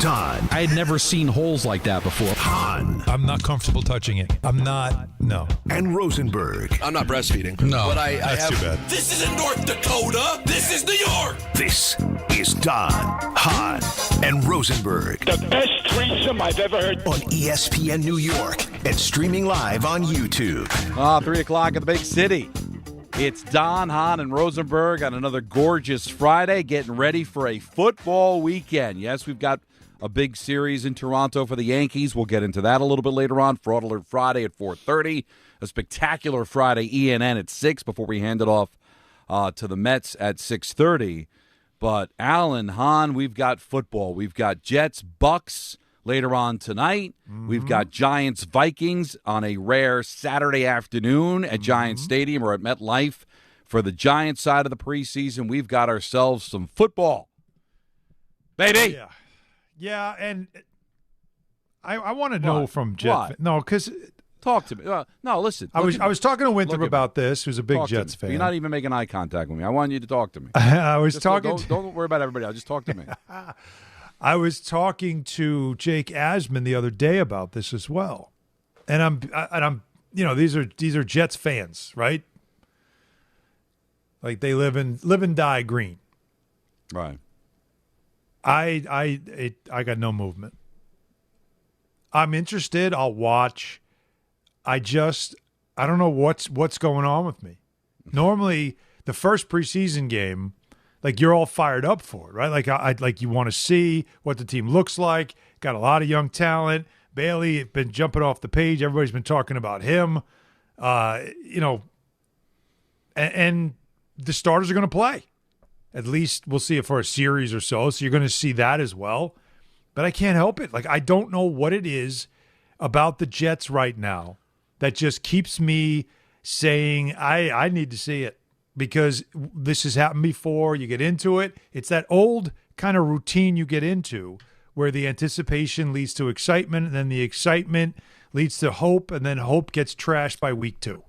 Don. I had never seen holes like that before. Hahn. I'm not comfortable touching it. No. And Rosenberg. I'm not breastfeeding. No, But I that's have, too bad. This isn't North Dakota. This is New York. This is Don, Hahn, and Rosenberg. The best threesome I've ever heard. On ESPN New York and streaming live on YouTube. 3 o'clock in the big city. It's Don, Hahn, and Rosenberg on another gorgeous Friday, getting ready for a football weekend. Yes, we've got a big series in Toronto for the Yankees. We'll get into that a little bit later on. Fraud Alert Friday at 4:30. A spectacular Friday ENN at 6 before we hand it off to the Mets at 6:30. But Alan, Hahn, we've got football. We've got Jets-Bucs later on tonight. We've got Giants-Vikings on a rare Saturday afternoon at Giants Stadium or at MetLife. For the Giants side of the preseason, we've got ourselves some football. Baby! Yeah, and I want to know What? from Jet. What? No, because Talk to me. No, listen. I was talking to Winthrop Look at about this, who's a big Talk to Jets me. fan. You're not even making eye contact with me. I want you to talk to me. I was Just talking. Don't worry about everybody else. Just talk to me. I was talking to Jake Asman the other day about this as well, and I'm these are Jets fans, right? Like they live and die green. Right. I got no movement. I'm interested. I'll watch. I don't know what's going on with me. Normally, the first preseason game, like you're all fired up for it, right? Like you want to see what the team looks like. Got a lot of young talent. Bailey been jumping off the page. Everybody's been talking about him. And the starters are going to play. At least we'll see it for a series or so. So you're going to see that as well. But I can't help it. Like I don't know what it is about the Jets right now that just keeps me saying I need to see it because this has happened before. You get into it. It's that old kind of routine you get into where the anticipation leads to excitement, and then the excitement leads to hope, and then hope gets trashed by week 2.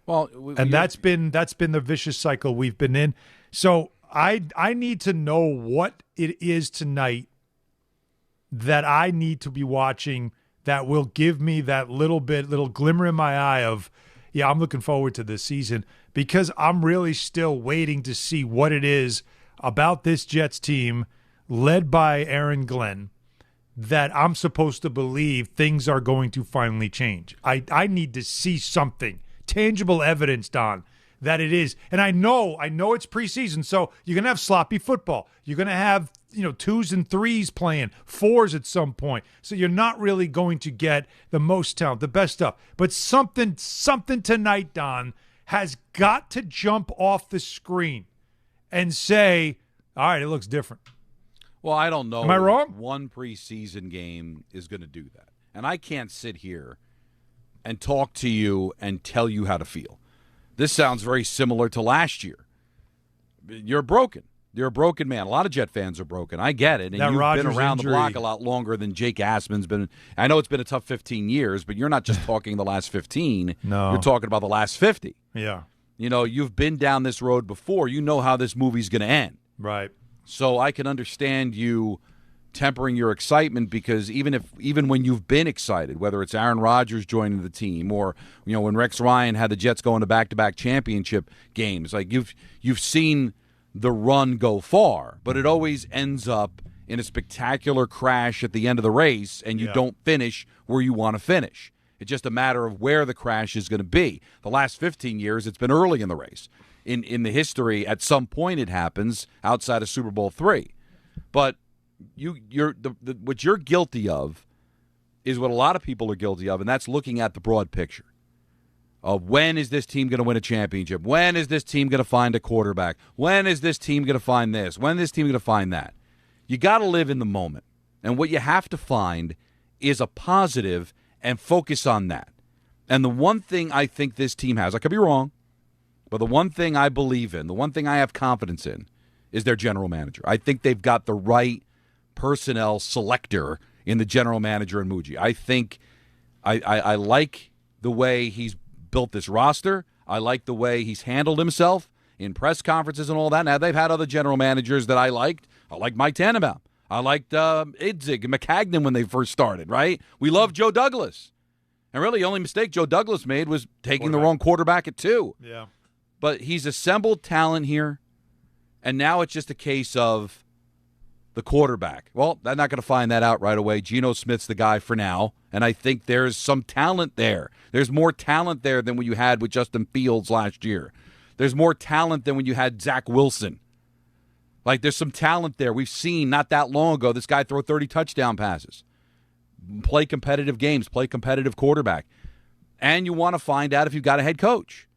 Well, that's been the vicious cycle we've been in. So I need to know what it is tonight that I need to be watching that will give me that little glimmer in my eye of, yeah, I'm looking forward to this season because I'm really still waiting to see what it is about this Jets team led by Aaron Glenn that I'm supposed to believe things are going to finally change. I need to see something, tangible evidence, Don, that it is. And I know it's preseason, so you're going to have sloppy football. You're going to have 2s and 3s playing, 4s at some point. So you're not really going to get the most talent, the best stuff. But something tonight, Don, has got to jump off the screen and say, all right, it looks different. Well, I don't know. Am I wrong? One preseason game is going to do that. And I can't sit here and talk to you and tell you how to feel. This sounds very similar to last year. You're broken. You're a broken man. A lot of Jet fans are broken. I get it. And that you've Rodgers been around injury. the block a lot longer than Jake Asman's been. I know it's been a tough 15 years, but you're not just talking the last 15. No. You're talking about the last 50. Yeah. You've been down this road before. You know how this movie's going to end. Right. So I can understand you tempering your excitement because even when you've been excited, whether it's Aaron Rodgers joining the team or when Rex Ryan had the Jets going to back-to-back championship games, like you've seen the run go far, but it always ends up in a spectacular crash at the end of the race, and you don't finish where you want to finish. It's just a matter of where the crash is going to be. The last 15 years, it's been early in the race. In the history, at some point it happens outside of Super Bowl III. But what you're guilty of is what a lot of people are guilty of, and that's looking at the broad picture of when is this team going to win a championship? When is this team going to find a quarterback? When is this team going to find this? When is this team going to find that? You got to live in the moment. And what you have to find is a positive and focus on that. And the one thing I think this team has, I could be wrong, but the one thing I believe in, the one thing I have confidence in, is their general manager. I think they've got the right personnel selector in the general manager in Muji. I think I like the way he's built this roster. I like the way he's handled himself in press conferences and all that. Now, they've had other general managers that I liked. I like Mike Tannenbaum. I liked Idzig and McCagnon when they first started, right? We love Joe Douglas. And really, the only mistake Joe Douglas made was taking the wrong quarterback at 2. Yeah. But he's assembled talent here, and now it's just a case of the quarterback. Well, they're not going to find that out right away. Geno Smith's the guy for now, and I think there's some talent there. There's more talent there than what you had with Justin Fields last year. There's more talent than when you had Zach Wilson. Like, there's some talent there. We've seen not that long ago this guy throw 30 touchdown passes, play competitive games, play competitive quarterback. And you want to find out if you've got a head coach.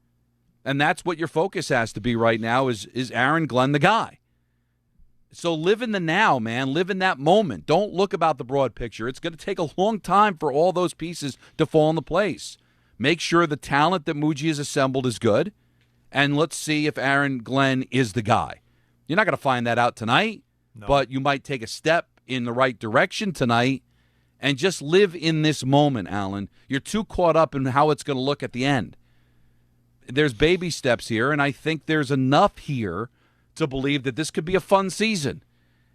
And that's what your focus has to be right now is Aaron Glenn the guy? So live in the now, man. Live in that moment. Don't look about the broad picture. It's going to take a long time for all those pieces to fall into place. Make sure the talent that Muji has assembled is good, and let's see if Aaron Glenn is the guy. You're not going to find that out tonight, but you might take a step in the right direction tonight and just live in this moment, Alan. You're too caught up in how it's going to look at the end. There's baby steps here, and I think there's enough here to believe that this could be a fun season,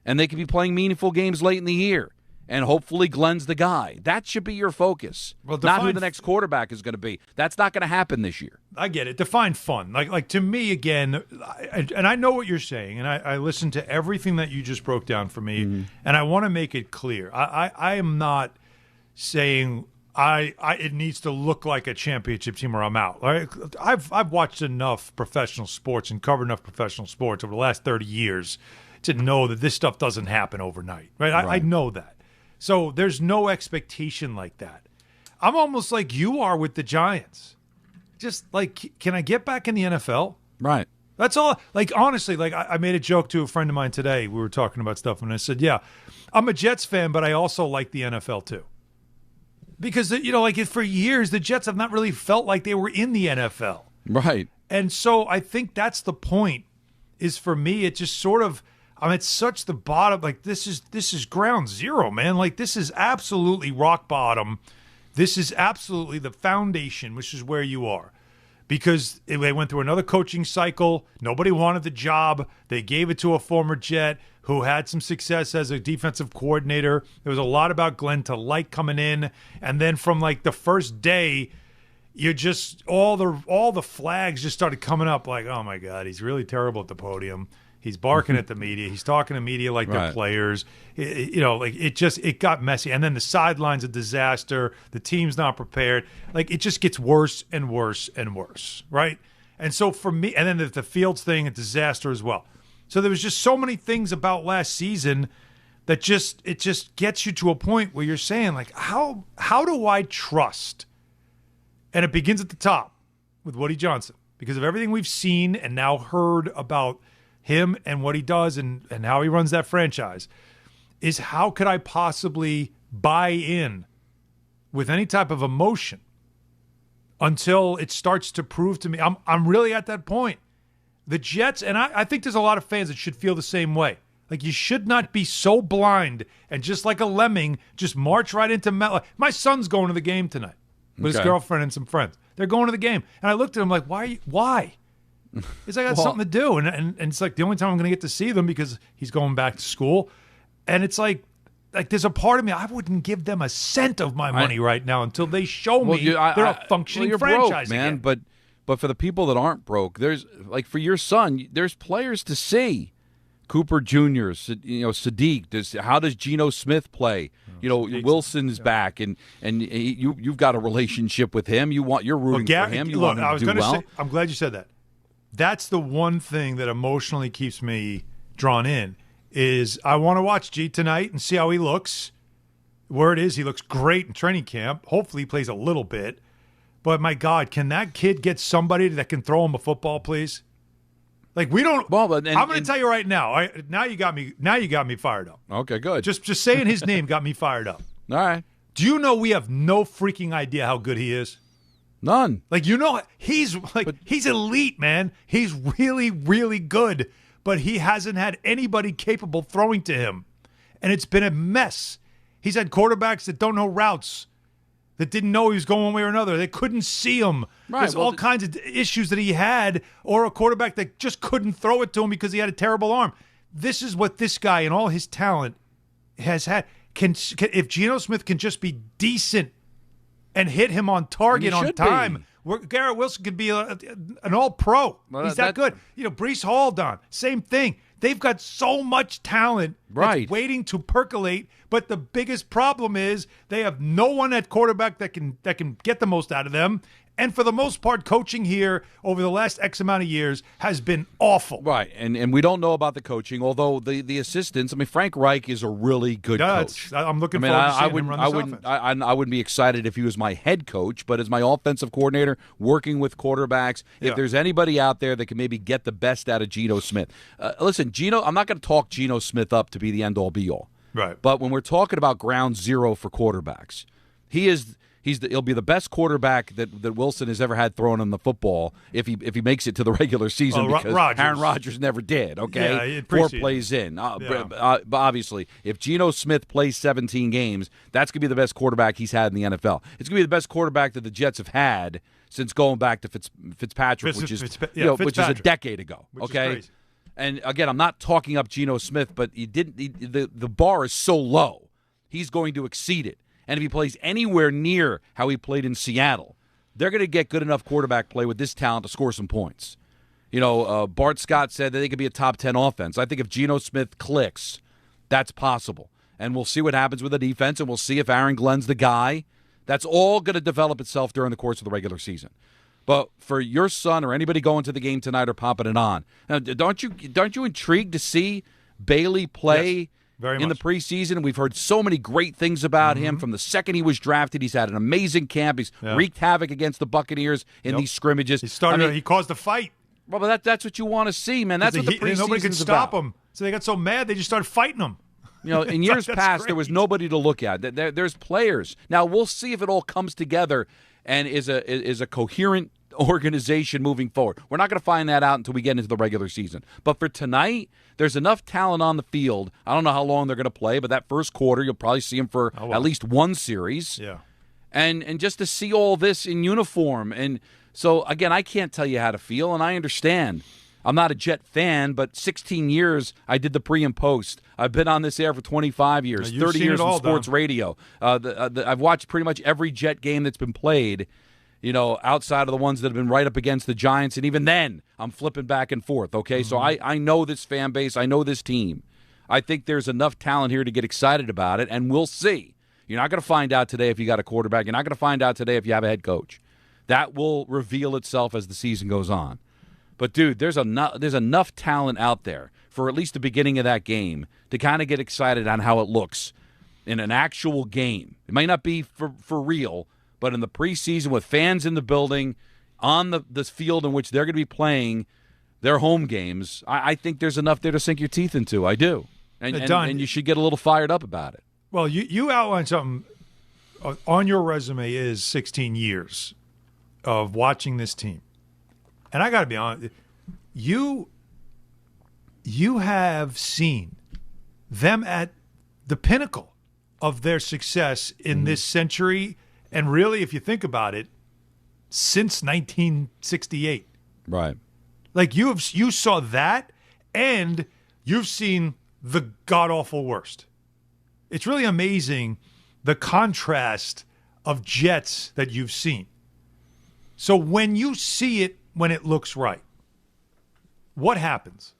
and they could be playing meaningful games late in the year, and hopefully Glenn's the guy. That should be your focus, not who the next quarterback is going to be. That's not going to happen this year. I get it. Define fun. Like to me, again, and I know what you're saying, and I listened to everything that you just broke down for me, and I want to make it clear. I am not saying it needs to look like a championship team or I'm out. Like, I've watched enough professional sports and covered enough professional sports over the last 30 years to know that this stuff doesn't happen overnight. Right? I know that. So there's no expectation like that. I'm almost like you are with the Giants. Just like, can I get back in the NFL? Right. That's all. Like, honestly, like I made a joke to a friend of mine today. We were talking about stuff, and I said, yeah, I'm a Jets fan, but I also like the NFL too. Because, like for years, the Jets have not really felt like they were in the NFL. Right. And so I think that's the point, is for me, it just sort of, I'm at such the bottom. Like, this is ground zero, man. Like, this is absolutely rock bottom. This is absolutely the foundation, which is where you are. Because they went through another coaching cycle. Nobody wanted the job. They gave it to a former Jet who had some success as a defensive coordinator. There was a lot about Glenn to like coming in. And then from like the first day, you just all the flags just started coming up like, oh my God, he's really terrible at the podium. He's barking at the media. He's talking to media like they're players. It got messy. And then the sideline's a disaster. The team's not prepared. Like, it just gets worse and worse and worse, right? And so for me, and then the Fields thing, a disaster as well. So there was just so many things about last season that it just gets you to a point where you're saying, like, how do I trust? And it begins at the top with Woody Johnson because of everything we've seen and now heard about him and what he does and how he runs that franchise, is how could I possibly buy in with any type of emotion until it starts to prove to me I'm really at that point. The Jets, and I think there's a lot of fans that should feel the same way. Like, you should not be so blind and just like a lemming, just march right into MetLife. My son's going to the game tonight with his girlfriend and some friends. They're going to the game. And I looked at him like, why? It's like I got something to do. And it's like the only time I'm going to get to see them because he's going back to school. And it's like there's a part of me, I wouldn't give them a cent of my money right now until they show me they're a functioning franchise, man. Again. But for the people that aren't broke, there's, like, for your son, there's players to see. Cooper Jr., Sadiq. How does Geno Smith play? Wilson's back, and you've got a relationship with him. You're rooting for him. You want him to do well. I'm glad you said that. That's the one thing that emotionally keeps me drawn in, is I want to watch G tonight and see how he looks. Word is he looks great in training camp. Hopefully he plays a little bit. But my God, can that kid get somebody that can throw him a football, please? Like, we don't. Well, I'm going to tell you right now. Now you got me fired up. Okay, good. Just saying his name got me fired up. All right. Do you know we have no freaking idea how good he is? None. Like, he's elite, man. He's really, really good. But he hasn't had anybody capable throwing to him. And it's been a mess. He's had quarterbacks that don't know routes, that didn't know he was going one way or another. They couldn't see him. Right, There's all kinds of issues that he had, or a quarterback that just couldn't throw it to him because he had a terrible arm. This is what this guy and all his talent has had. If Geno Smith can just be decent and hit him on target on time, Garrett Wilson could be an all-pro. Well, He's that good. Breece Hall, Don, same thing. They've got so much talent that's waiting to percolate, but the biggest problem is they have no one at quarterback that can get the most out of them. And for the most part, coaching here over the last X amount of years has been awful. Right, and we don't know about the coaching, although the assistants, I mean, Frank Reich is a really good coach. I'm looking forward to seeing him run this offense. I wouldn't be excited if he was my head coach, but as my offensive coordinator, working with quarterbacks, if there's anybody out there that can maybe get the best out of Geno Smith. Listen, I'm not going to talk Geno Smith up to be the end-all, be-all. Right. But when we're talking about ground zero for quarterbacks, he'll be the best quarterback that Wilson has ever had throwing him the football if he makes it to the regular season because Aaron Rodgers never did. Okay, 4 plays in. But obviously, if Geno Smith plays 17 games, that's gonna be the best quarterback he's had in the NFL. It's gonna be the best quarterback that the Jets have had since going back to Fitzpatrick, which is a decade ago. Okay. And again, I'm not talking up Geno Smith, but the bar is so low, he's going to exceed it. And if he plays anywhere near how he played in Seattle, they're going to get good enough quarterback play with this talent to score some points. Bart Scott said that they could be a top 10 offense. I think if Geno Smith clicks, that's possible. And we'll see what happens with the defense, and we'll see if Aaron Glenn's the guy. That's all going to develop itself during the course of the regular season. But for your son or anybody going to the game tonight or popping it on, don't you intrigued to see Bailey play? Yes. Very in much. The preseason? We've heard so many great things about him from the second he was drafted. He's had an amazing camp. He's wreaked havoc against the Buccaneers in these scrimmages. He caused a fight. Well, but that's what you want to see, man. That's what the preseason is about. Nobody could stop him. So they got so mad they just started fighting him. In years past, there was nobody to look at. There's players. Now, we'll see if it all comes together and is a coherent organization moving forward. We're not going to find that out until we get into the regular season. But for tonight, there's enough talent on the field. I don't know how long they're going to play, but that first quarter, you'll probably see them for at least one series. Yeah. And just to see all this in uniform. And so, again, I can't tell you how to feel, and I understand. I'm not a Jet fan, but 16 years I did the pre and post. I've been on this air for 25 years, 30 years in sports radio. I've watched pretty much every Jet game that's been played, outside of the ones that have been right up against the Giants. And even then, I'm flipping back and forth, okay? So I know this fan base. I know this team. I think there's enough talent here to get excited about it, and we'll see. You're not going to find out today if you got a quarterback. You're not going to find out today if you have a head coach. That will reveal itself as the season goes on. But, dude, there's enough talent out there for at least the beginning of that game to kind of get excited on how it looks in an actual game. It might not be for real, but in the preseason with fans in the building, on the field in which they're going to be playing their home games, I think there's enough there to sink your teeth into. I do. And you should get a little fired up about it. Well, you outlined something on your resume is 16 years of watching this team. And I got to be honest, you have seen them at the pinnacle of their success in this century, and really, if you think about it, since 1968. Right. Like you saw that, and you've seen the god-awful worst. It's really amazing the contrast of Jets that you've seen. So when you see it, when it looks right, what happens?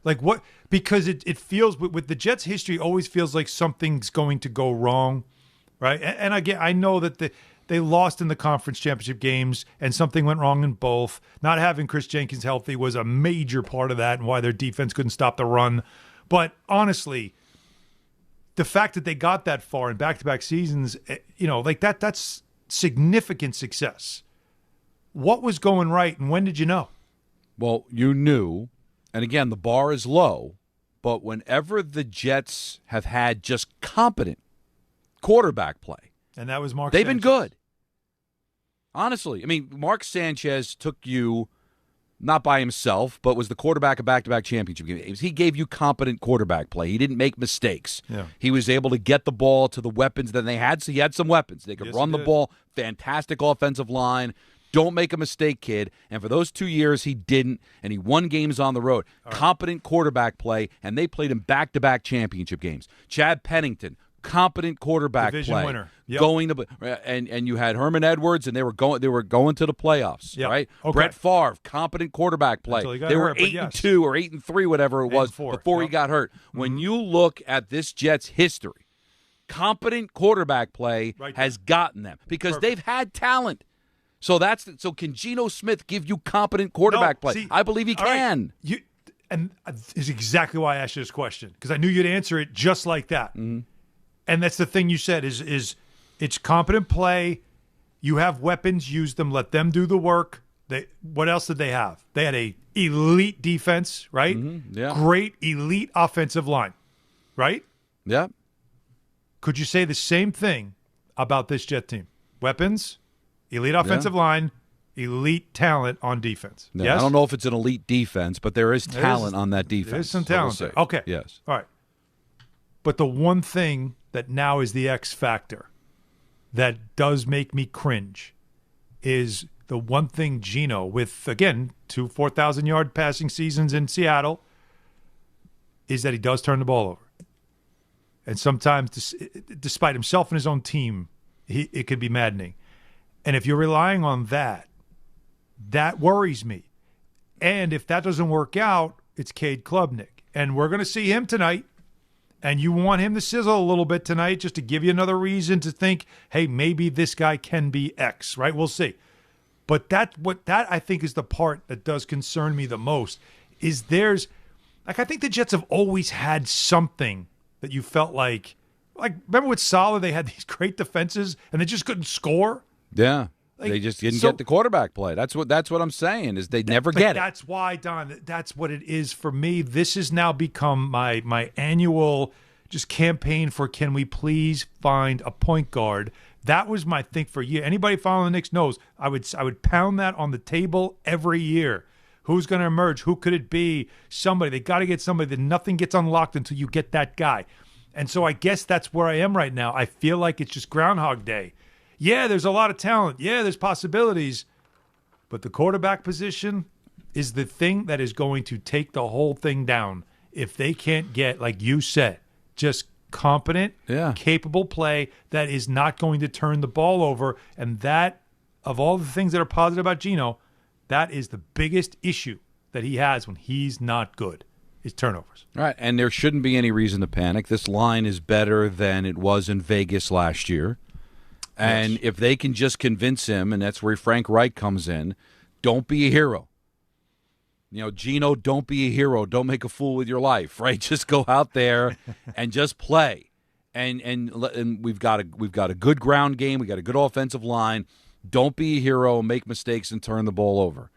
Like what? Because it feels with the Jets' history, always feels like something's going to go wrong, right? And again, I know that they lost in the conference championship games, and something went wrong in both. Not having Chris Jenkins healthy was a major part of that, and why their defense couldn't stop the run. But honestly, the fact that they got that far in back-to-back seasons, like that's significant success. What was going right, and when did you know? Well, you knew, and again, the bar is low, but whenever the Jets have had just competent quarterback play, and that was Mark they've Sanchez. Been good. Honestly, I mean, Mark Sanchez took you, not by himself, but was the quarterback of back-to-back championship games. He gave you competent quarterback play. He didn't make mistakes. Yeah. He was able to get the ball to the weapons that they had. So he had some weapons. They could run the ball, fantastic offensive line, Don't make a mistake, kid. And for those 2 years, he didn't, and he won games on the road. Competent quarterback play, and they played him back-to-back championship games. Chad Pennington, competent quarterback Division play, winner. Yep. going to and you had Herman Edwards, and they were going to the playoffs, Yep. right? Okay. Brett Favre, competent quarterback play. Until he got They were hurt, but 8-2 or 8-3, whatever it was, 8-4. before he Yep. got hurt. When you look at this Jets history, competent quarterback play Right has gotten them because they've had talent. So can Geno Smith give you competent quarterback play? See, I believe he all right, can. And is exactly why I asked you this question, because I knew you'd answer it just like that. Mm-hmm. And that's the thing you said is it's competent play. You have weapons, use them, let them do the work. What else did they have? They had a elite defense, right? Yeah. Great elite offensive line, right? Yeah. Could you say the same thing about this Jet team? Weapons, elite offensive line, elite talent on defense. No, Yes? I don't know if it's an elite defense, but there is talent on that defense. There's some so we'll talent see. there. Okay. Yes. All right. But the one thing that now is the X factor that does make me cringe is the one thing Geno, with, again, 2 4,000-yard passing seasons in Seattle, is that he does turn the ball over. And sometimes, despite himself and his own team, it could be maddening. And if you're relying on that, that worries me. And if that doesn't work out, it's Cade Klubnik. And we're going to see him tonight. And you want him to sizzle a little bit tonight just to give you another reason to think, hey, maybe this guy can be X, right? We'll see. But that I think is the part that does concern me the most is I think the Jets have always had something that you felt like remember with Saleh, they had these great defenses and they just couldn't score? Yeah. They just didn't get the quarterback play. That's what I'm saying is they never get it. That's why, Don, that's what it is for me. This has now become my annual just campaign for can we please find a point guard. That was my thing for you. Anybody following the Knicks knows I would pound that on the table every year. Who's going to emerge? Who could it be? Somebody. They got to get somebody that nothing gets unlocked until you get that guy. And so I guess that's where I am right now. I feel like it's just Groundhog Day. Yeah, there's a lot of talent. Yeah, there's possibilities. But the quarterback position is the thing that is going to take the whole thing down if they can't get, like you said, just competent, capable play that is not going to turn the ball over. And that, of all the things that are positive about Geno, that is the biggest issue that he has when he's not good, is turnovers. All right, and there shouldn't be any reason to panic. This line is better than it was in Vegas last year. And if they can just convince him, and that's where Frank Reich comes in, don't be a hero. Geno, don't be a hero. Don't make a fool with your life, right? Just go out there and just play. And we've got a good ground game. We got a good offensive line. Don't be a hero, make mistakes, and turn the ball over.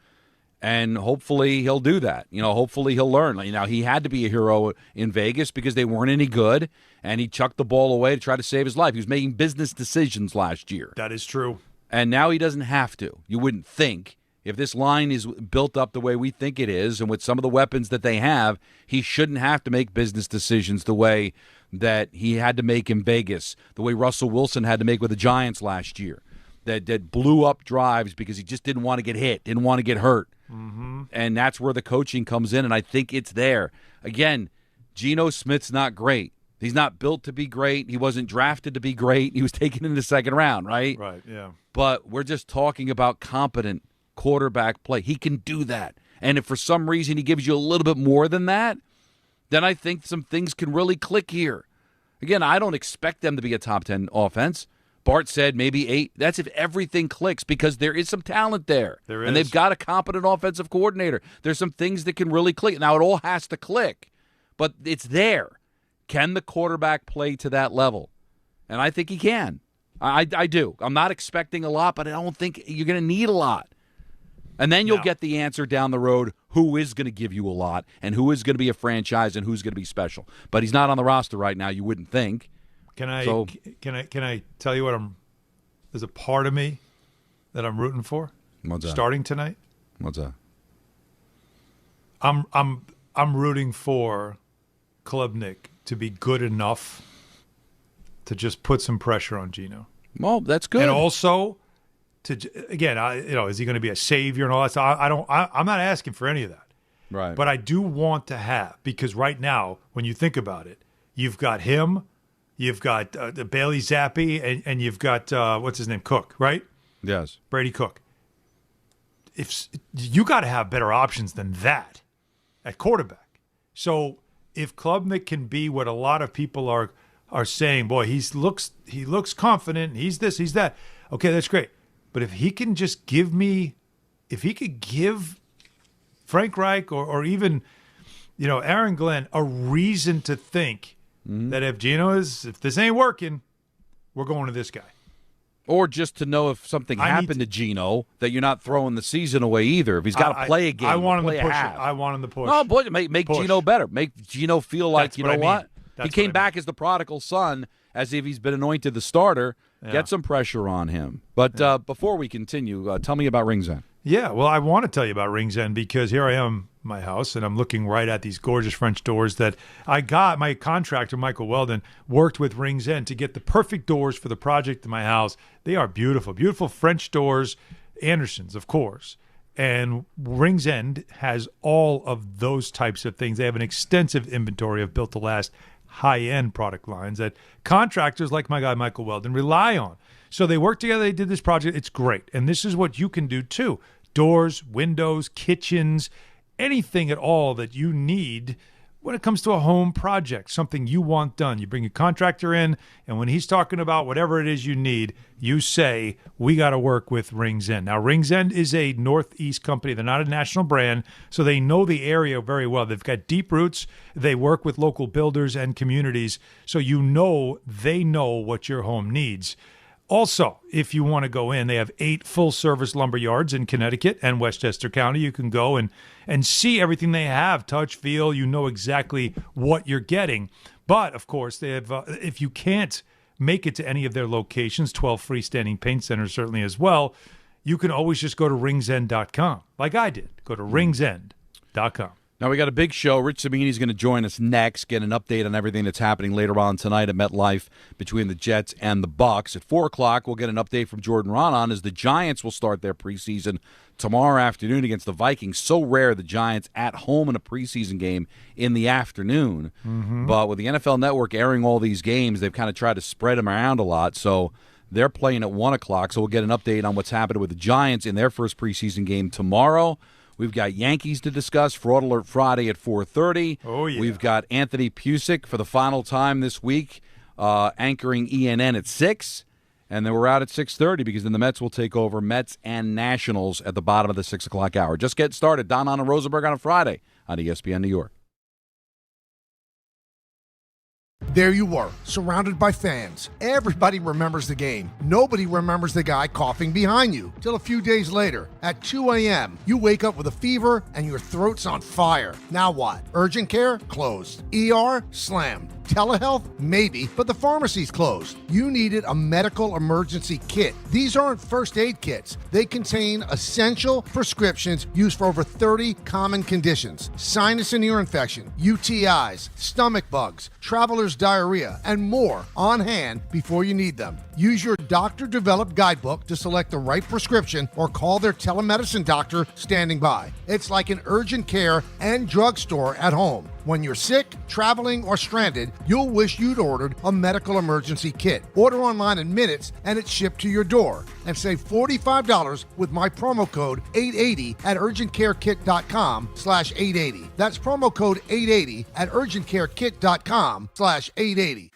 And hopefully he'll do that. Hopefully he'll learn. He had to be a hero in Vegas because they weren't any good, and he chucked the ball away to try to save his life. He was making business decisions last year. That is true. And now he doesn't have to. You wouldn't think. If this line is built up the way we think it is, and with some of the weapons that they have, he shouldn't have to make business decisions the way that he had to make in Vegas, the way Russell Wilson had to make with the Giants last year, that blew up drives because he just didn't want to get hit, didn't want to get hurt. Mm-hmm. And that's where the coaching comes in, and I think it's there. Again, Geno Smith's not great. He's not built to be great. He wasn't drafted to be great. He was taken in the second round, right? Right, yeah. But we're just talking about competent quarterback play. He can do that. And if for some reason he gives you a little bit more than that, then I think some things can really click here. Again, I don't expect them to be a top 10 offense. Bart said maybe 8. That's if everything clicks because there is some talent there. There is. And they've got a competent offensive coordinator. There's some things that can really click. Now, it all has to click, but it's there. Can the quarterback play to that level? And I think he can. I do. I'm not expecting a lot, but I don't think you're going to need a lot. And then you'll get the answer down the road who is going to give you a lot and who is going to be a franchise and who's going to be special. But he's not on the roster right now, you wouldn't think. Can I tell you what there's a part of me that I'm rooting for? What's that? Starting tonight? What's that? I'm rooting for Klubnik to be good enough to just put some pressure on Geno. Well, that's good. And also again, is he going to be a savior and all that stuff? I'm not asking for any of that. Right. But I do want to have, because right now, when you think about it, you've got him, you've got the Bailey Zappi, and you've got what's his name, Cook, right? Yes. Brady Cook. If you got to have better options than that at quarterback. So if Klubnik can be what a lot of people are saying, boy, he looks confident, he's this, he's that. Okay, that's great. But if he can just give Frank Reich or even, Aaron Glenn a reason to think that if this ain't working, we're going to this guy. Or just to know if something happened to Geno, that you're not throwing the season away either. If he's got to play a game, I want him to push it. half. I want him to push. No, boy, make Geno better. Make Geno feel like, That's what I mean. what? That's He came what I mean. back as the prodigal son, as if he's been anointed the starter. Yeah. Get some pressure on him. But before we continue, tell me about Rings End. Yeah, well, I want to tell you about Rings End because here I am, my house, and I'm looking right at these gorgeous French doors that I got. My contractor, Michael Weldon, worked with Rings End to get the perfect doors for the project in my house. They are beautiful, beautiful French doors, Andersons, of course. And Rings End has all of those types of things. They have an extensive inventory of built-to-last high-end product lines that contractors like my guy Michael Weldon rely on. So they worked together. They did this project. It's great. And this is what you can do, too. Doors, windows, kitchens, anything at all that you need when it comes to a home project, something you want done. You bring a contractor in, and when he's talking about whatever it is you need, you say, we got to work with Rings End. Now, Rings End is a Northeast company. They're not a national brand, so they know the area very well. They've got deep roots. They work with local builders and communities, so they know what your home needs. Also, if you want to go in, they have 8 full-service lumber yards in Connecticut and Westchester County. You can go and see everything they have, touch, feel. You know exactly what you're getting. But, of course, they have. If you can't make it to any of their locations, 12 freestanding paint centers certainly as well, you can always just go to ringsend.com, like I did. Go to ringsend.com. Now we got a big show. Rich Cimini is going to join us next, get an update on everything that's happening later on tonight at MetLife between the Jets and the Bucs. At 4 o'clock, we'll get an update from Jordan Raanan as the Giants will start their preseason tomorrow afternoon against the Vikings. So rare the Giants at home in a preseason game in the afternoon. But with the NFL Network airing all these games, they've kind of tried to spread them around a lot. So they're playing at 1 o'clock. So we'll get an update on what's happening with the Giants in their first preseason game tomorrow. We've got Yankees to discuss, Fraud Alert Friday at 4:30. Oh, yeah. We've got Anthony Pusick for the final time this week, anchoring ENN at 6. And then we're out at 6:30 because then the Mets will take over Mets and Nationals at the bottom of the 6 o'clock hour. Just get started. Don and Rosenberg on a Friday on ESPN New York. There you were, surrounded by fans. Everybody remembers the game. Nobody remembers the guy coughing behind you. Till a few days later, at 2 a.m., you wake up with a fever and your throat's on fire. Now what? Urgent care? Closed. ER? Slammed. Telehealth? Maybe, but the pharmacy's closed. You needed a medical emergency kit. These aren't first aid kits. They contain essential prescriptions used for over 30 common conditions. Sinus and ear infection, UTIs, stomach bugs, traveler's diarrhea, and more on hand before you need them. Use your doctor-developed guidebook to select the right prescription or call their telemedicine doctor standing by. It's like an urgent care and drugstore at home. When you're sick, traveling, or stranded, you'll wish you'd ordered a medical emergency kit. Order online in minutes and it's shipped to your door. And save $45 with my promo code 880 at urgentcarekit.com/880. That's promo code 880 at urgentcarekit.com/880.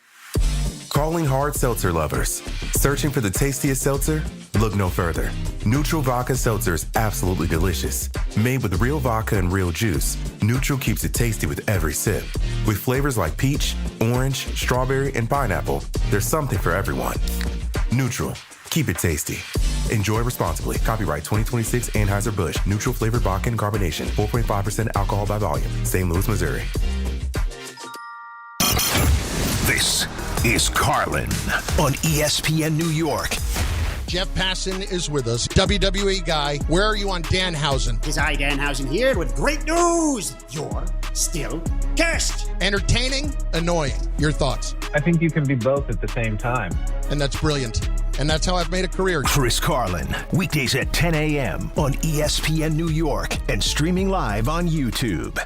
Calling hard seltzer lovers. Searching for the tastiest seltzer? Look no further. Neutral Vodka Seltzer is absolutely delicious. Made with real vodka and real juice, Neutral keeps it tasty with every sip. With flavors like peach, orange, strawberry, and pineapple, there's something for everyone. Neutral. Keep it tasty. Enjoy responsibly. Copyright 2026 Anheuser-Busch. Neutral flavored vodka and carbonation. 4.5% alcohol by volume. St. Louis, Missouri. This is Carlin on ESPN New York. Jeff Passan is with us, WWE guy. Where are you on Danhausen? Is I Danhausen here with great news. You're still cursed. Entertaining, annoying. Your thoughts? I think you can be both at the same time. And that's brilliant. and that's how I've made a career. Chris Carlin, weekdays at 10 a.m. on ESPN New York and streaming live on YouTube.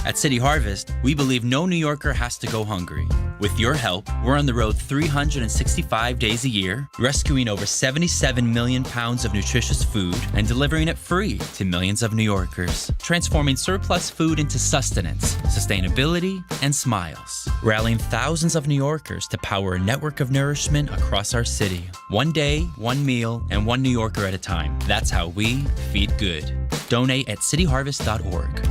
At City Harvest, we believe no New Yorker has to go hungry. With your help, we're on the road 365 days a year, rescuing over 77 million pounds of nutritious food and delivering it free to millions of New Yorkers, transforming surplus food into sustenance, sustainability, and smiles, rallying thousands of New Yorkers to power a network of nourishment across our city. One day, one meal, and one New Yorker at a time. That's how we feed good. Donate at cityharvest.org.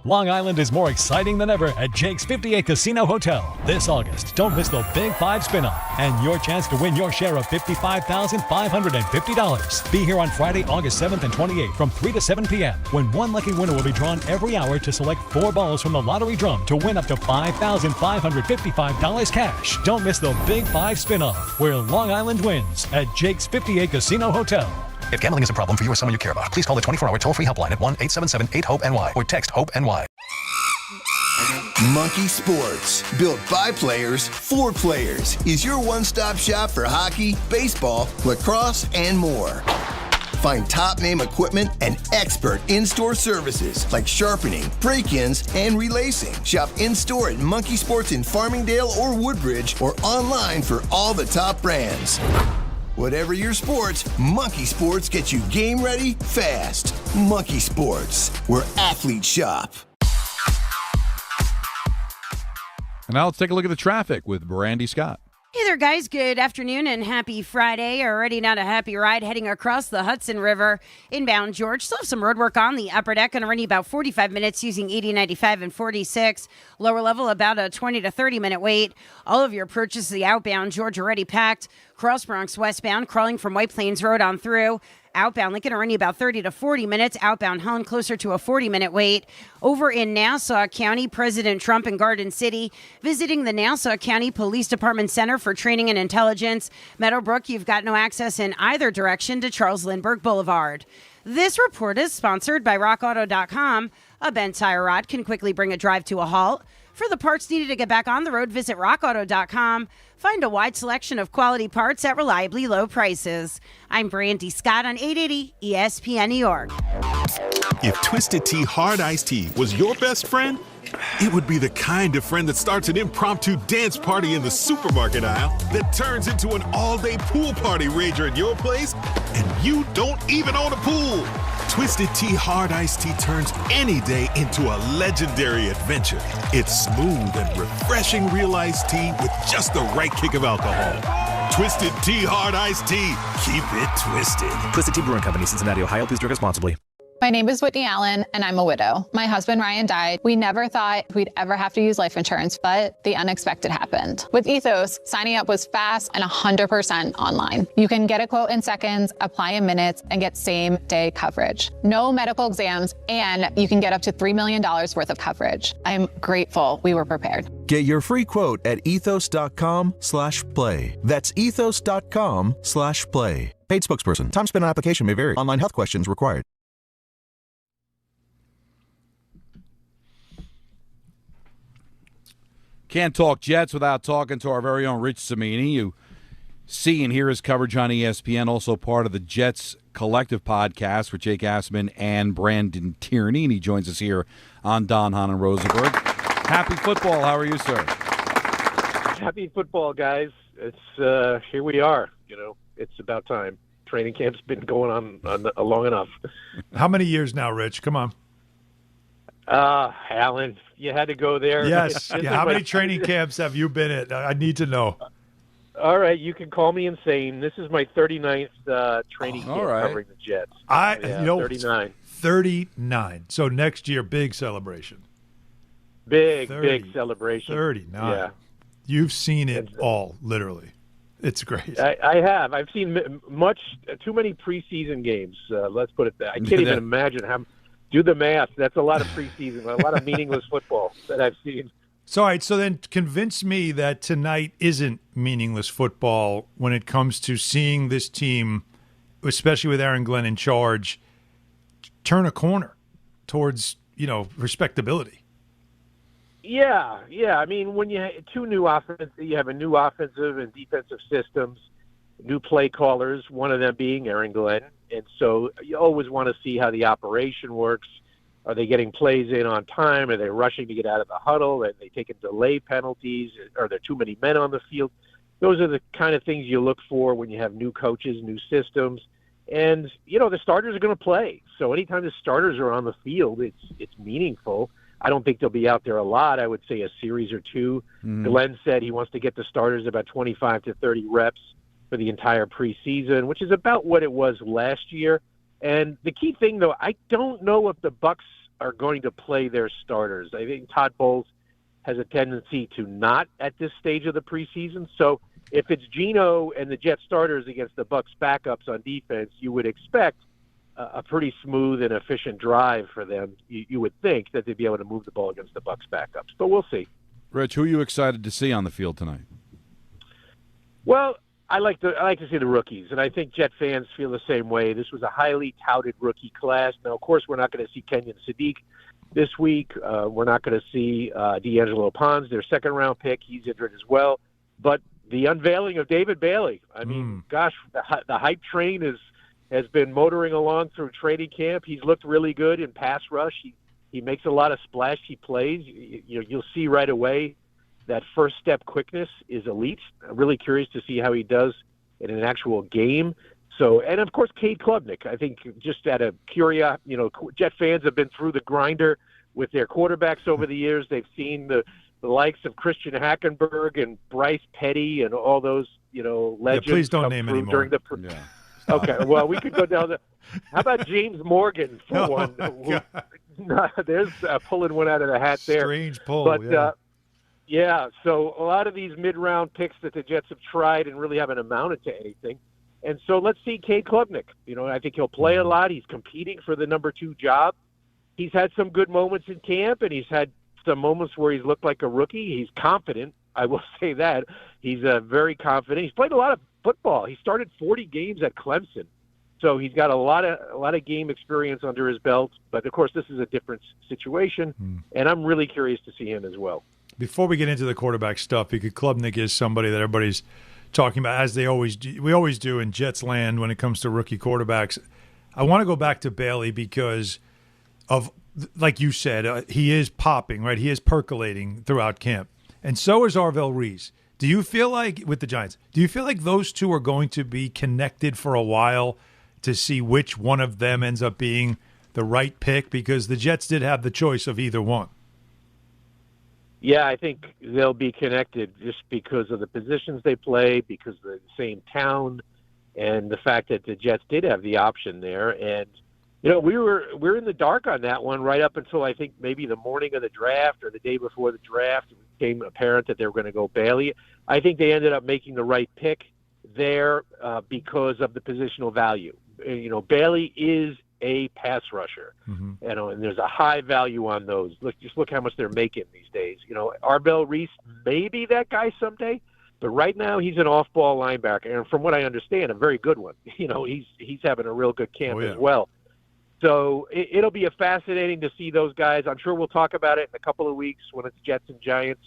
Long Island is more exciting than ever at Jake's 58 Casino Hotel. This August, don't miss the Big 5 spin-off and your chance to win your share of $55,550. Be here on Friday, August 7th and 28th from 3 to 7 p.m. when one lucky winner will be drawn every hour to select 4 balls from the lottery drum to win up to $5,555 cash. Don't miss the Big 5 spin-off where Long Island wins at Jake's 58 Casino Hotel. If gambling is a problem for you or someone you care about, please call the 24-hour toll-free helpline at 1-877-8-HOPE-NY or text HOPE-NY. Monkey Sports, built by players for players, is your one-stop shop for hockey, baseball, lacrosse, and more. Find top-name equipment and expert in-store services like sharpening, break-ins, and relacing. Shop in-store at Monkey Sports in Farmingdale or Woodbridge or online for all the top brands. Whatever your sports, Monkey Sports gets you game ready fast. Monkey Sports, where athletes shop. And now let's take a look at the traffic with Brandy Scott. Hey there, guys. Good afternoon and happy Friday. Already not a happy ride heading across the Hudson River. Inbound George. Still have some road work on the upper deck. Going to run you about 45 minutes using 80, 95, and 46. Lower level, about a 20 to 30-minute wait. All of your approaches to the outbound George already packed. Cross Bronx westbound, crawling from White Plains Road on through. Outbound Lincoln will run you about 30 to 40 minutes. Outbound Hahn closer to a 40-minute wait. Over in Nassau County, President Trump in Garden City visiting the Nassau County Police Department Center for Training and Intelligence. Meadowbrook, you've got no access in either direction to Charles Lindbergh Boulevard. This report is sponsored by RockAuto.com. A bent tire rod can quickly bring a drive to a halt. For the parts needed to get back on the road, visit RockAuto.com. Find a wide selection of quality parts at reliably low prices. I'm Brandy Scott on 880 ESPN New York. If Twisted Tea Hard Iced Tea was your best friend, it would be the kind of friend that starts an impromptu dance party in the supermarket aisle that turns into an all-day pool party rager at your place, and you don't even own a pool. Twisted Tea Hard Iced Tea turns any day into a legendary adventure. It's smooth and refreshing real iced tea with just the right kick of alcohol. Twisted Tea Hard Iced Tea. Keep it twisted. Twisted Tea Brewing Company, Cincinnati, Ohio. Please drink responsibly. My name is Whitney Allen, and I'm a widow. My husband, Ryan, died. We never thought we'd ever have to use life insurance, but the unexpected happened. With Ethos, signing up was fast and 100% online. You can get a quote in seconds, apply in minutes, and get same-day coverage. No medical exams, and you can get up to $3 million worth of coverage. I'm grateful we were prepared. Get your free quote at ethos.com/play. That's ethos.com/play. Paid spokesperson. Time spent on application may vary. Online health questions required. Can't talk Jets without talking to our very own Rich Cimini. You see and hear his coverage on ESPN, also part of the Jets Collective podcast with Jake Assman and Brandon Tierney, and he joins us here on Don, Hahn, and Rosenberg. Happy football. How are you, sir? Happy football, guys. It's here we are. You know, it's about time. Training camp's been going on long enough. How many years now, Rich? Come on. Alan, you had to go there. Yes. Yeah. How many training camps have you been at? I need to know. All right. You can call me insane. This is my 39th training camp covering the Jets. 39. 39. So next year, big celebration. Big celebration. 39. Yeah. You've seen it all, literally. It's great. I have. I've seen too many preseason games. Let's put it that. I can't even imagine how. Do the math. That's a lot of preseason, a lot of meaningless football that I've seen. So, all right. So then convince me that tonight isn't meaningless football when it comes to seeing this team, especially with Aaron Glenn in charge, turn a corner towards, respectability. Yeah. I mean, when you have you have a new offensive and defensive systems, new play callers, one of them being Aaron Glenn. And so you always want to see how the operation works. Are they getting plays in on time? Are they rushing to get out of the huddle? Are they taking delay penalties? Are there too many men on the field? Those are the kind of things you look for when you have new coaches, new systems. And, the starters are going to play. So anytime the starters are on the field, it's meaningful. I don't think they'll be out there a lot. I would say a series or two. Glenn said he wants to get the starters about 25 to 30 reps for the entire preseason, which is about what it was last year. And the key thing, though, I don't know if the Bucs are going to play their starters. I think Todd Bowles has a tendency to not at this stage of the preseason. So if it's Geno and the Jet starters against the Bucs backups on defense, you would expect a pretty smooth and efficient drive for them. You would think that they'd be able to move the ball against the Bucs backups, but we'll see. Rich, who are you excited to see on the field tonight? Well, I like to see the rookies, and I think Jet fans feel the same way. This was a highly touted rookie class. Now, of course, we're not going to see Kenyon Sadiq this week. We're not going to see D'Angelo Pons, their second-round pick. He's injured as well. But the unveiling of David Bailey, I mean, gosh, the hype train has been motoring along through training camp. He's looked really good in pass rush. He makes a lot of splashy plays. You'll see right away that first step quickness is elite. I'm really curious to see how he does in an actual game. So, and of course, Cade Klubnik. I think just out of curiosity, Jet fans have been through the grinder with their quarterbacks over the years. They've seen the likes of Christian Hackenberg and Bryce Petty and all those, legends. Yeah, please don't name any more. Okay, well, we could go down how about James Morgan for one? There's pulling one out of the hat there. Strange pull, but, yeah, so a lot of these mid-round picks that the Jets have tried and really haven't amounted to anything. And so let's see Cade Klubnik. I think he'll play a lot. He's competing for the number 2 job. He's had some good moments in camp, and he's had some moments where he's looked like a rookie. He's confident. I will say that. He's very confident. He's played a lot of football. He started 40 games at Clemson. So he's got a lot of game experience under his belt. But, of course, this is a different situation, and I'm really curious to see him as well. Before we get into the quarterback stuff, because Klubnik is somebody that everybody's talking about, as we always do in Jets land when it comes to rookie quarterbacks. I want to go back to Bailey because of, like you said, he is popping, right? He is percolating throughout camp. And so is Arvell Reese. Do you feel like, with the Giants, do you feel like those two are going to be connected for a while to see which one of them ends up being the right pick? Because the Jets did have the choice of either one. Yeah, I think they'll be connected just because of the positions they play, because they're the same town, and the fact that the Jets did have the option there. And we're in the dark on that one right up until I think maybe the morning of the draft or the day before the draft. It became apparent that they were going to go Bailey. I think they ended up making the right pick there because of the positional value. Bailey is a pass rusher, and there's a high value on those. Look how much they're making these days. Arvell Reese may be that guy someday, but right now he's an off-ball linebacker, and from what I understand, a very good one. He's having a real good camp as well. So it'll be fascinating to see those guys. I'm sure we'll talk about it in a couple of weeks when it's Jets and Giants.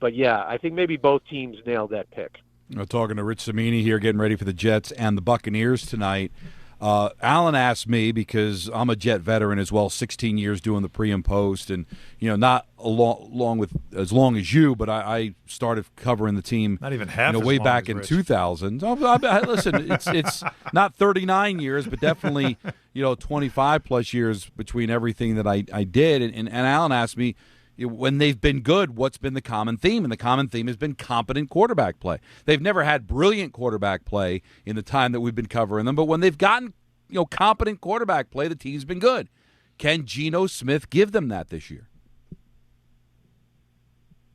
But yeah, I think maybe both teams nailed that pick. We're talking to Rich Cimini here, getting ready for the Jets and the Buccaneers tonight. Alan asked me, because I'm a Jet veteran as well, 16 years doing the pre and post, and not as long as you, but I started covering the team not even half way as back long in as 2000. Listen, it's not 39 years, but definitely 25 plus years between everything that I did. And Alan asked me, when they've been good, what's been the common theme? And the common theme has been competent quarterback play. They've never had brilliant quarterback play in the time that we've been covering them, but when they've gotten competent quarterback play, the team's been good. Can Geno Smith give them that this year?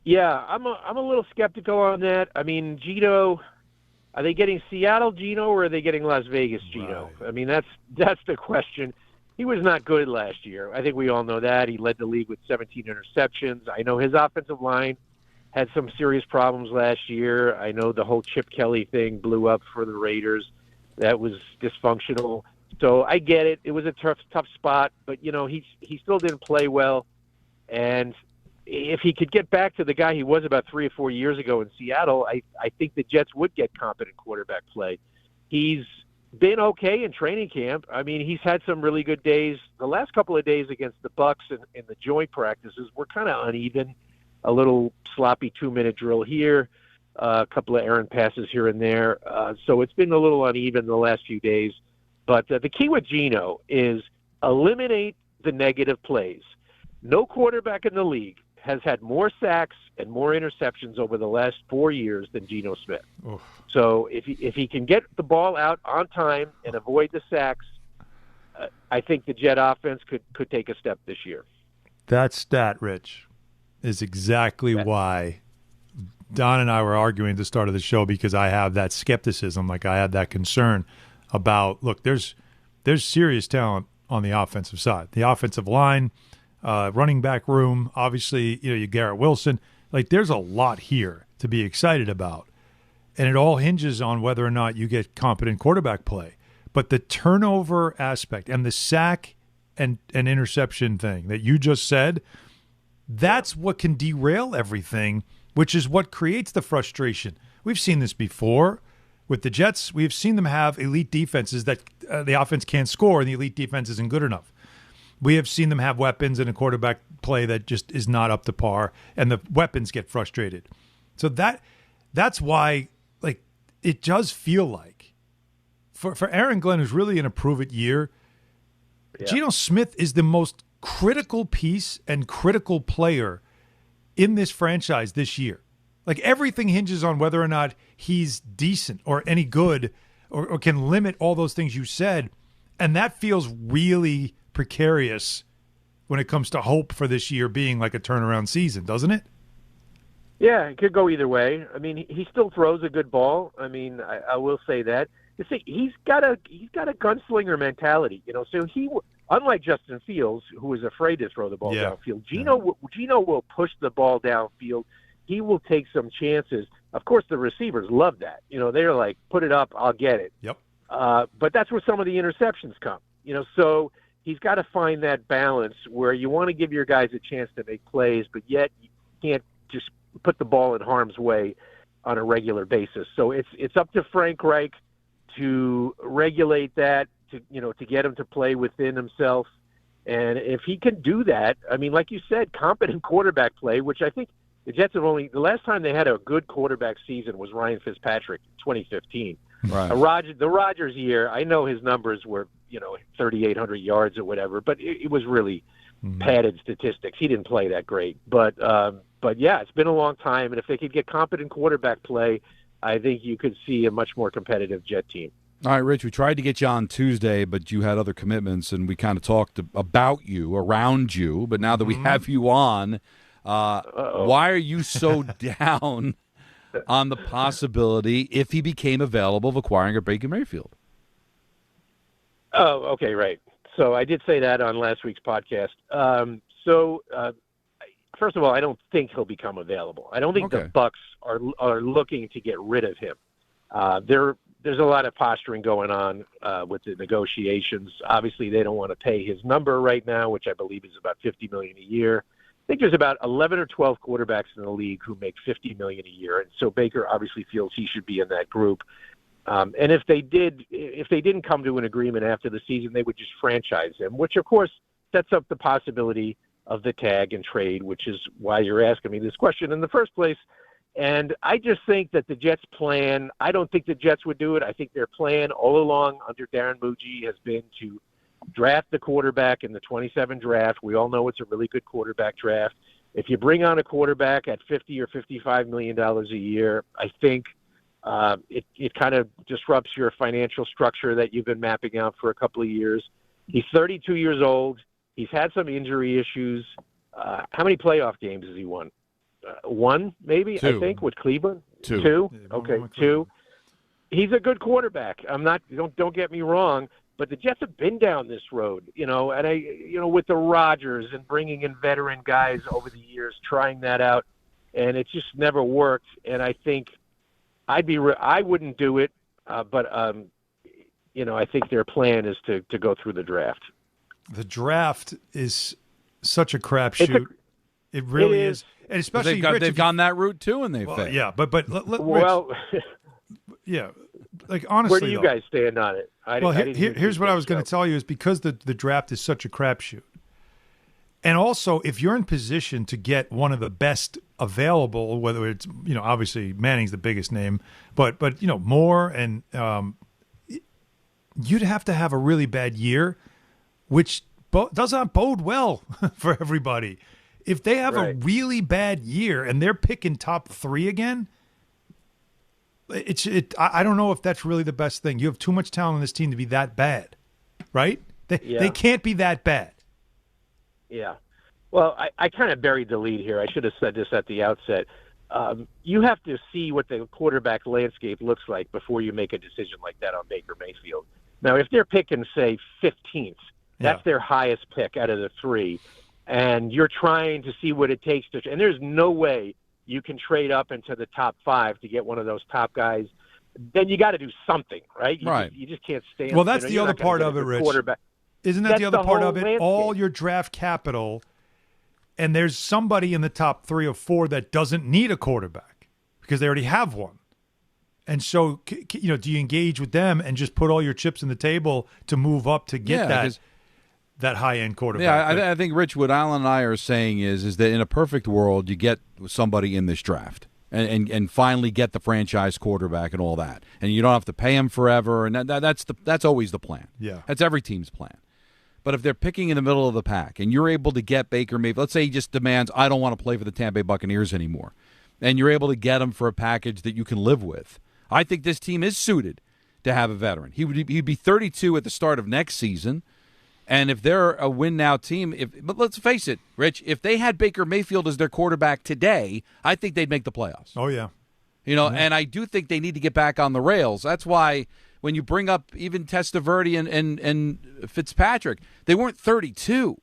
Yeah, I'm a little skeptical on that. I mean, Geno, are they getting Seattle Geno or are they getting Las Vegas Geno? Right. I mean, that's the question. He was not good last year. I think we all know that. He led the league with 17 interceptions. I know his offensive line had some serious problems last year. I know the whole Chip Kelly thing blew up for the Raiders. That was dysfunctional. So I get it. It was a tough spot, but he still didn't play well. And if he could get back to the guy he was about 3 or 4 years ago in Seattle, I think the Jets would get competent quarterback play. He's been okay in training camp. I mean, he's had some really good days. The last couple of days against the Bucs and the joint practices were kind of uneven. A little sloppy 2-minute drill here, a couple of errant passes here and there. So it's been a little uneven the last few days. But the key with Geno is eliminate the negative plays. No quarterback in the league has had more sacks and more interceptions over the last 4 years than Geno Smith. Oof. So if he can get the ball out on time and avoid the sacks, I think the Jet offense could take a step this year. That stat, Rich, is exactly why Don and I were arguing at the start of the show, because I have that skepticism, like I had that concern about, look, there's serious talent on the offensive side. The offensive line, running back room, obviously, you Garrett Wilson. Like, there's a lot here to be excited about. And it all hinges on whether or not you get competent quarterback play. But the turnover aspect and the sack and interception thing that you just said, that's what can derail everything, which is what creates the frustration. We've seen this before with the Jets. We've seen them have elite defenses that the offense can't score and the elite defense isn't good enough. We have seen them have weapons and a quarterback play that just is not up to par, and the weapons get frustrated. So that's why, like, it does feel like for Aaron Glenn, who's really in a prove-it year, Geno Smith is the most critical piece and critical player in this franchise this year. Like, everything hinges on whether or not he's decent or any good or can limit all those things you said, and that feels really precarious when it comes to hope for this year being like a turnaround season, doesn't it? Yeah, it could go either way. I mean, he still throws a good ball. I mean, I will say that. You see, he's got a gunslinger mentality, So he, unlike Justin Fields, who is afraid to throw the ball downfield, Geno will push the ball downfield. He will take some chances. Of course, the receivers love that. They're like, put it up, I'll get it. Yep. But that's where some of the interceptions come. So he's got to find that balance where you want to give your guys a chance to make plays, but yet you can't just put the ball in harm's way on a regular basis. So it's up to Frank Reich to regulate that, to get him to play within himself. And if he can do that, I mean, like you said, competent quarterback play, which I think the Jets have the last time they had a good quarterback season was Ryan Fitzpatrick in 2015. Right. The Rodgers year, I know his numbers were, 3,800 yards or whatever, but it was really padded statistics. He didn't play that great. But yeah, it's been a long time. And if they could get competent quarterback play, I think you could see a much more competitive Jet team. All right, Rich, we tried to get you on Tuesday, but you had other commitments, and we kind of talked about you, around you. But now that we have you on, why are you so down on the possibility, if he became available, of acquiring a Baker Mayfield? Oh, okay, right. So I did say that on last week's podcast. First of all, I don't think he'll become available. I don't think the Bucs are looking to get rid of him. There's a lot of posturing going on with the negotiations. Obviously, they don't want to pay his number right now, which I believe is about $50 million a year. I think there's about 11 or 12 quarterbacks in the league who make $50 million a year, and so Baker obviously feels he should be in that group. And if they didn't come to an agreement after the season, they would just franchise him, which of course sets up the possibility of the tag and trade, which is why you're asking me this question in the first place. And I just think that the Jets' plan, I don't think the Jets would do it. I think their plan all along under Darren Muji has been to draft the quarterback in the 27 draft. We all know it's a really good quarterback draft. If you bring on a quarterback at $50 or $55 million a year, I think it kind of disrupts your financial structure that you've been mapping out for a couple of years. He's 32 years old. He's had some injury issues. How many playoff games has he won? One, maybe, 2. I think, with Cleveland. 2. 2? Okay, 2. He's a good quarterback. Don't get me wrong, but the Jets have been down this road, and with the Rodgers and bringing in veteran guys over the years, trying that out, and it just never worked. And I think I wouldn't do it, but I think their plan is to go through the draft. The draft is such a crapshoot. It really is. And especially they've gone that route too, and they've failed. Yeah, but well, yeah, like honestly, where do you guys stand on it? Here's what I was going to tell you is because the draft is such a crapshoot, and also if you're in position to get one of the best available, whether it's obviously Manning's the biggest name, but Moore and you'd have to have a really bad year, which does not bode well for everybody. If they have a really bad year and they're picking top 3 again, I don't know if that's really the best thing. You have too much talent on this team to be that bad, right? They can't be that bad. Yeah. Well, I kind of buried the lead here. I should have said this at the outset. You have to see what the quarterback landscape looks like before you make a decision like that on Baker Mayfield. Now, if they're picking, say, 15th, that's their highest pick out of the 3, and you're trying to see what it takes to – and there's no way you can trade up into the top 5 to get one of those top guys, then you got to do something, right? You just can't stand. Well, that's the other part of it, Rich. Isn't that the other part of it? Landscape. All your draft capital, and there's somebody in the top 3 or 4 that doesn't need a quarterback because they already have one. And so, do you engage with them and just put all your chips in the table to move up to get that high-end quarterback? Yeah, I think, Rich, what Alan and I are saying is that in a perfect world, you get somebody in this draft and finally get the franchise quarterback and all that. And you don't have to pay him forever, and that's always the plan. Yeah. That's every team's plan. But if they're picking in the middle of the pack and you're able to get Baker Mayfield, let's say he just demands, I don't want to play for the Tampa Bay Buccaneers anymore, and you're able to get him for a package that you can live with, I think this team is suited to have a veteran. He'd be 32 at the start of next season. And if they're a win-now team, but let's face it, Rich, if they had Baker Mayfield as their quarterback today, I think they'd make the playoffs. Oh, yeah. And I do think they need to get back on the rails. That's why when you bring up even Testaverde and Fitzpatrick, they weren't 32.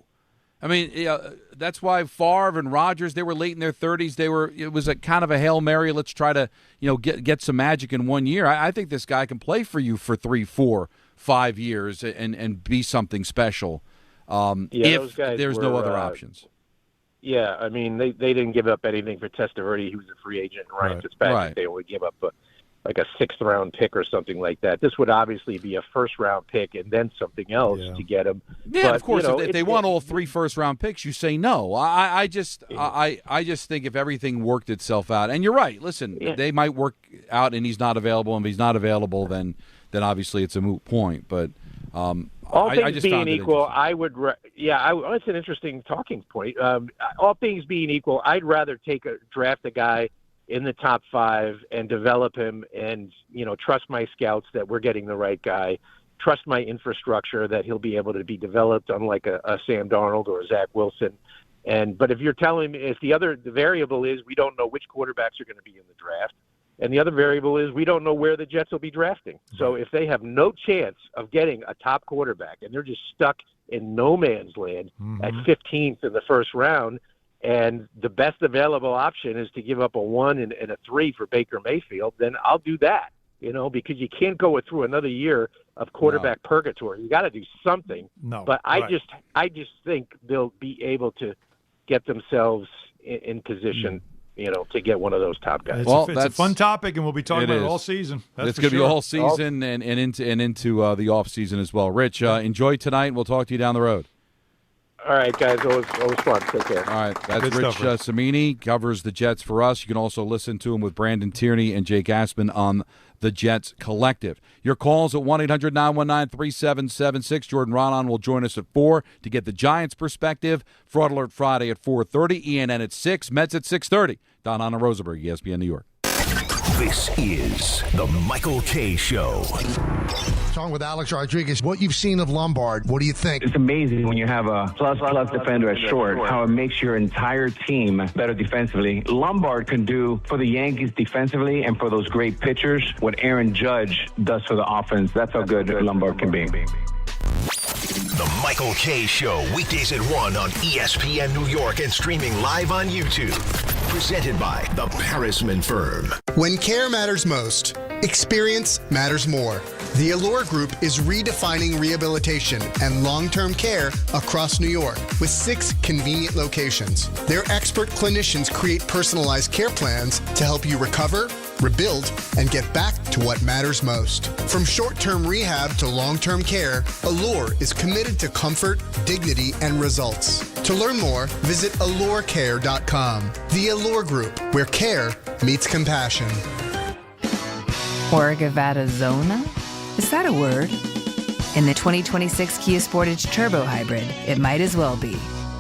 I mean, that's why Favre and Rodgers, they were late in their 30s. It was a kind of a Hail Mary. Let's try to get some magic in 1 year. I think this guy can play for you for 3, 4, 5 years and be something special. If there's no other options. Yeah, I mean, they didn't give up anything for Testaverde. He was a free agent. Ryan Fitzpatrick, they only give up like a 6th-round pick or something like that. This would obviously be a first-round pick and then something else to get him. Yeah, but, of course. If they want all 3 first-round picks, you say no. I just think if everything worked itself out, and you're right. Listen, they might work out, and he's not available. And if he's not available, then obviously it's a moot point. But all things being equal, I would. It's an interesting talking point. All things being equal, I'd rather draft a guy in the top 5 and develop him and, trust my scouts that we're getting the right guy, trust my infrastructure that he'll be able to be developed, unlike a Sam Darnold or a Zach Wilson. But if you're telling me the variable is we don't know which quarterbacks are going to be in the draft, and the other variable is we don't know where the Jets will be drafting. So if they have no chance of getting a top quarterback and they're just stuck in no man's land at 15th in the first round, and the best available option is to give up a 1 and a 3 for Baker Mayfield, then I'll do that, because you can't go through another year of quarterback purgatory. You got to do something. No, but I just think they'll be able to get themselves in position, to get one of those top guys. It's a fun topic, and we'll be talking about it all season. It's going to be all season and into the off season as well. Rich, enjoy tonight, and we'll talk to you down the road. All right, guys. Always fun. Take care. All right. That's Rich Cimini, covers the Jets for us. You can also listen to him with Brandon Tierney and Jake Aspin on the Jets Collective. Your calls at 1-800-919-3776. Jordan Raanan will join us at 4 to get the Giants' perspective. Fraud Alert Friday at 4:30. ENN at 6. Mets at 6:30. Don Hahn and Rosenberg, ESPN New York. This is the Michael K. Show. Talking with Alex Rodriguez, what you've seen of Lombard, what do you think? It's amazing when you have a plus defender at short, how it makes your entire team better defensively. Lombard can do for the Yankees defensively and for those great pitchers what Aaron Judge does for the offense. That's how good Lombard can be. The Michael K. Show, weekdays at 1 on ESPN New York and streaming live on YouTube. Presented by the Parisman Firm. When care matters most, experience matters more. The Allure Group is redefining rehabilitation and long-term care across New York with 6 convenient locations. Their expert clinicians create personalized care plans to help you recover, rebuild, and get back to what matters most. From short-term rehab to long-term care, Allure is committed to comfort, dignity, and results. To learn more, visit allurecare.com. The Allure Group, where care meets compassion. Orgavadazona? Is that a word? In the 2026 Kia Sportage Turbo Hybrid, it might as well be,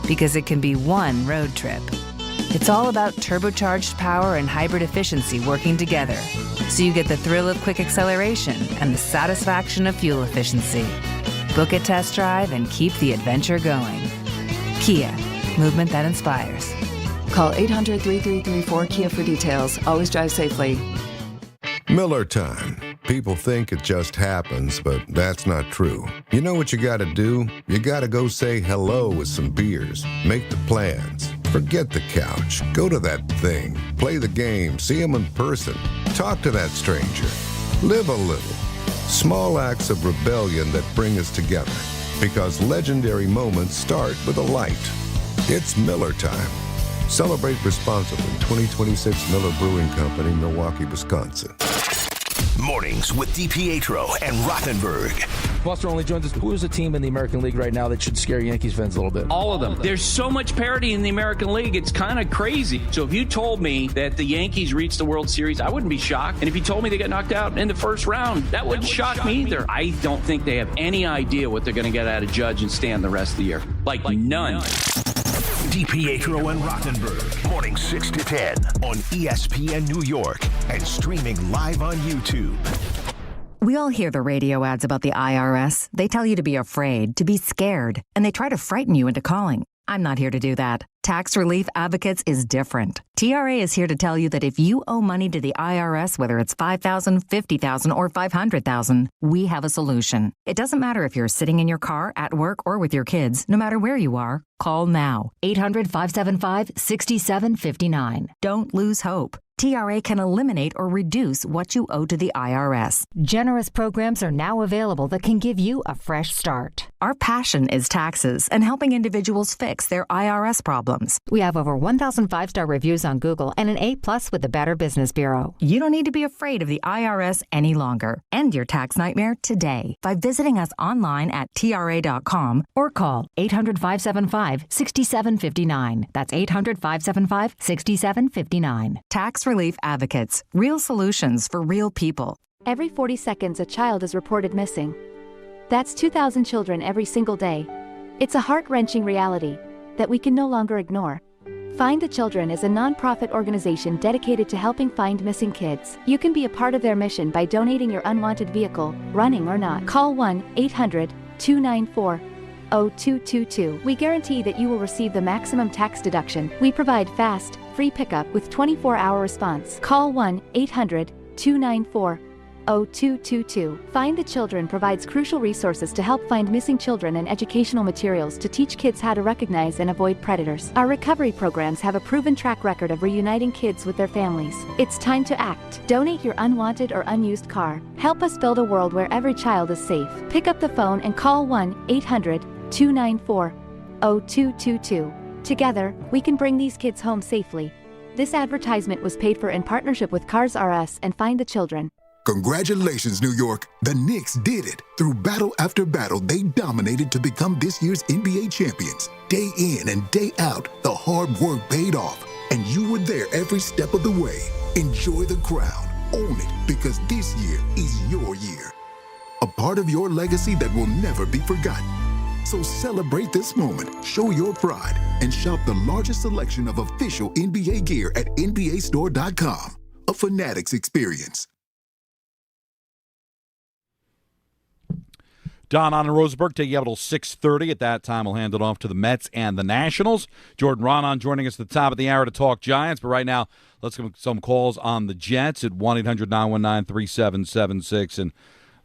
because it can be one road trip. It's all about turbocharged power and hybrid efficiency working together, so you get the thrill of quick acceleration and the satisfaction of fuel efficiency. Book a test drive and keep the adventure going. Kia, movement that inspires. Call 800-3334-KIA for details. Always drive safely. Miller time. People think it just happens, but that's not true. You know what you gotta do? You gotta go say hello with some beers. Make the plans. Forget the couch. Go to that thing. Play the game. See them in person. Talk to that stranger. Live a little. Small acts of rebellion that bring us together. Because legendary moments start with a light. It's Miller time. Celebrate responsibly. 2026 Miller Brewing Company, Milwaukee, Wisconsin. Mornings with DiPietro and Rothenberg. Buster only joins us. Who is a team in the American League right now that should scare Yankees fans a little bit? All of them. There's so much parity in the American League, it's kind of crazy. So if you told me that the Yankees reached the World Series, I wouldn't be shocked. And if you told me they got knocked out in the first round, that wouldn't shock me either. I don't think they have any idea what they're going to get out of Judge and Stan the rest of the year. Like none. DiPietro and Rothenberg, morning 6 to 10 on ESPN New York and streaming live on YouTube. We all hear the radio ads about the IRS. They tell you to be afraid, to be scared, and they try to frighten you into calling. I'm not here to do that. Tax Relief Advocates is different. TRA is here to tell you that if you owe money to the IRS, whether it's $5,000, $50,000, or $500,000, we have a solution. It doesn't matter if you're sitting in your car, at work, or with your kids. No matter where you are, call now. 800-575-6759. Don't lose hope. TRA can eliminate or reduce what you owe to the IRS. Generous programs are now available that can give you a fresh start. Our passion is taxes and helping individuals fix their IRS problems. We have over 1,000 5-star reviews on Google and an A+ with the Better Business Bureau. You don't need to be afraid of the IRS any longer. End your tax nightmare today by visiting us online at TRA.com or call 800-575-6759. That's 800-575-6759. Tax Relief Advocates. Real solutions for real people. Every 40 seconds, a child is reported missing. That's 2,000 children every single day. It's a heart-wrenching reality that we can no longer ignore. Find the Children is a nonprofit organization dedicated to helping find missing kids. You can be a part of their mission by donating your unwanted vehicle, running or not. Call 1-800-294-0222. We guarantee that you will receive the maximum tax deduction. We provide fast, free pickup with 24-hour response. Call 1-800-294-0222. Find the Children provides crucial resources to help find missing children and educational materials to teach kids how to recognize and avoid predators. Our recovery programs have a proven track record of reuniting kids with their families. It's time to act. Donate your unwanted or unused car. Help us build a world where every child is safe. Pick up the phone and call 1-800-294-0222. Together, we can bring these kids home safely. This advertisement was paid for in partnership with Cars R Us and Find the Children. Congratulations, New York. The Knicks did it. Through battle after battle, they dominated to become this year's NBA champions. Day in and day out, the hard work paid off, and you were there every step of the way. Enjoy the crown. Own it, because this year is your year. A part of your legacy that will never be forgotten. So celebrate this moment, show your pride, and shop the largest selection of official NBA gear at NBAstore.com. A Fanatics experience. Don on and Rosenberg taking you up until 6:30. At that time, we'll hand it off to the Mets and the Nationals. Jordan Raanan joining us at the top of the hour to talk Giants. But right now, let's get some calls on the Jets at 1-800-919-3776. And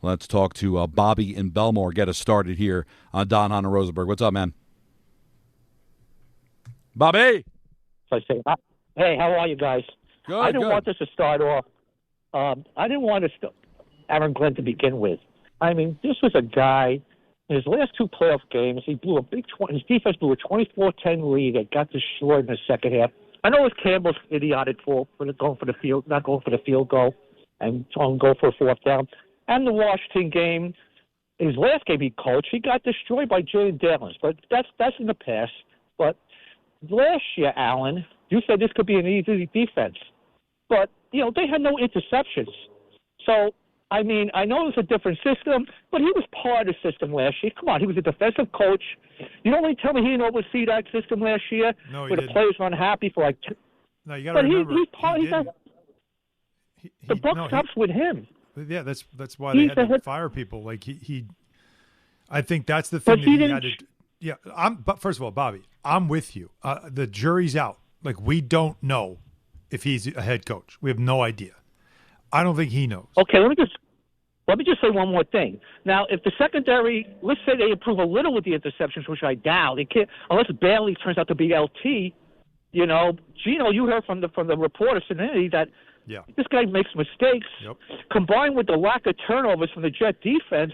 let's talk to Bobby in Belmore. Get us started here on Don on and Rosenberg. What's up, man? Bobby! So I say, hey, how are you guys? Good, I didn't want this to start off. I didn't want Aaron Glenn to begin with. I mean, this was a guy. In his last 2 playoff games, he blew a big. His defense blew a 24-10 lead that got destroyed in the second half. I know it was Campbell's idiotic fault for not going for the field goal, and go for a 4th down. And the Washington game, his last game he coached, he got destroyed by Jalen Daniels. But that's in the past. But last year, Alan, you said this could be an easy defense, but they had no interceptions. So. I mean, I know it was a different system, but he was part of the system last year. Come on, he was a defensive coach. You don't really tell me he didn't oversee that system last year where the players were unhappy for No, you got to remember. The buck stops with him. Yeah, that's why they had to fire people. Like I think that's the thing that he had to. Yeah, but first of all, Bobby, I'm with you. The jury's out. Like we don't know if he's a head coach. We have no idea. I don't think he knows. Okay, let me just say one more thing. Now, if the secondary, let's say they improve a little with the interceptions, which I doubt, they can't unless Bailey turns out to be LT. Gino, you heard from the reporter Cimini that this guy makes mistakes. Yep. Combined with the lack of turnovers from the Jet defense,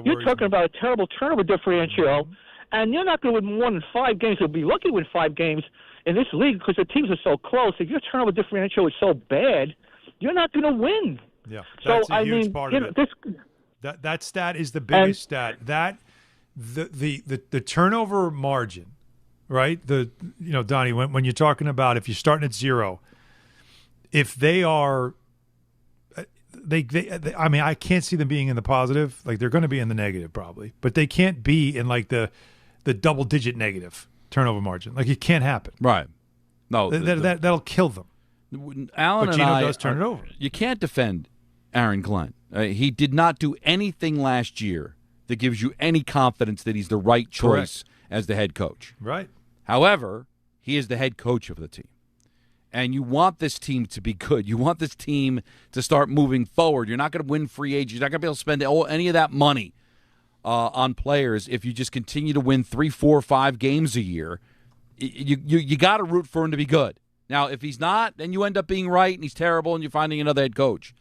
you're talking about a terrible turnover differential, and you're not going to win more than 5 games. You'll be lucky to win 5 games in this league because the teams are so close. If your turnover differential is so bad, you're not going to win. Yeah, that's a huge part of it. That stat is the biggest stat. That the turnover margin, right? Donnie, when you're talking about if you're starting at 0, if they are, I mean, I can't see them being in the positive. Like they're going to be in the negative probably, but they can't be in like the double-digit negative turnover margin. Like it can't happen. Right. No, that'll kill them. Alan but and Gino I does turn it over. You can't defend Aaron Glenn. He did not do anything last year that gives you any confidence that he's the right choice as the head coach. Right. However, he is the head coach of the team. And you want this team to be good. You want this team to start moving forward. You're not going to win free agents. You're not going to be able to spend any of that money on players if you just continue to win 3, 4, 5 games a year. You got to root for him to be good. Now, if he's not, then you end up being right and he's terrible and you're finding another head coach.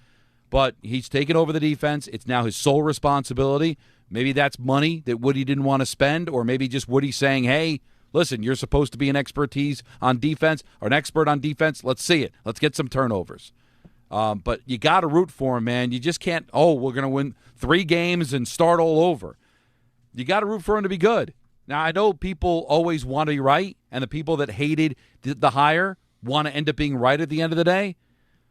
But he's taken over the defense. It's now his sole responsibility. Maybe that's money that Woody didn't want to spend, or maybe just Woody saying, hey, listen, you're supposed to be an expert on defense. Let's see it. Let's get some turnovers. But you got to root for him, man. You just can't, we're going to win 3 games and start all over. You got to root for him to be good. Now, I know people always want to be right, and the people that hated the hire want to end up being right at the end of the day.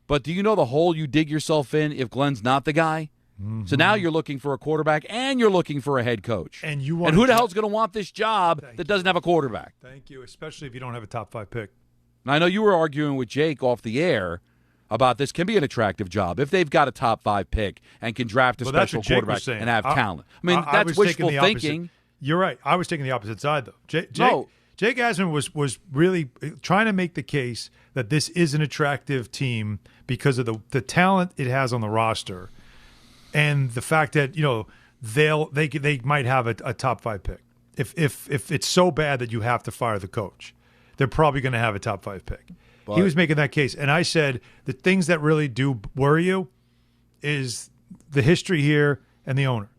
But do you know the hole you dig yourself in if Glenn's not the guy? Mm-hmm. So now you're looking for a quarterback and you're looking for a head coach. And who the hell's going to want this job that doesn't have a quarterback? Thank you, especially if you don't have a top 5 pick. Now, I know you were arguing with Jake off the air about this can be an attractive job if they've got a top 5 pick and can draft a special quarterback and have talent. I mean, that's wishful thinking. You're right. I was taking the opposite side, though. Jake Asman was really trying to make the case that this is an attractive team because of the talent it has on the roster and the fact that they might have a top 5 pick. If it's so bad that you have to fire the coach, they're probably going to have a top 5 pick. But he was making that case, and I said the things that really do worry you is the history here and the owner.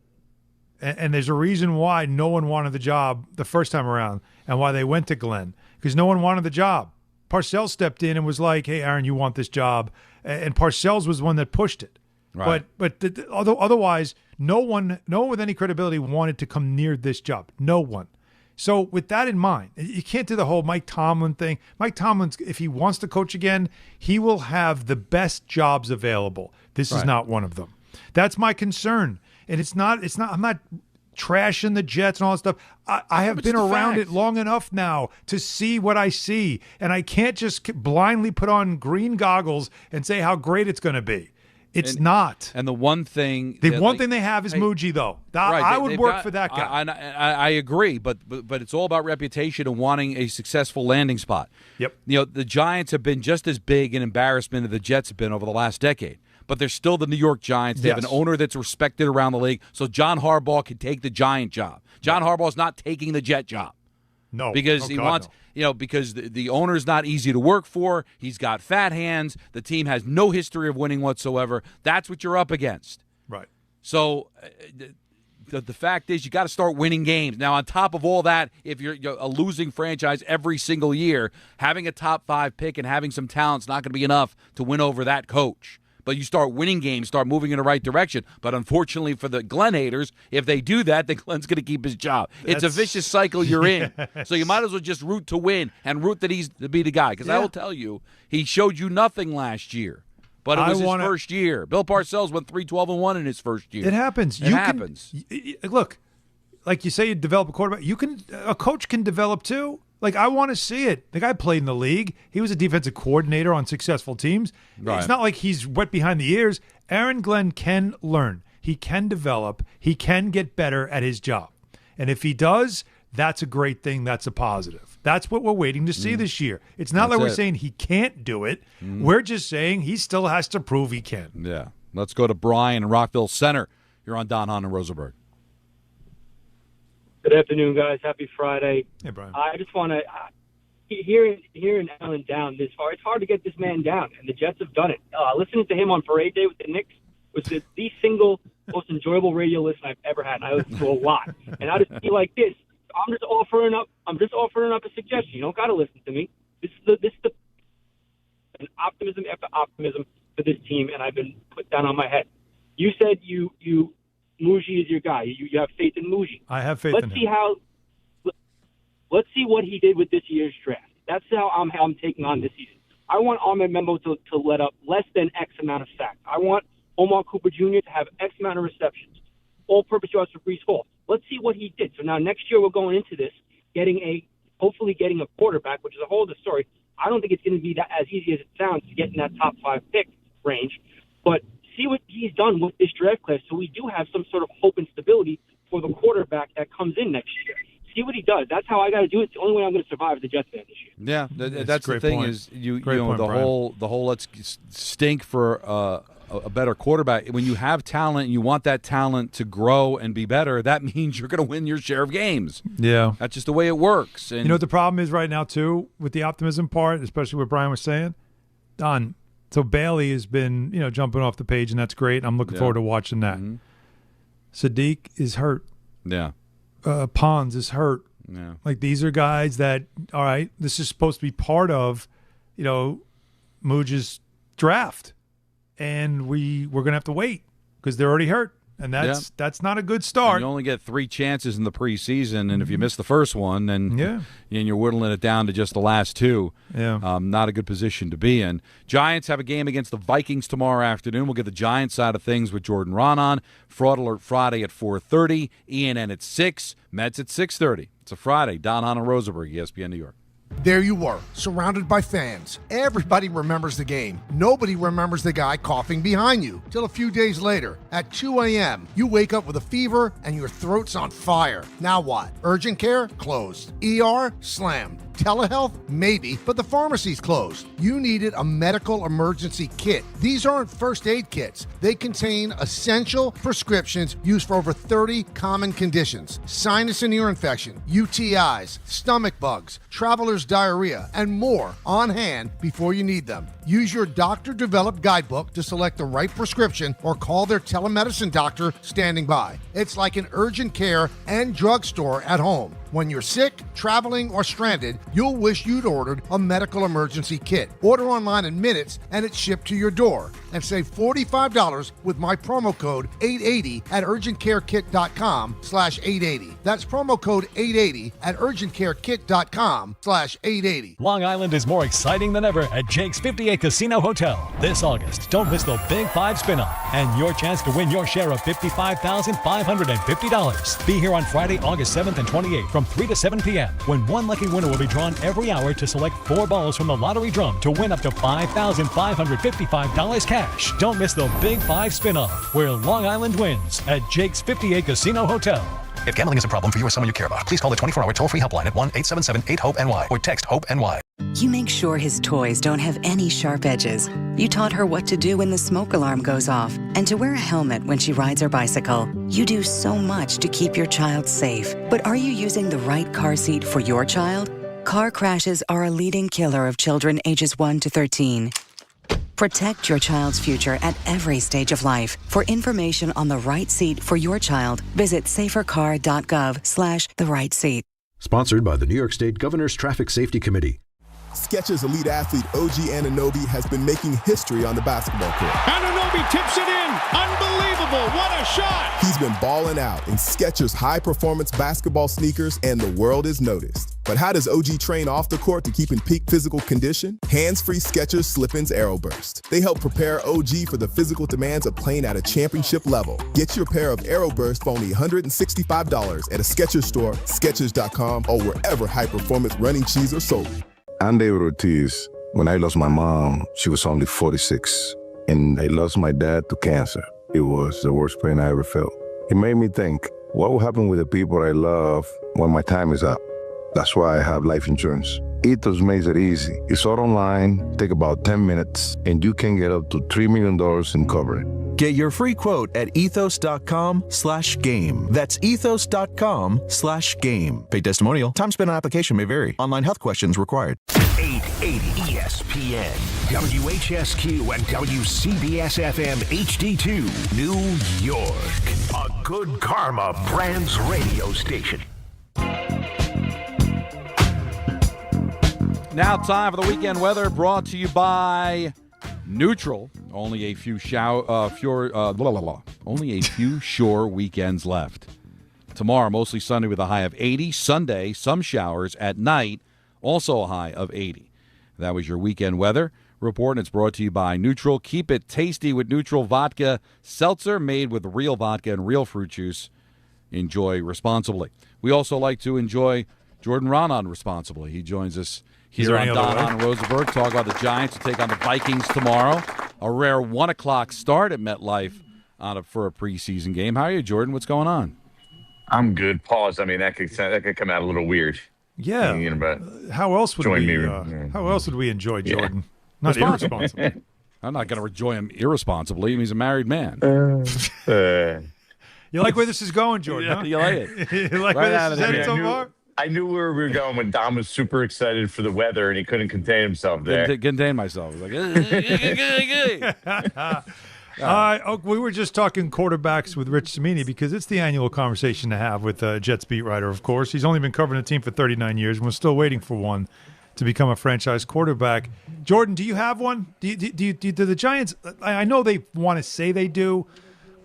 And there's a reason why no one wanted the job the first time around and why they went to Glenn, because no one wanted the job. Parcells stepped in and was like, hey, Aaron, you want this job. And Parcells was the one that pushed it. Right. But otherwise, no one with any credibility wanted to come near this job. No one. So with that in mind, you can't do the whole Mike Tomlin thing. Mike Tomlin, if he wants to coach again, he will have the best jobs available. This is not one of them. That's my concern. And it's not. I'm not trashing the Jets and all that stuff. I have been around it long enough now to see what I see, and I can't just blindly put on green goggles and say how great it's going to be. It's not. And the one thing they have is Muji, though. I would work for that guy. I agree, but it's all about reputation and wanting a successful landing spot. Yep. The Giants have been just as big an embarrassment as the Jets have been over the last decade. But they're still the New York Giants. They have an owner that's respected around the league. So John Harbaugh can take the Giant job. John Harbaugh's not taking the Jet job. No. Because he wants, because the owner's not easy to work for. He's got fat hands. The team has no history of winning whatsoever. That's what you're up against. Right. So the fact is you got to start winning games. Now, on top of all that, if you're a losing franchise every single year, having a top 5 pick and having some talent's not going to be enough to win over that coach. But you start winning games, start moving in the right direction. But unfortunately for the Glenn haters, if they do that, then Glenn's going to keep his job. It's a vicious cycle you're in. So you might as well just root to win and root that he's to be the guy. Because I will tell you, he showed you nothing last year. But it was his first year. Bill Parcells went 3-12-1 in his first year. It happens. It happens. Look, like you say, you develop a quarterback. A coach can develop too. Like, I want to see it. The guy played in the league. He was a defensive coordinator on successful teams. Right. It's not like he's wet behind the ears. Aaron Glenn can learn. He can develop. He can get better at his job. And if he does, that's a great thing. That's a positive. That's what we're waiting to see this year. It's not like we're saying he can't do it. We're just saying he still has to prove he can. Yeah. Let's go to Brian in Rockville Center. You're on Don, Hahn, and Rosenberg. Good afternoon, guys. Happy Friday. Hey, Brian. I just want to hearing Allen down this far. It's hard to get this man down, and the Jets have done it. Listening to him on Parade Day with the Knicks was the single most enjoyable radio listen I've ever had. And I listen to a lot, and I just feel like this. I'm just offering up a suggestion. You don't got to listen to me. This is an optimism after optimism for this team, and I've been put down on my head. You said you Muji is your guy. You have faith in Muji. I have faith in him. Let's see what he did with this year's draft. That's how I'm taking on this season. I want Ahmed Membo to let up less than X amount of sacks. I want Omar Cooper Jr. to have X amount of receptions. All-purpose yards for Breece Hall. Let's see what he did. So now next year we're going into this hopefully getting a quarterback, which is a whole other story. I don't think it's going to be that as easy as it sounds to get in that top 5 pick range, but see what he's done with this draft class so we do have some sort of hope and stability for the quarterback that comes in next year. See what he does. That's how I got to do it. It's the only way I'm going to survive as a Jets fan this year. Yeah, that's the thing is the whole let's stink for a better quarterback. When you have talent and you want that talent to grow and be better, that means you're going to win your share of games. Yeah. That's just the way it works. And you know what the problem is right now, too, with the optimism part, especially what Brian was saying? Don, so Bailey has been, jumping off the page, and that's great. I'm looking forward to watching that. Mm-hmm. Sadiq is hurt. Yeah. Pons is hurt. Yeah. Like, these are guys that, all right, this is supposed to be part of, Muji's draft. And we're going to have to wait because they're already hurt. And that's not a good start. And you only get 3 chances in the preseason, and if you miss the first one, then and you're whittling it down to just the last 2. Yeah. Not a good position to be in. Giants have a game against the Vikings tomorrow afternoon. We'll get the Giants side of things with Jordan Raanan. Fraud Alert Friday at 4:30. ENN at 6. Mets at 6:30. It's a Friday. Don, Hahn, and Rosenberg, ESPN New York. There you were, surrounded by fans. Everybody remembers the game. Nobody remembers the guy coughing behind you. Till a few days later, at 2 a.m., you wake up with a fever and your throat's on fire. Now what? Urgent care? Closed. ER? Slammed. Telehealth? Maybe, but the pharmacy's closed. You needed a medical emergency kit. These aren't first aid kits. They contain essential prescriptions used for over 30 common conditions. Sinus and ear infection, UTIs, stomach bugs, traveler's diarrhea, and more on hand before you need them. Use your doctor-developed guidebook to select the right prescription or call their telemedicine doctor standing by. It's like an urgent care and drugstore at home. When you're sick, traveling, or stranded, you'll wish you'd ordered a medical emergency kit. Order online in minutes and it's shipped to your door. And save $45 with my promo code 880 at urgentcarekit.com/880. That's promo code 880 at urgentcarekit.com/880. Long Island is more exciting than ever at Jake's 58 Casino Hotel. This August, don't miss the Big 5 spin-off and your chance to win your share of $55,550. Be here on Friday, August 7th and 28th from 3 to 7 p.m. when one lucky winner will be drawn every hour to select 4 balls from the lottery drum to win up to $5,555 cash. Don't miss the Big 5 spin-off where Long Island wins at Jake's 58 Casino Hotel. If gambling is a problem for you or someone you care about, please call the 24-hour toll-free helpline at 1-877-8-HOPE-NY or text HOPE-NY. You make sure his toys don't have any sharp edges. You taught her what to do when the smoke alarm goes off and to wear a helmet when she rides her bicycle. You do so much to keep your child safe. But are you using the right car seat for your child? Car crashes are a leading killer of children ages 1 to 13. Protect your child's future at every stage of life. For information on the right seat for your child, visit safercar.gov/the-right-seat. Sponsored by the New York State Governor's Traffic Safety Committee. Skechers elite athlete OG Anunoby has been making history on the basketball court. Anunoby tips it in. Unbelievable. What a shot. He's been balling out in Skechers high-performance basketball sneakers, and the world is noticed. But how does OG train off the court to keep in peak physical condition? Hands-free Skechers Slip-ins Aeroburst. They help prepare OG for the physical demands of playing at a championship level. Get your pair of Aeroburst for only $165 at a Skechers store, Skechers.com, or wherever high-performance running shoes are sold. Andy Ortiz, when I lost my mom, she was only 46, and I lost my dad to cancer. It was the worst pain I ever felt. It made me think, what will happen with the people I love when my time is up? That's why I have life insurance. Ethos makes it easy. It's all online, take about 10 minutes, and you can get up to $3 million in coverage. Get your free quote at ethos.com/game. That's ethos.com/game. Paid testimonial. Time spent on application may vary. Online health questions required. 880 ESPN, WHSQ, and WCBS-FM HD2, New York. A Good Karma Brands radio station. Now time for the weekend weather, brought to you by Neutral. Only a few shore weekends left. Tomorrow, mostly sunny with a high of 80. Sunday, some showers at night, also a high of 80. That was your weekend weather report, and it's brought to you by Neutral. Keep it tasty with Neutral Vodka Seltzer, made with real vodka and real fruit juice. Enjoy responsibly. We also like to enjoy Jordan Raanan responsibly. He joins us here on Hahn and Rosenberg. Talk about the Giants to take on the Vikings tomorrow. A rare 1 o'clock start at MetLife for a preseason game. How are you, Jordan? What's going on? I'm good. Pause. I mean, that could come out a little weird. Yeah. How else would we enjoy Jordan? Yeah. Not irresponsibly. I'm not going to enjoy him irresponsibly. He's a married man. You like where this is going, Jordan? Yeah, huh? You like it? You like where this is headed so far? I knew where we were going when Dom was super excited for the weather and he couldn't contain himself there. Contain myself. Like, we were just talking quarterbacks with Rich Cimini because it's the annual conversation to have with Jets beat writer, of course. He's only been covering the team for 39 years, and we're still waiting for one to become a franchise quarterback. Jordan, do you have one? Do the Giants – I know they want to say they do,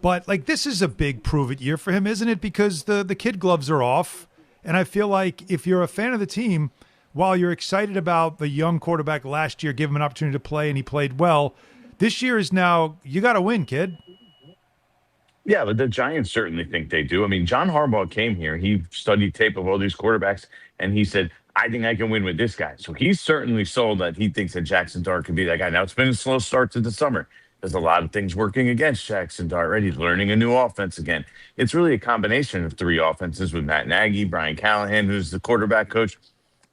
but like this is a big prove-it year for him, isn't it? Because the kid gloves are off. And I feel like if you're a fan of the team, while you're excited about the young quarterback last year, give him an opportunity to play, and he played well, this year is now, you got to win, kid. Yeah, but the Giants certainly think they do. I mean, John Harbaugh came here. He studied tape of all these quarterbacks, and he said, I think I can win with this guy. So he's certainly sold that he thinks that Jackson Dart could be that guy. Now, it's been a slow start to the summer. There's a lot of things working against Jackson Dart, right? He's learning a new offense again. It's really a combination of three offenses with Matt Nagy, Brian Callahan, who's the quarterback coach,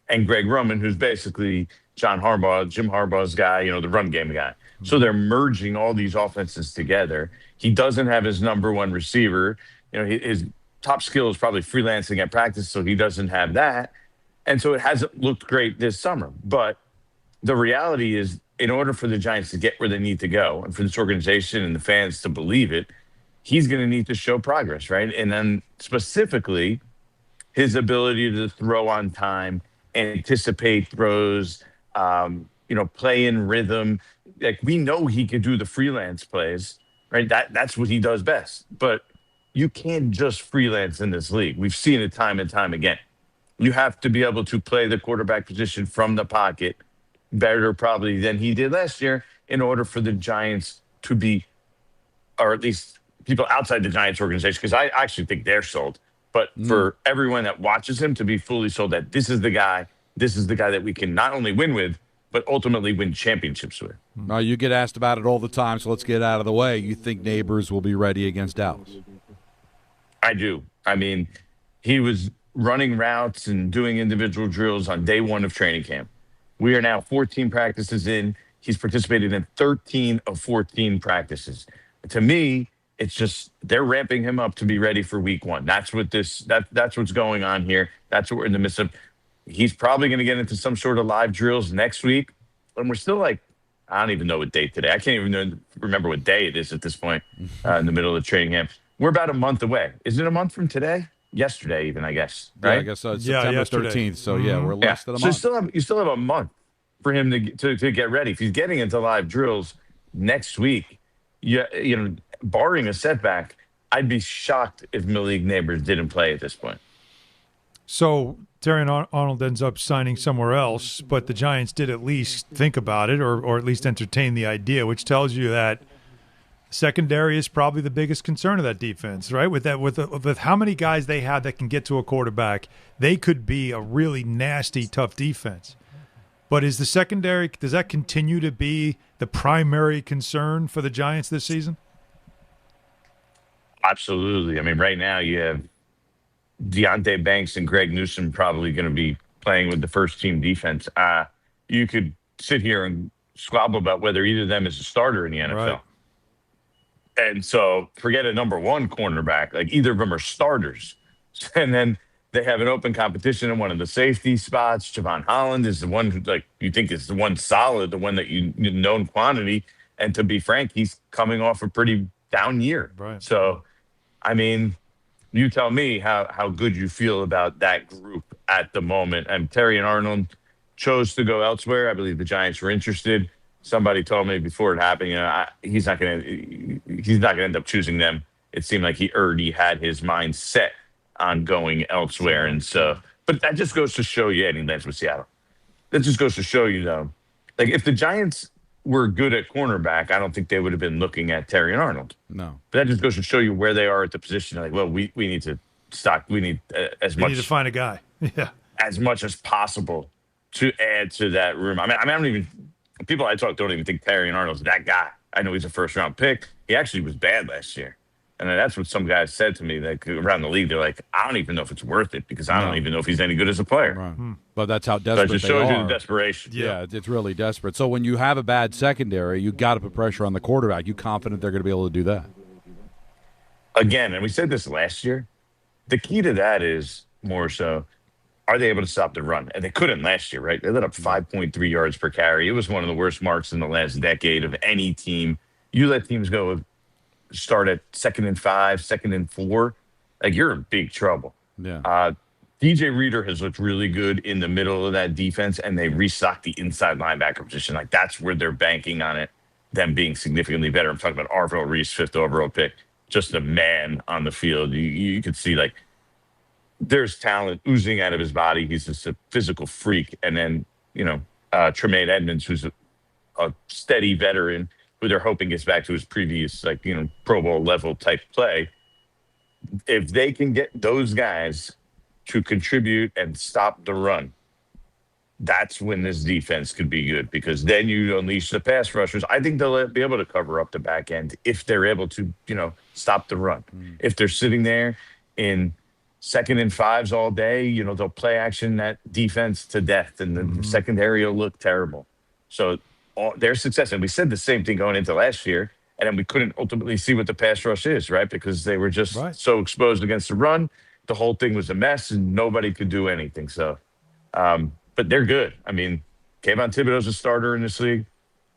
and Greg Roman, who's basically Jim Harbaugh's guy, the run game guy. So they're merging all these offenses together. He doesn't have his number one receiver. His top skill is probably freelancing at practice, so he doesn't have that. And so it hasn't looked great this summer. But the reality is, in order for the Giants to get where they need to go and for this organization and the fans to believe it, he's going to need to show progress, right? And then specifically his ability to throw on time, anticipate throws, play in rhythm. Like, we know he can do the freelance plays, right? That's what he does best. But you can't just freelance in this league. We've seen it time and time again. You have to be able to play the quarterback position from the pocket better probably than he did last year in order for the Giants to be, or at least people outside the Giants organization, because I actually think they're sold, but for everyone that watches him to be fully sold that this is the guy that we can not only win with, but ultimately win championships with. You get asked about it all the time, so let's get out of the way. You think Neighbors will be ready against Dallas? I do. I mean, he was running routes and doing individual drills on day one of training camp. We are now 14 practices in. He's participated in 13 of 14 practices. To me, it's just they're ramping him up to be ready for week one. That's what's going on here. That's what we're in the midst of. He's probably going to get into some sort of live drills next week. And we're still like I don't even know what day today. I can't even remember what day it is at this point in the middle of the training camp. We're about a month away. Is it a month from today? Yesterday, even, I guess. Right? Yeah, I guess it's September 13th. So, we're less than a month. So you still have a month for him to get ready. If he's getting into live drills next week, barring a setback, I'd be shocked if Malik Neighbors didn't play at this point. So Terrion Arnold ends up signing somewhere else, but the Giants did at least think about it or at least entertain the idea, which tells you that secondary is probably the biggest concern of that defense, right? With how many guys they have that can get to a quarterback, they could be a really nasty, tough defense. But is the secondary, does that continue to be the primary concern for the Giants this season? Absolutely. I mean, right now you have Deonte Banks and Greg Newsome probably going to be playing with the first-team defense. You could sit here and squabble about whether either of them is a starter in the NFL. Right. And so forget a number one cornerback. Like, either of them are starters. And then they have an open competition in one of the safety spots. Javon Holland is the one who, you think is the one solid, the one that you known quantity. And to be frank, he's coming off a pretty down year. Right. So, I mean, you tell me how good you feel about that group at the moment. And Terrion Arnold chose to go elsewhere. I believe the Giants were interested. Somebody told me before it happened, he's not going to end up choosing them. It seemed like he already had his mind set on going elsewhere. And so, but that just goes to show you, and he lands with Seattle. That just goes to show you, though, like, if the Giants were good at cornerback, I don't think they would have been looking at Terrion Arnold. No. But that just goes to show you where they are at the position. Like, well, we need to stock. We need We need to find a guy. Yeah. As much as possible to add to that room. I don't even, people I talk don't even think Terrion Arnold's that guy. I know he's a first-round pick. He actually was bad last year. And that's what some guys said to me, like, around the league. They're like, I don't even know if it's worth it because I don't even know if he's any good as a player. Right. But that's how desperate they are. It just shows you the desperation. Yeah, it's really desperate. So when you have a bad secondary, you got to put pressure on the quarterback. You confident they're going to be able to do that? Again, and we said this last year, the key to that is more so, are they able to stop the run? And they couldn't last year, right? They let up 5.3 yards per carry. It was one of the worst marks in the last decade of any team. You let teams go start at 2nd and 5, 2nd and 4, like, you're in big trouble. Yeah. DJ Reader has looked really good in the middle of that defense, and they restocked the inside linebacker position. Like, that's where they're banking on it, them being significantly better. I'm talking about Arvell Reese, 5th overall pick, just a man on the field. You could see, like, there's talent oozing out of his body. He's just a physical freak. And then, Tremaine Edmonds, who's a steady veteran, who they're hoping gets back to his previous, Pro Bowl level type play. If they can get those guys to contribute and stop the run, that's when this defense could be good, because then you unleash the pass rushers. I think they'll be able to cover up the back end if they're able to, stop the run. If they're sitting there in 2nd and 5s all day, they'll play action that defense to death, and the secondary will look terrible. So their success, and we said the same thing going into last year, and then we couldn't ultimately see what the pass rush is, right? Because they were just so exposed against the run. The whole thing was a mess, and nobody could do anything. So, but they're good. I mean, Kayvon Thibodeau's a starter in this league.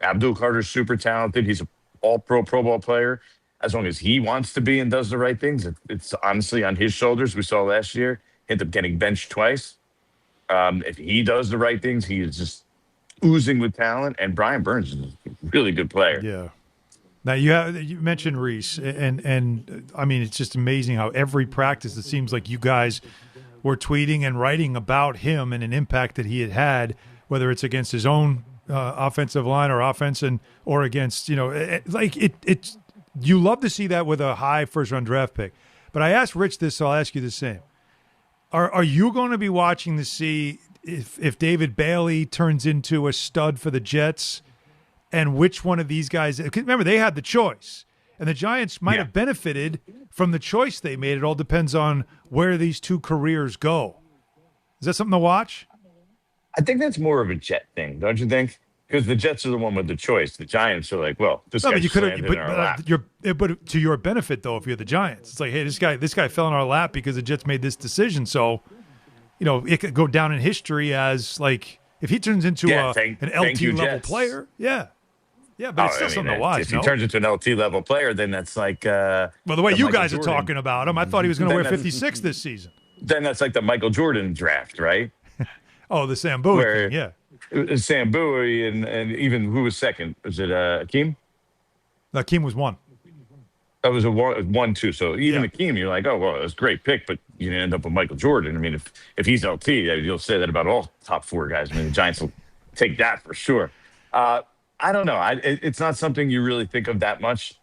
Abdul Carter's super talented. He's an all-pro Pro Bowl player. As long as he wants to be and does the right things, it's honestly on his shoulders. We saw last year, he ended up getting benched twice. If he does the right things, he is just oozing with talent, and Brian Burns is a really good player. Yeah. Now you mentioned Reese, and I mean, it's just amazing how every practice it seems like you guys were tweeting and writing about him and an impact that he had, whether it's against his own offensive line or offense, or against it's you love to see that with a high first-round draft pick. But I asked Rich this, so I'll ask you the same. Are you going to be watching to see if David Bailey turns into a stud for the Jets, and which one of these guys? Remember, they had the choice, and the Giants might have benefited from the choice they made. It all depends on where these two careers go. Is that something to watch? I think that's more of a Jet thing, don't you think? Because the Jets are the one with the choice. The Giants are like, well, this guy landed in our lap. But to your benefit, though, if you're the Giants, it's like, hey, this guy fell in our lap because the Jets made this decision. So, it could go down in history as, like, if he turns into an LT level player, Yeah, but it's still something to watch. If he turns into an LT level player, then that's like. Well, the way you Michael guys Jordan. are talking about him, I thought he was going to wear 56 this season. Then that's like the Michael Jordan draft, right? Oh, the Sam Bowie thing, yeah. It was Sam Bowie and even who was second? Was it Akeem? Akeem was one. That was a 1-2. So even Akeem, you're like, oh, well, it was a great pick, but you didn't end up with Michael Jordan. I mean, if he's LT, you'll say that about all top four guys. I mean, the Giants will take that for sure. I don't know. It's not something you really think of that much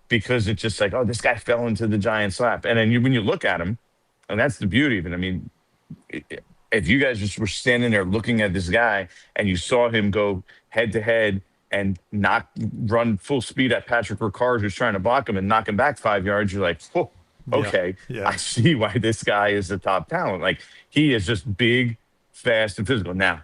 because it's just like, oh, this guy fell into the Giants' lap. And then when you look at him, and that's the beauty of it. I mean, if you guys just were standing there looking at this guy and you saw him go head-to-head and run full speed at Patrick Ricard, who's trying to block him and knock him back 5 yards, you're like, oh, okay, I see why this guy is the top talent. Like, he is just big, fast, and physical. Now,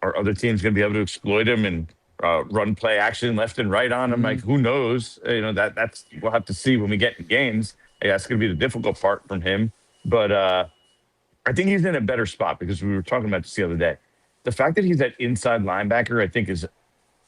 are other teams going to be able to exploit him and run play action left and right on him? Like, who knows? That's we'll have to see when we get in games. That's going to be the difficult part from him. But I think he's in a better spot because we were talking about this the other day. The fact that he's that inside linebacker, I think, is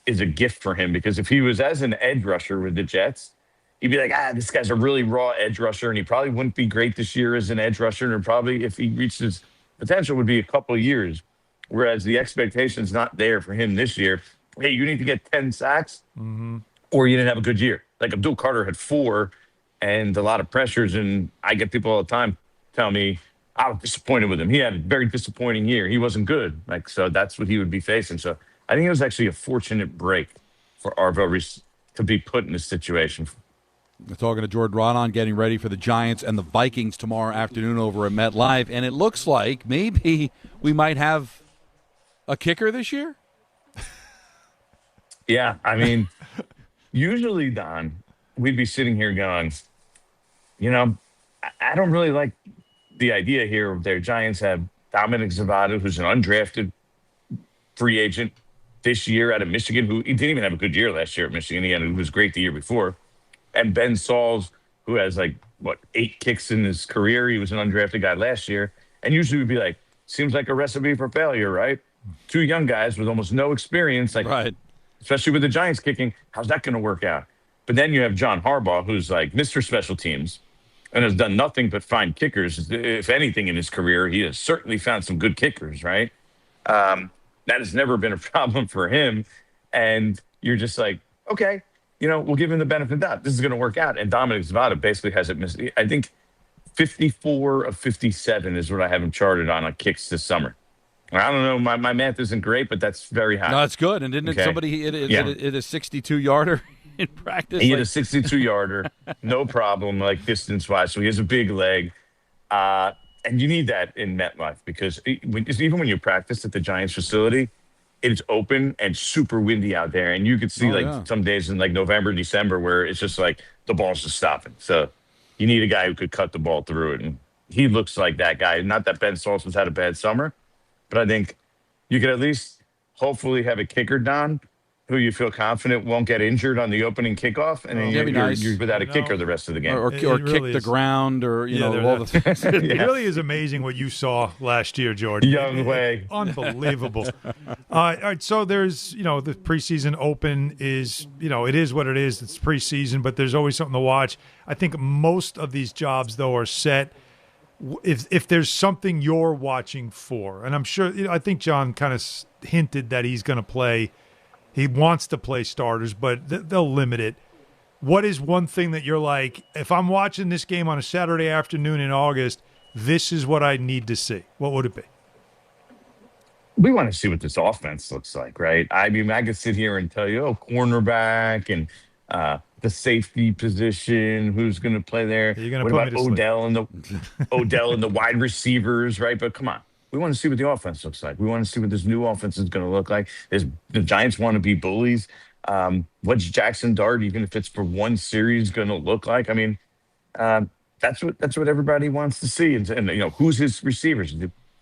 a gift for him because if he was as an edge rusher with the Jets, you'd be like, this guy's a really raw edge rusher, and he probably wouldn't be great this year as an edge rusher, and probably if he reached his potential would be a couple of years. Whereas the expectation's not there for him this year. Hey, you need to get 10 sacks or you didn't have a good year. Like Abdul Carter had 4 and a lot of pressures, and I get people all the time tell me I was disappointed with him. He had a very disappointing year. He wasn't good. So that's what he would be facing. So I think it was actually a fortunate break for Arvo to be put in this situation. We're talking to Jordan Raanan, getting ready for the Giants and the Vikings tomorrow afternoon over at MetLife. And it looks like maybe we might have a kicker this year? Yeah, I mean, usually, Don, we'd be sitting here going, I don't really like the idea here of their Giants have Dominic Zavada, who's an undrafted free agent this year out of Michigan, who he didn't even have a good year last year at Michigan. He was great the year before. And Ben Sauls, who has 8 kicks in his career. He was an undrafted guy last year. And usually we'd be like, seems like a recipe for failure, right? 2 young guys with almost no experience, right. Especially with the Giants kicking. How's that going to work out? But then you have John Harbaugh, who's like Mr. Special Teams and has done nothing but find kickers. If anything in his career, he has certainly found some good kickers, right? That has never been a problem for him. And you're just like, okay, we'll give him the benefit of the doubt. This is going to work out. And Dominic Zavada basically hasn't missed. I think 54 of 57 is what I have him charted on kicks this summer. I don't know. My math isn't great, but that's very high. No, that's good. And didn't somebody hit a 62-yarder in practice? He hit a 62-yarder, no problem, distance-wise. So he has a big leg. And you need that in MetLife because even when you practice at the Giants facility, it's open and super windy out there. And you could see some days in November, December where it's just the ball's just stopping. So you need a guy who could cut the ball through it. And he looks like that guy. Not that Ben Salson's had a bad summer, but I think you could at least hopefully have a kicker, Don, who you feel confident won't get injured on the opening kickoff, and then you're without a kicker the rest of the game. Or really kick the ground, or, all the things. It really is amazing what you saw last year, Jordan. Young way. Unbelievable. All right, so there's, the preseason open is, it is what it is. It's preseason, but there's always something to watch. I think most of these jobs, though, are set if there's something you're watching for. And I'm sure, I think John kind of hinted that he's going to play. He wants to play starters, but they'll limit it. What is one thing that you're like, if I'm watching this game on a Saturday afternoon in August, this is what I need to see? What would it be? We want to see what this offense looks like, right? I mean, I could sit here and tell you, cornerback and the safety position, who's going to play there. What about Odell and the wide receivers, right? But come on. We want to see what the offense looks like. We want to see what this new offense is going to look like. The Giants want to be bullies. What's Jackson Dart, even if it's for one series, going to look like? I mean, that's what everybody wants to see. And who's his receivers?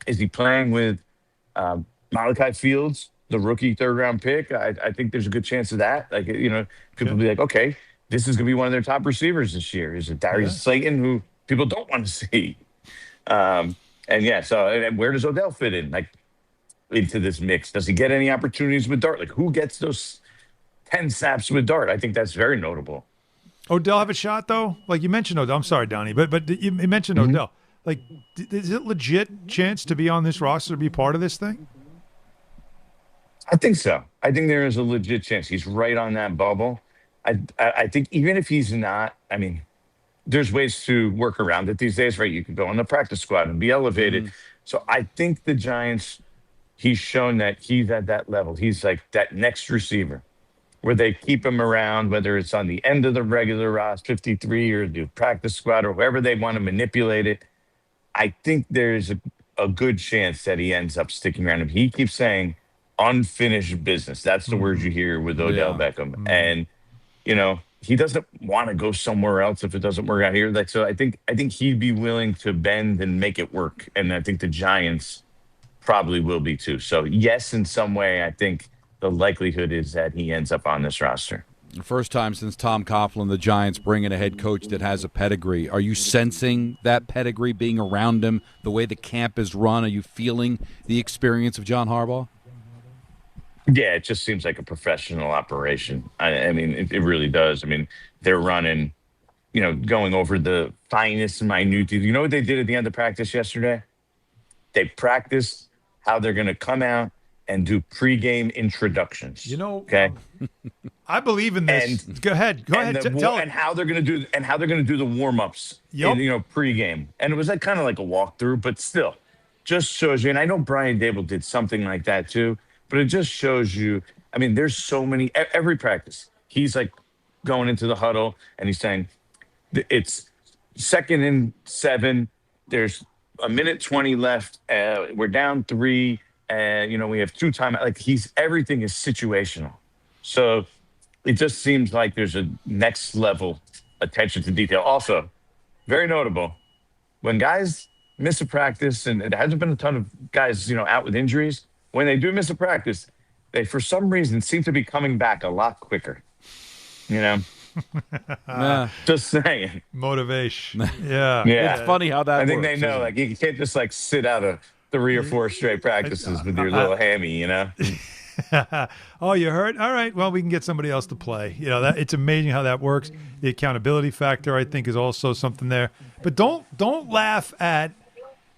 Is he playing with Malachi Fields, the rookie 3rd-round pick? I think there's a good chance of that. People be like, okay, this is going to be one of their top receivers this year. Is it Darius Slayton, who people don't want to see? And where does Odell fit in, into this mix? Does he get any opportunities with Dart? Who gets those 10 snaps with Dart. I think that's very notable. Odell have a shot, though? Like you mentioned Odell. I'm sorry, Donnie, but you mentioned Odell. Like, is it legit chance to be on this roster, to be part of this thing? I think so. I think there is a legit chance. He's right on that bubble. I think even if he's not, I mean, there's ways to work around it these days, right? You could go on the practice squad and be elevated. So I think the Giants, he's shown that he's at that level. He's like that next receiver where they keep him around, whether it's on the end of the regular roster, 53, or the practice squad, or wherever they want to manipulate it. I think there's a good chance that he ends up sticking around him. He keeps saying unfinished business. That's the word you hear with Odell Beckham. And, you know, he doesn't want to go somewhere else if it doesn't work out here. Like, so I think he'd be willing to bend and make it work. And I think the Giants probably will be too. So yes, in some way, I think the likelihood is that he ends up on this roster. The first time since Tom Coughlin, the Giants bring in a head coach that has a pedigree. Are you sensing that pedigree being around him, the way the camp is run? Are you feeling the experience of John Harbaugh? Yeah, it just seems like a professional operation. I mean, it really does. I mean, they're running, you know, going over the finest minute. You know what they did at the end of practice yesterday? They practiced how they're going to come out and do pregame introductions. You know, okay. I believe in this. Go ahead. Tell and how they're going to do the warm-ups. Yep. You know, pregame. And it was like kind of like a walkthrough, but still, just shows you. And I know Brian Dable did something like that too. But it just shows you, I mean, there's so many, every practice, he's like going into the huddle and he's saying, it's 2nd and 7, there's a minute 20 left, we're down 3, and, you know, we have 2 timeouts. Like, everything is situational. So it just seems like there's a next level attention to detail. Also, very notable, when guys miss a practice, and it hasn't been a ton of guys, you know, out with injuries, when they do miss a practice, they, for some reason, seem to be coming back a lot quicker. You know? Just saying. Motivation. Yeah. It's funny how that I think works, they know, like, you can't just, like, sit out of 3 or 4 straight practices with your little hammy, you know? Oh, you hurt? All right. Well, we can get somebody else to play. You know, it's amazing how that works. The accountability factor, I think, is also something there. But don't laugh at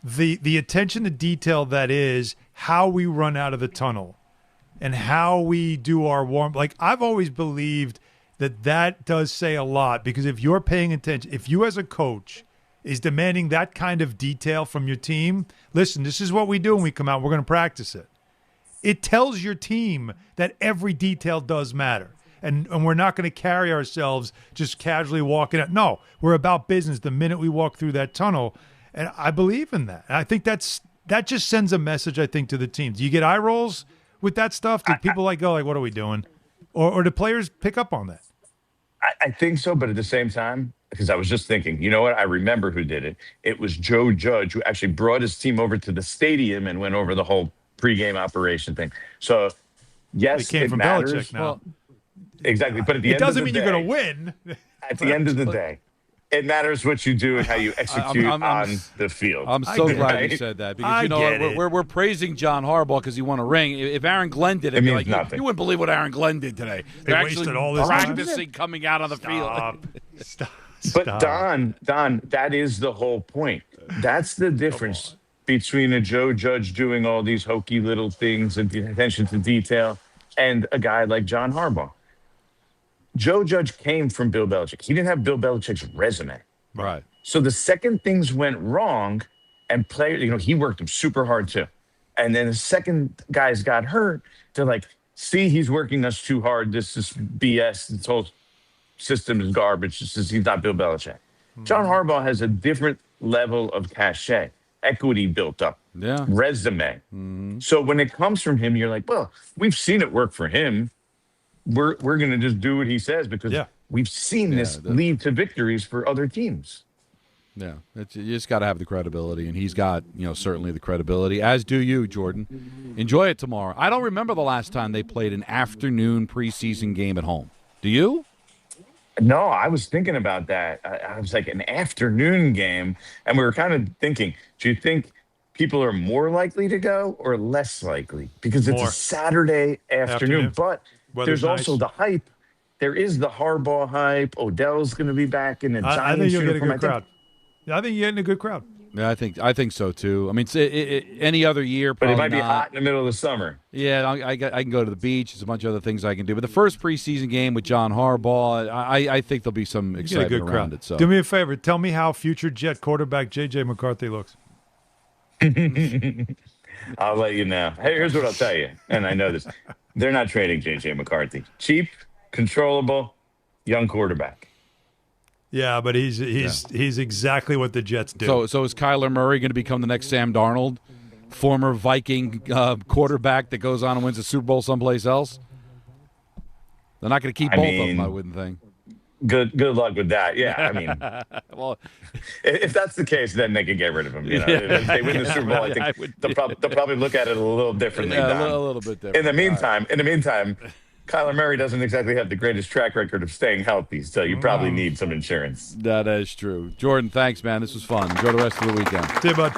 the attention to detail that is how we run out of the tunnel and how we do our warm. Like, I've always believed that does say a lot, because if you're paying attention, if you as a coach is demanding that kind of detail from your team, listen, this is what we do when we come out. We're going to practice it. It tells your team that every detail does matter. And we're not going to carry ourselves just casually walking out. No, we're about business the minute we walk through that tunnel. And I believe in that. And I think that just sends a message, I think, to the team. Do you get eye rolls with that stuff? Do people go, what are we doing? Or do players pick up on that? I think so, but at the same time, because I was just thinking, you know what? I remember who did it. It was Joe Judge, who actually brought his team over to the stadium and went over the whole pregame operation thing. So, yes, it came from matters. Belichick now. Well, exactly, but at the it end of doesn't the mean day, you're going to win. At the end of the day, it matters what you do and how you execute on the field. I'm so glad you said that, because, you know, we're praising John Harbaugh because he won a ring. If Aaron Glenn did it, means like, nothing. you wouldn't believe what Aaron Glenn did today. They're actually all this practicing coming out on the field. Stop. But Don, that is the whole point. That's the difference between a Joe Judge doing all these hokey little things and the attention to detail and a guy like John Harbaugh. Joe Judge came from Bill Belichick. He didn't have Bill Belichick's resume. Right. So the second things went wrong, and players, you know, he worked them super hard too. And then the second guys got hurt, they're like, see, he's working us too hard. This is BS. This whole system is garbage. He's not Bill Belichick. John Harbaugh has a different level of cachet, equity built up, resume. So when it comes from him, you're like, well, we've seen it work for him. We're going to just do what he says, because we've seen this lead to victories for other teams. Yeah, you just got to have the credibility, and he's got, you know, certainly the credibility, as do you, Jordan. Enjoy it tomorrow. I don't remember the last time they played an afternoon preseason game at home. Do you? No, I was thinking about that. I was like, an afternoon game, and we were kind of thinking, do you think people are more likely to go or less likely? Because it's a Saturday afternoon. But there's also the hype. There is the Harbaugh hype. Odell's going to be back in a Giants I think you'll get a uniform. good crowd. I think you're getting a good crowd. Yeah, I think so too. I mean, any other year, but it might not. be hot in the middle of the summer. Yeah, I can go to the beach. There's a bunch of other things I can do. But the first preseason game with John Harbaugh, I think there'll be some excitement around crowd. It. So do me a favor. Tell me how future Jet quarterback J.J. McCarthy looks. I'll let you know. Hey, here's what I'll tell you, and I know this. They're not trading J.J. McCarthy. Cheap, controllable, young quarterback. Yeah, but he's exactly what the Jets do. So is Kyler Murray going to become the next Sam Darnold, former Viking quarterback that goes on and wins a Super Bowl someplace else? They're not going to keep both of them, I wouldn't think. Good luck with that. Yeah, I mean, well, if that's the case, then they can get rid of him. You know, if they win the Super Bowl, I think they'll probably look at it a little differently. Yeah, a little bit different. In the meantime, Kyler Murray doesn't exactly have the greatest track record of staying healthy, so you probably need some insurance. That is true. Jordan, thanks, man. This was fun. Enjoy the rest of the weekend. See you, bud.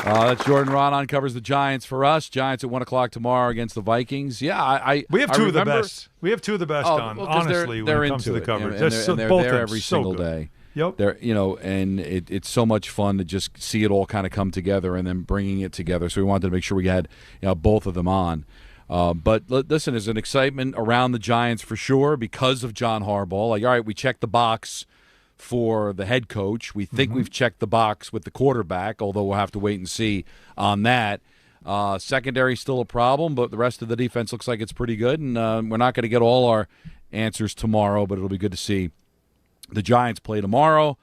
That's Jordan Raanan, covers the Giants for us. Giants at 1 o'clock tomorrow against the Vikings. Yeah, we have two of the best. We have two of the best on, honestly, they're when it comes to the coverage. And they're there every single day. Yep. They're, and it's so much fun to just see it all kind of come together and then bringing it together. So we wanted to make sure we had both of them on. But listen, there's an excitement around the Giants for sure because of John Harbaugh. Like, all right, we checked the box for the head coach. We think we've checked the box with the quarterback, although we'll have to wait and see on that. Secondary still a problem, but the rest of the defense looks like it's pretty good. And we're not going to get all our answers tomorrow, but it'll be good to see the Giants play tomorrow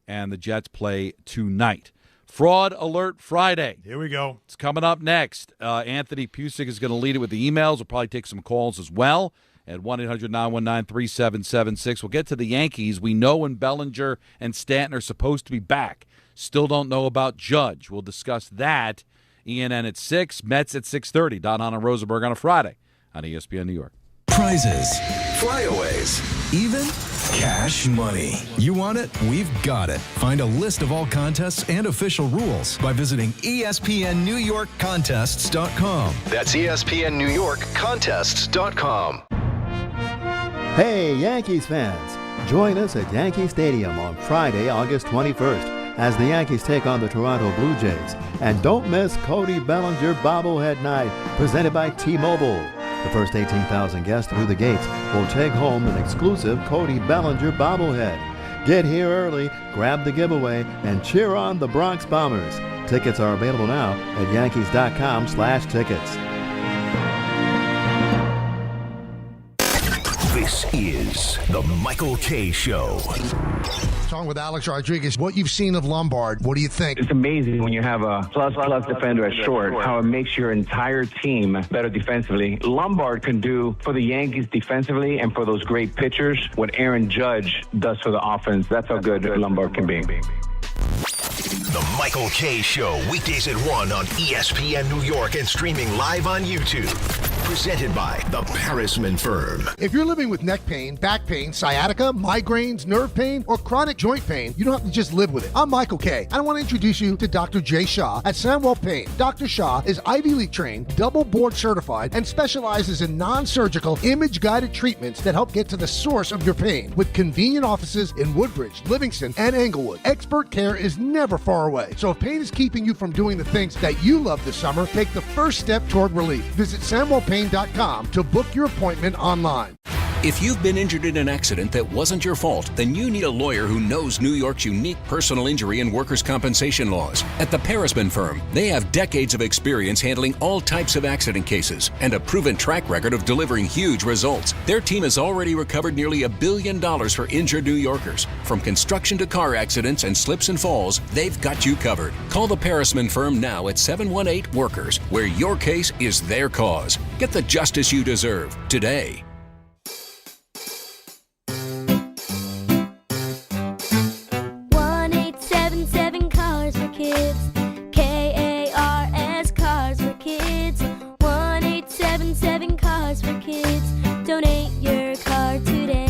and the Jets play tonight. Fraud Alert Friday. Here we go. It's coming up next. Anthony Pusick is going to lead it with the emails. We'll probably take some calls as well at 1-800-919-3776. We'll get to the Yankees. We know when Bellinger and Stanton are supposed to be back. Still don't know about Judge. We'll discuss that. ENN at 6, Mets at 6:30. Don Hahn and Rosenberg on a Friday on ESPN New York. Prizes, flyaways, even cash money. You want it? We've got it. Find a list of all contests and official rules by visiting ESPNNewYorkContests.com. That's ESPNNewYorkContests.com. Hey, Yankees fans. Join us at Yankee Stadium on Friday, August 21st as the Yankees take on the Toronto Blue Jays. And don't miss Cody Bellinger Bobblehead Night, presented by T-Mobile. The first 18,000 guests through the gates will take home an exclusive Cody Bellinger bobblehead. Get here early, grab the giveaway, and cheer on the Bronx Bombers. Tickets are available now at Yankees.com/tickets. This is the Michael K. Show. Talking with Alex Rodriguez, what you've seen of Lombard, what do you think? It's amazing when you have a plus defender at short, how it makes your entire team better defensively. Lombard can do for the Yankees defensively and for those great pitchers what Aaron Judge does for the offense. That's how good Lombard can be. The Michael K. Show, weekdays at 1 on ESPN New York and streaming live on YouTube. Presented by the Parisman Firm. If you're living with neck pain, back pain, sciatica, migraines, nerve pain, or chronic joint pain, you don't have to just live with it. I'm Michael K. I want to introduce you to Dr. Jay Shah at Sandwell Pain. Dr. Shah is Ivy League trained, double board certified, and specializes in non-surgical, image-guided treatments that help get to the source of your pain. With convenient offices in Woodbridge, Livingston, and Englewood, expert care is never far away. So if pain is keeping you from doing the things that you love this summer, take the first step toward relief. Visit SamwellPain.com to book your appointment online. If you've been injured in an accident that wasn't your fault, then you need a lawyer who knows New York's unique personal injury and workers' compensation laws. At the Parisman Firm, they have decades of experience handling all types of accident cases and a proven track record of delivering huge results. Their team has already recovered nearly $1 billion for injured New Yorkers. From construction to car accidents and slips and falls, they've got you covered. Call the Parisman Firm now at 718-WORKERS, where your case is their cause. Get the justice you deserve today. 1-877 Cars for Kids. KARS Cars for Kids. 1-877 Cars for Kids. Donate your car today.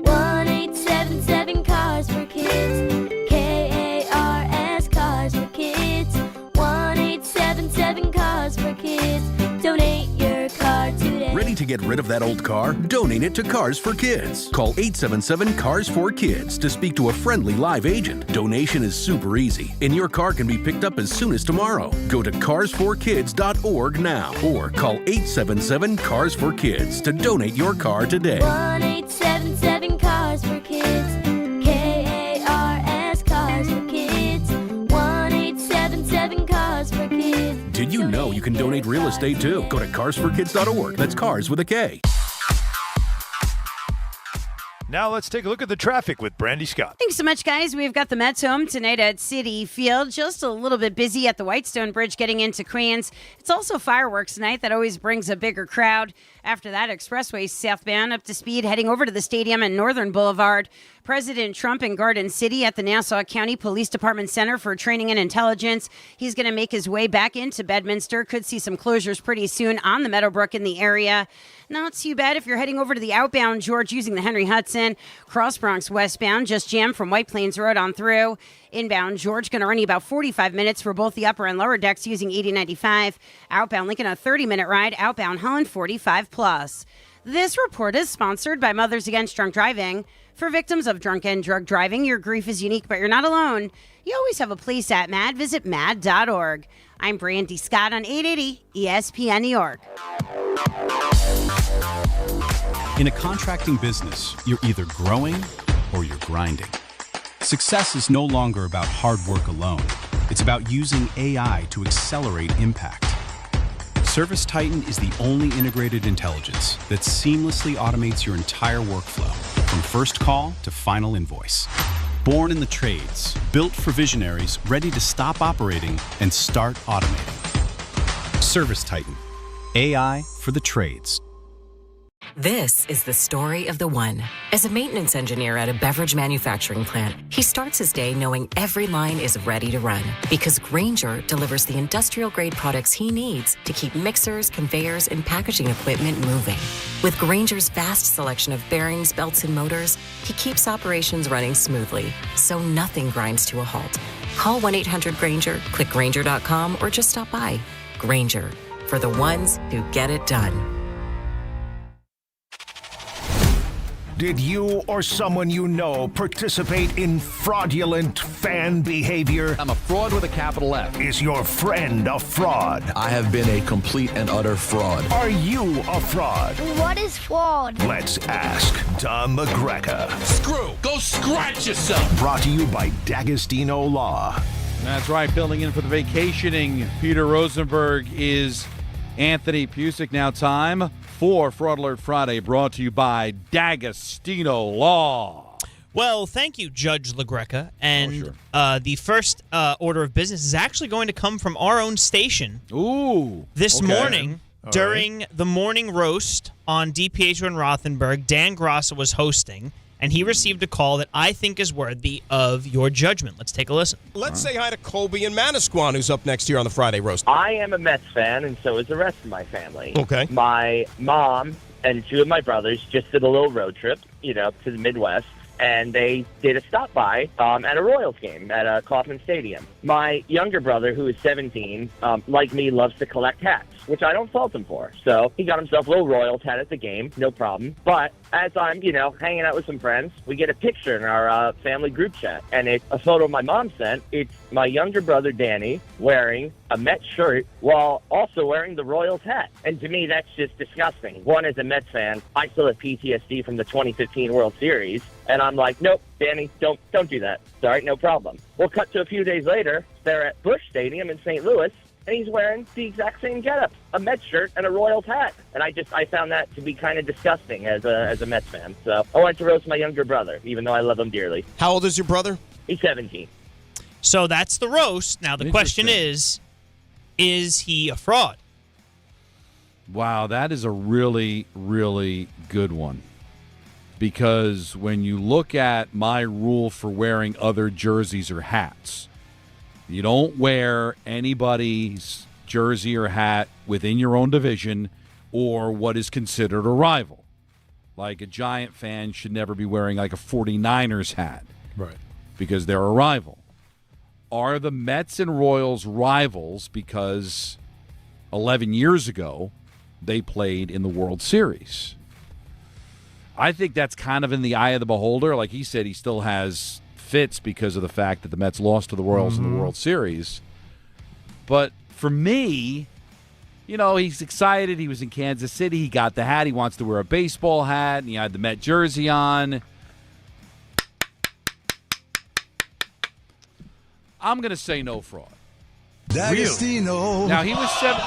1-877 Cars for Kids. KARS Cars for Kids. 1-877 Cars for Kids. Donate your car today. get rid of that old car? Donate it to Cars for Kids. Call 877-CARS4KIDS to speak to a friendly live agent. Donation is super easy, and your car can be picked up as soon as tomorrow. Go to carsforkids.org now or call 877-CARS4KIDS to donate your car today. 1-877-CARS4KIDS. K-A-R-S, Cars for Kids. 1-877-CARS4KIDS. Did you know you can donate real estate too? Go to carsforkids.org. That's cars with a K. Now let's take a look at the traffic with Brandy Scott. Thanks so much, guys. We've got the Mets home tonight at Citi Field. Just a little bit busy at the Whitestone Bridge getting into Queens. It's also fireworks tonight. That always brings a bigger crowd. After that, Expressway southbound up to speed, heading over to the stadium and Northern Boulevard. President Trump in Garden City at the Nassau County Police Department Center for Training and Intelligence. He's going to make his way back into Bedminster. Could see some closures pretty soon on the Meadowbrook in the area. Not too bad if you're heading over to the outbound George using the Henry Hudson. Cross Bronx westbound, just jammed from White Plains Road on through. Inbound George going to run you about 45 minutes for both the upper and lower decks using 8095. Outbound Lincoln a 30-minute ride. Outbound Holland 45 plus. This report is sponsored by Mothers Against Drunk Driving. For victims of drunk and drug driving, your grief is unique, but you're not alone. You always have a place at MAD. Visit mad.org. I'm Brandy Scott on 880 ESPN New York. In a contracting business, you're either growing or you're grinding. Success is no longer about hard work alone. It's about using AI to accelerate impact. Service Titan is the only integrated intelligence that seamlessly automates your entire workflow, from first call to final invoice. Born in the trades, built for visionaries ready to stop operating and start automating. Service Titan, AI for the trades. This is the story of the one. As a maintenance engineer at a beverage manufacturing plant, he starts his day knowing every line is ready to run because Grainger delivers the industrial-grade products he needs to keep mixers, conveyors, and packaging equipment moving. With Grainger's vast selection of bearings, belts, and motors, he keeps operations running smoothly, so nothing grinds to a halt. Call 1-800-GRAINGER, click Grainger.com, or just stop by. Grainger, for the ones who get it done. Did you or someone you know participate in fraudulent fan behavior? I'm a fraud with a capital F. Is your friend a fraud? I have been a complete and utter fraud. Are you a fraud? What is fraud? Let's ask Don McGreca. Screw! Go scratch yourself! Brought to you by D'Agostino Law. That's right. Filling in for the vacationing Peter Rosenberg is Anthony Pusick. Now time for Fraud Alert Friday, brought to you by D'Agostino Law. Well, thank you, Judge LaGreca. And the first order of business is actually going to come from our own station. Ooh. This morning, during the morning roast on DiPietro and Rothenberg, Dan Grossa was hosting, and he received a call that I think is worthy of your judgment. Let's take a listen. Let's say hi to Colby and Manasquan, who's up next here on the Friday Roast. I am a Mets fan, and so is the rest of my family. Okay. My mom and two of my brothers just did a little road trip, to the Midwest, and they did a stop by at a Royals game at Kauffman Stadium. My younger brother, who is 17, like me, loves to collect hats, which I don't fault him for. So he got himself a little Royals hat at the game, no problem. But as I'm, hanging out with some friends, we get a picture in our family group chat, and it's a photo my mom sent. It's my younger brother, Danny, wearing a Mets shirt while also wearing the Royals hat. And to me, that's just disgusting. One, as a Mets fan, I still have PTSD from the 2015 World Series, and I'm like, nope, Danny, don't do that. Sorry, no problem. We'll cut to a few days later. They're at Busch Stadium in St. Louis, and he's wearing the exact same getup, a Mets shirt and a Royals hat. And I found that to be kind of disgusting as a Mets fan. So I wanted to roast my younger brother, even though I love him dearly. How old is your brother? He's 17. So that's the roast. Now the question is he a fraud? Wow, that is a really, really good one. Because when you look at my rule for wearing other jerseys or hats, you don't wear anybody's jersey or hat within your own division or what is considered a rival. Like a Giant fan should never be wearing like a 49ers hat. Right. Because they're a rival. Are the Mets and Royals rivals because 11 years ago they played in the World Series. I think that's kind of in the eye of the beholder. Like he said, he still has fits because of the fact that the Mets lost to the Royals in the World Series. But for me, he's excited. He was in Kansas City. He got the hat. He wants to wear a baseball hat, and he had the Met jersey on. I'm going to say no fraud. D'Agostino. Now, he was 7.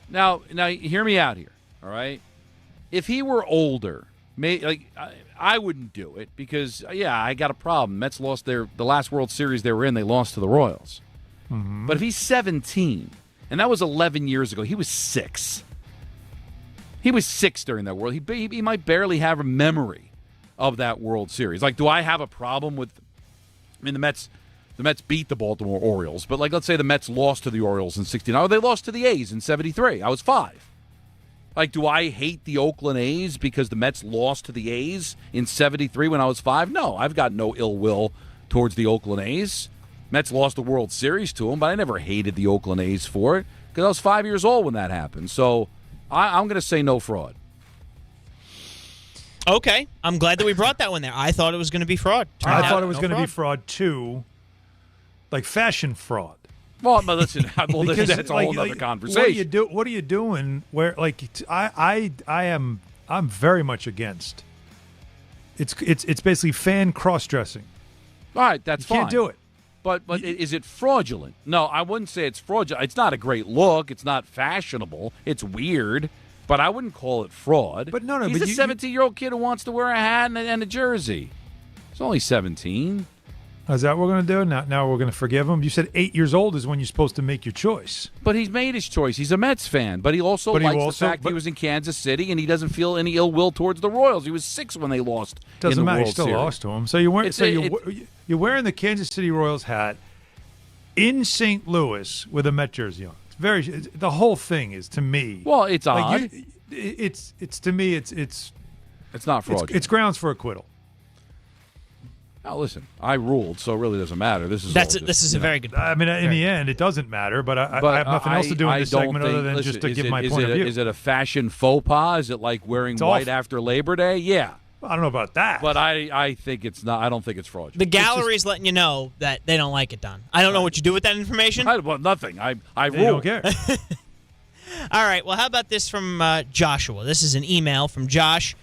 Now, hear me out here, all right? If he were older, I wouldn't do it because, I got a problem. Mets lost the last World Series they were in. They lost to the Royals. Mm-hmm. But if he's 17, and that was 11 years ago, he was 6. He was 6 during that World. He might barely have a memory of that World Series. Like, do I have a problem with? I mean, the Mets beat the Baltimore Orioles, but let's say the Mets lost to the Orioles in 69. Or they lost to the A's in 73. I was 5. Like, do I hate the Oakland A's because the Mets lost to the A's in 73 when I was 5? No, I've got no ill will towards the Oakland A's. Mets lost the World Series to them, but I never hated the Oakland A's for it because I was 5 years old when that happened. So I'm going to say no fraud. Okay. I'm glad that we brought that one there. I thought it was going to be fraud. I thought it was going to be fraud, too. Like fashion fraud. Well, but listen, that's a whole other conversation. What are you doing? Where I'm very much against. It's basically fan cross dressing. All right, that's fine. You can't do it. But is it fraudulent? No, I wouldn't say it's fraudulent. It's not a great look. It's not fashionable. It's weird, but I wouldn't call it fraud. But no, he's a 17-year-old kid who wants to wear a hat and a jersey. He's only 17. Is that what we're going to do? Now we're going to forgive him? You said 8 years old is when you're supposed to make your choice. But he's made his choice. He's a Mets fan. But he also likes the fact he was in Kansas City, and he doesn't feel any ill will towards the Royals. He was 6 when they lost Doesn't in the matter. World He still Series. lost to him. So you're wearing the Kansas City Royals hat in St. Louis with a Met jersey on. The whole thing is, to me. Well, it's odd. It's to me. It's not fraudulent. It's grounds for acquittal. Now, listen, I ruled, so it really doesn't matter. This is a very good point. I mean, in the end, it doesn't matter, but I have nothing else to do in this segment other than just to give my point of view. Is it a fashion faux pas? Is it like wearing white after Labor Day? Yeah. I don't know about that. But I think it's not. I don't think it's fraudulent. The gallery's letting you know that they don't like it, Don. I don't know what you do with that information. Well, nothing. I they ruled. don't care. All right. Well, how about this from Joshua? This is an email from Josh.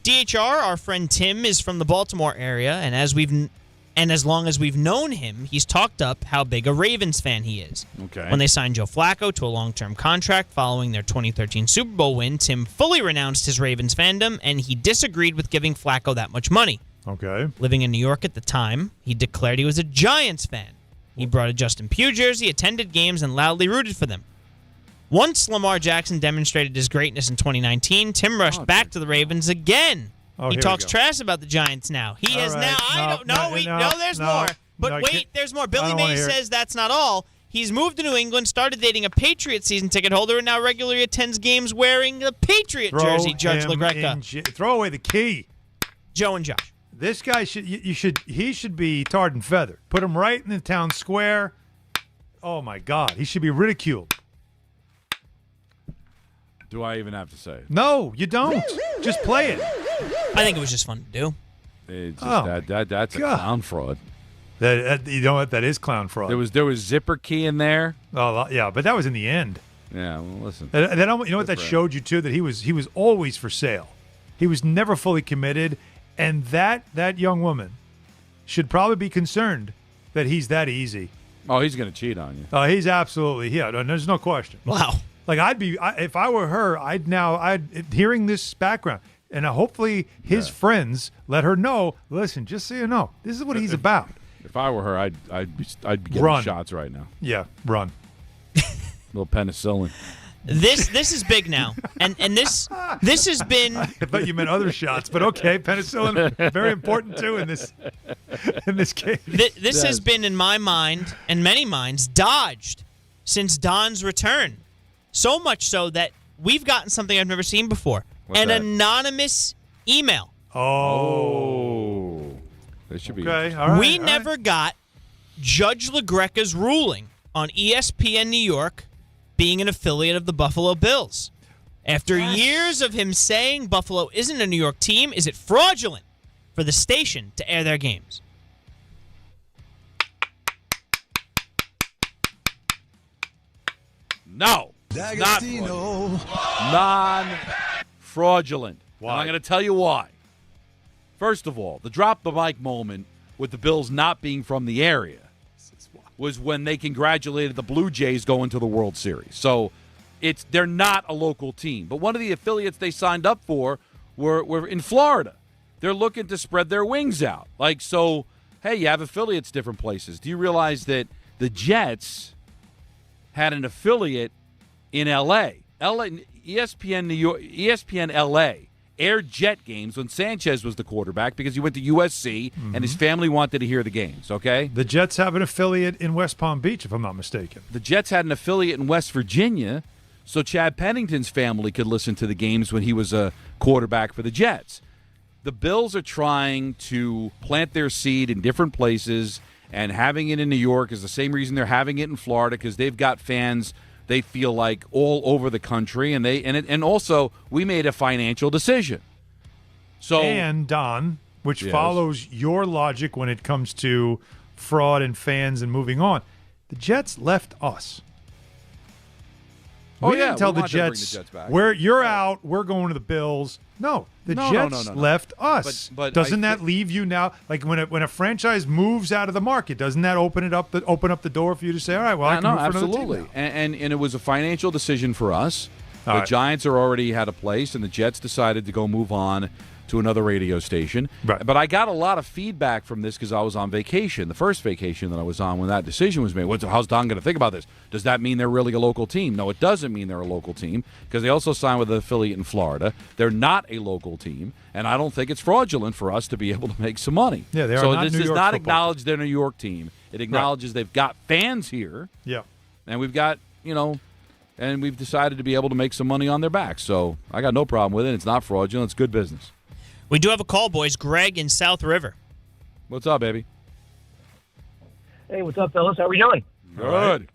DHR, our friend Tim, is from the Baltimore area, and as long as we've known him, he's talked up how big a Ravens fan he is. Okay. When they signed Joe Flacco to a long-term contract following their 2013 Super Bowl win, Tim fully renounced his Ravens fandom, and he disagreed with giving Flacco that much money. Okay. Living in New York at the time, he declared he was a Giants fan. He brought a Justin Pugh jersey, attended games, and loudly rooted for them. Once Lamar Jackson demonstrated his greatness in 2019, Tim rushed back to the Ravens again. He talks trash about the Giants now. He is now. There's more. But wait, there's more. Billy Mays says that's not all. He's moved to New England, started dating a Patriot season ticket holder, and now regularly attends games wearing the Patriot jersey. Judge LaGreca. Throw away the key. Joe and Josh. This guy should be tarred and feathered. Put him right in the town square. Oh my God, he should be ridiculed. Do I even have to say it? No, you don't. Just play it. I think it was just fun to do. It's just that's a clown fraud. You know what? That is clown fraud. There was zipper key in there. Oh yeah, but that was in the end. Yeah, well, listen. You know what that showed you too? That he was always for sale. He was never fully committed, and that young woman should probably be concerned that he's that easy. Oh, he's going to cheat on you. Oh, he's absolutely there's no question. Wow. Like if I were her, I'd hearing this background, and hopefully his friends let her know. Listen, just so you know, this is what he's about. If I were her, I'd be getting Run. shots right now. Yeah, run. Little penicillin. This is big now, and this has been. I thought you meant other shots, but okay, penicillin very important too in this case. This has been in my mind and many minds dodged since Don's return. So much so that we've gotten something I've never seen before. An anonymous email. Oh. That should be okay. All right, we never got Judge LaGreca's ruling on ESPN New York being an affiliate of the Buffalo Bills. After years of him saying Buffalo isn't a New York team, is it fraudulent for the station to air their games? No. Non-fraudulent. And I'm going to tell you why. First of all, the drop the mic moment with the Bills not being from the area was when they congratulated the Blue Jays going to the World Series. So they're not a local team. But one of the affiliates they signed up for were in Florida. They're looking to spread their wings out. So, hey, you have affiliates different places. Do you realize that the Jets had an affiliate in L.A.? ESPN New York, ESPN L.A. aired Jet games when Sanchez was the quarterback because he went to USC and his family wanted to hear the games, okay? The Jets have an affiliate in West Palm Beach, if I'm not mistaken. The Jets had an affiliate in West Virginia, so Chad Pennington's family could listen to the games when he was a quarterback for the Jets. The Bills are trying to plant their seed in different places, and having it in New York is the same reason they're having it in Florida, because they've got fans they feel like all over the country, and also we made a financial decision. And Don, which follows your logic when it comes to fraud and fans and moving on, the Jets left us. We didn't tell the Jets, back. You're out, we're going to the Bills. No, the Jets left us. But doesn't that leave you now? Like when a franchise moves out of the market, doesn't that open up the door for you to say, all right, well, I can move for another team now? And it was a financial decision for us. All the right. Giants are already had a place, and the Jets decided to go move on to another radio station. Right. But I got a lot of feedback from this because I was on vacation, the first vacation that I was on when that decision was made. How's Don going to think about this? Does that mean they're really a local team? No, it doesn't mean they're a local team because they also signed with an affiliate in Florida. They're not a local team, and I don't think it's fraudulent for us to be able to make some money. Yeah, they are so not this New does York not football acknowledge they're a New York team. It acknowledges they've got fans here. Yeah. And we've got, and we've decided to be able to make some money on their backs. So I got no problem with it. It's not fraudulent. It's good business. We do have a call, boys. Greg in South River. What's up, baby? Hey, what's up, fellas? How are we doing? Good.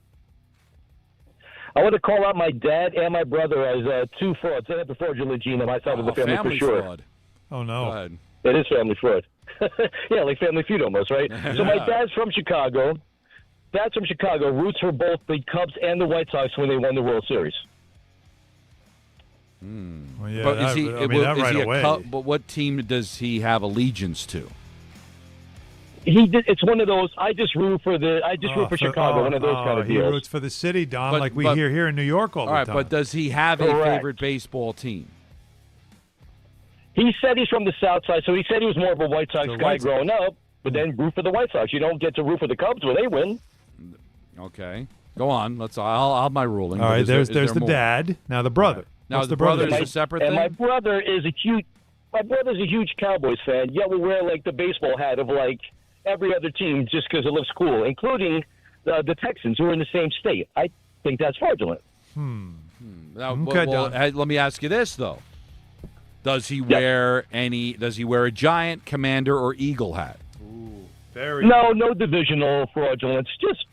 I want to call out my dad and my brother as two frauds. They have the fraudulent gene on my side of the family for sure. Fraud. Oh, no. Go ahead. It is family fraud. Yeah, like Family Feud almost, right? So my dad's from Chicago. Dad's from Chicago, roots for both the Cubs and the White Sox when they won the World Series. Well, yeah, But is he? away. But what team does he have allegiance to? It's one of those. I just root for Chicago. One of those kind of he deals. roots for the city, Don, But- like we but- hear here in New York all the right, time. but does he have a Correct. favorite baseball team? He said he's from the South Side, so he said he was more of a White Sox The guy White Sox. growing up. But then root for the White Sox. You don't get to root for the Cubs when they win. Okay, go on. I'll have my ruling. All but right, is there there's the more? dad. Now the brother. Now What's the brother is brother? a separate And thing. my brother is a huge. My brother's a huge Cowboys fan. Yet we wear like the baseball hat of like every other team just because it looks cool, including the Texans, who are in the same state. I think that's fraudulent. Now, Okay, Don. hey, let me ask you this though: Does he wear any? Does he wear a Giant, Commander, or Eagle hat? No divisional fraudulence. Just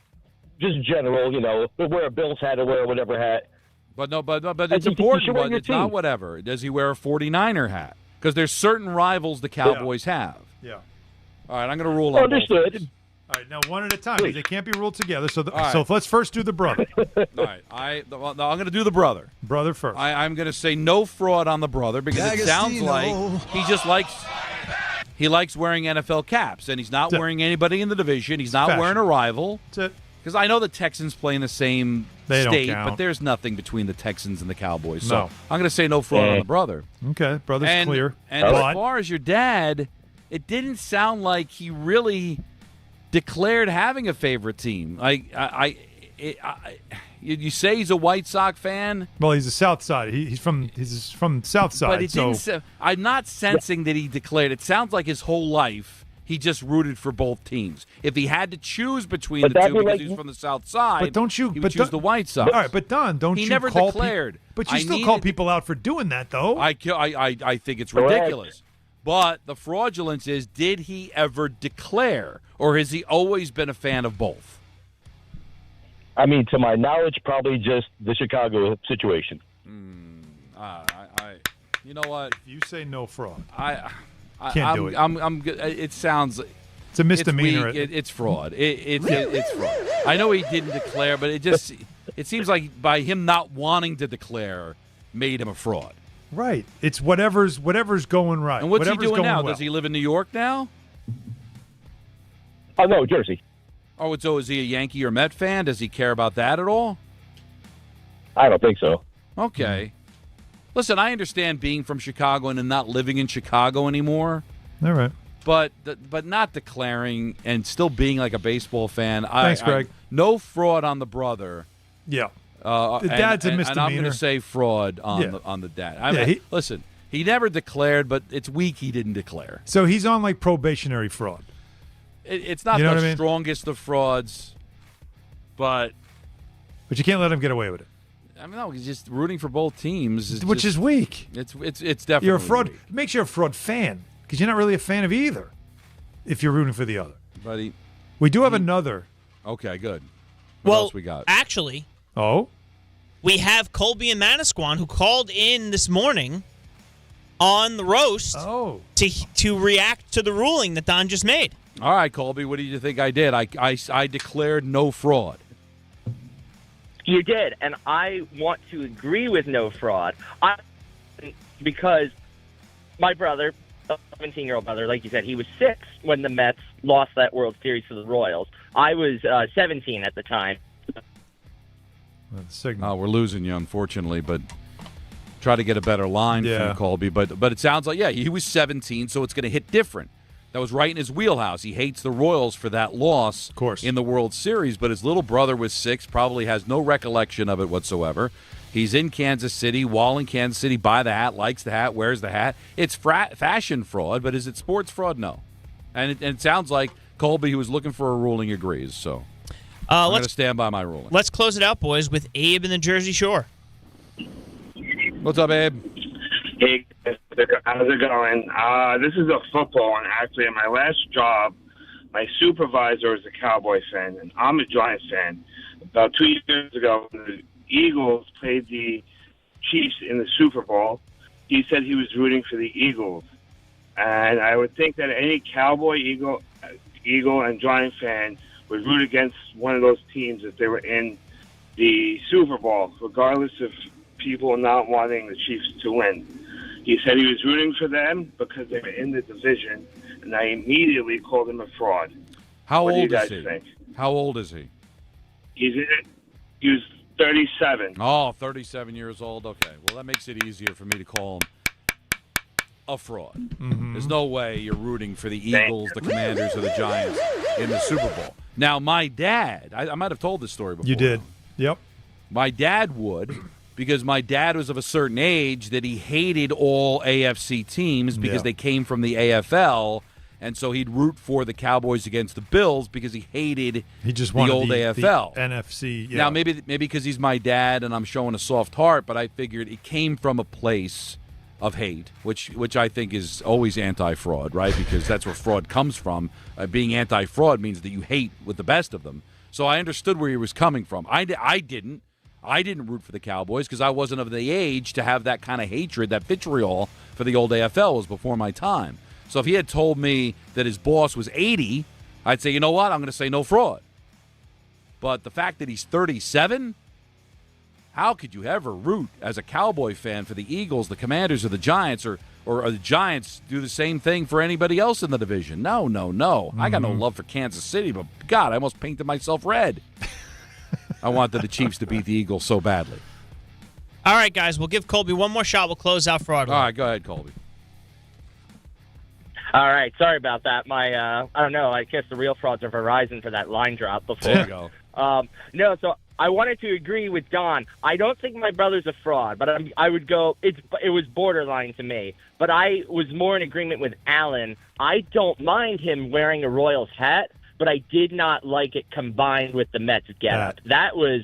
general. Wear a Bills hat or wear whatever hat. But it's think you should important. wear But your it's not team. whatever. Does he wear a 49er hat? Because there's certain rivals the Cowboys have. Yeah. All right, I'm going to rule on Understood. both. All right, now one at a time. They can't be ruled together. So, All right. so let's first do the brother. All right, I'm going to do the brother. Brother first. I'm going to say no fraud on the brother because it sounds like he just likes wearing NFL caps, and he's not wearing anybody in the division. He's not Fashion. wearing a rival. That's it. Because I know the Texans play in the same They don't state, count. but there's nothing between the Texans and the Cowboys. No. So I'm going to say no fraud on the brother. Okay, brother's And, clear. and But- as far as your dad, it didn't sound like he really declared having a favorite team. You say he's a White Sox fan, well, he's a South Side. He's from South Side. but it didn't. I'm not sensing that he declared. It sounds like his whole life he just rooted for both teams. If he had to choose between But the that'd two be because like- he's from the South Side, But don't you? he would but choose don't- the White Sox. All right, but Don, don't He you never call declared. But you I still call needed- people out for doing that, though. I think it's Correct. ridiculous. But the fraudulence is, did he ever declare, or has he always been a fan of both? I mean, to my knowledge, probably just the Chicago situation. You know what? If you say no fraud, Can't do it. I'm good. It sounds. It's a misdemeanor. It's fraud. It's fraud. I know he didn't declare, but it seems like by him not wanting to declare made him a fraud. Right. It's whatever's going right. And what's he whatever's doing now? well. Does he live in New York now? Oh no, Jersey. Oh, so is he a Yankee or Met fan? Does he care about that at all? I don't think so. Okay. Listen, I understand being from Chicago and not living in Chicago anymore. All right. But not declaring and still being like a baseball fan. Thanks, Greg. No fraud on the brother. Yeah. The dad's a misdemeanor. And I'm going to say fraud on the dad. Listen, he never declared, but it's weak he didn't declare. So he's on like probationary fraud. It's not the strongest of frauds, but you can't let him get away with it. I mean, no, he's just rooting for both teams, which is weak. It's definitely you're a fraud. Weak. It makes you a fraud fan because you're not really a fan of either. If you're rooting for the other, buddy, we do have another. Okay, good. What else we got? Actually, we have Colby and Manasquan who called in this morning on the roast to react to the ruling that Don just made. All right, Colby, what do you think I did? I declared no fraud. You did, and I want to agree with no fraud. Because my brother, 17-year-old brother, like you said, he was 6 when the Mets lost that World Series to the Royals. I was 17 at the time. We're losing you, unfortunately, but try to get a better line from Colby. But it sounds like, he was 17, so it's going to hit different. That was right in his wheelhouse. He hates the Royals for that loss in the World Series, but his little brother was 6, probably has no recollection of it whatsoever. He's in Kansas City, while in Kansas City, buy the hat, likes the hat, wears the hat. It's fashion fraud, but is it sports fraud? No. And it sounds like Colby, who was looking for a ruling, agrees. So I'm going to stand by my ruling. Let's close it out, boys, with Abe in the Jersey Shore. What's up, Abe? Hey, how's it going? This is a football one. Actually, at my last job, my supervisor was a Cowboy fan, and I'm a Giants fan. About 2 years ago, when the Eagles played the Chiefs in the Super Bowl, he said he was rooting for the Eagles. And I would think that any Cowboy, Eagle, and Giant fan would root against one of those teams if they were in the Super Bowl, regardless of people not wanting the Chiefs to win. He said he was rooting for them because they were in the division, and I immediately called him a fraud. How old old do you guys is he? think? How old is he? He was 37. Oh, 37 years old. Okay. Well, that makes it easier for me to call him a fraud. Mm-hmm. There's no way you're rooting for the Eagles, the Commanders, or the Giants in the Super Bowl. Now, my dad, I might have told this story before. You did. Yep. My dad would, because my dad was of a certain age that he hated all AFC teams because they came from the AFL, and so he'd root for the Cowboys against the Bills because he hated the old AFL. The NFC. Yeah. Now, maybe because he's my dad and I'm showing a soft heart, but I figured it came from a place of hate, which I think is always anti-fraud, right? Because that's where fraud comes from. Being anti-fraud means that you hate with the best of them. So I understood where he was coming from. I didn't root for the Cowboys because I wasn't of the age to have that kind of hatred, that vitriol for the old AFL was before my time. So if he had told me that his boss was 80, I'd say, you know what, I'm going to say no fraud. But the fact that he's 37, how could you ever root as a Cowboy fan for the Eagles, the Commanders, or the Giants, or the Giants do the same thing for anybody else in the division? No. Mm-hmm. I got no love for Kansas City, but God, I almost painted myself red. I wanted the Chiefs to beat the Eagles so badly. All right, guys, we'll give Colby one more shot. We'll close out fraud. All right, go ahead, Colby. All right, sorry about that. I don't know. I guess the real frauds are Verizon for that line drop before. There you go. No, so I wanted to agree with Don. I don't think my brother's a fraud, but I would go. It was borderline to me, but I was more in agreement with Alan. I don't mind him wearing a Royals hat, but I did not like it combined with the Mets getup. That was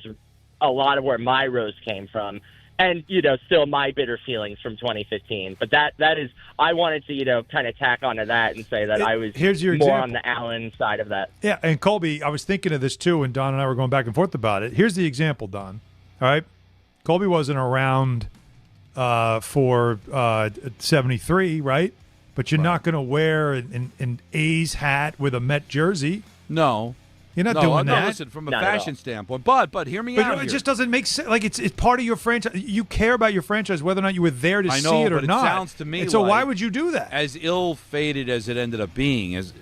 a lot of where my roast came from. And, still my bitter feelings from 2015. But that is, I wanted to, kind of tack onto that and say that I was more on the Allen side of that. Yeah, and Colby, I was thinking of this too, and Don and I were going back and forth about it. Here's the example, Don. All right? Colby wasn't around for 73, right? But you're not going to wear an A's hat with a Met jersey. No. You're not doing that. No, listen, from a fashion standpoint. But hear me out It here. just doesn't make sense. Like, it's part of your franchise. You care about your franchise whether or not you were there to see it or but not. It sounds to me and so like, why would you do that? As ill-fated as it ended up being, as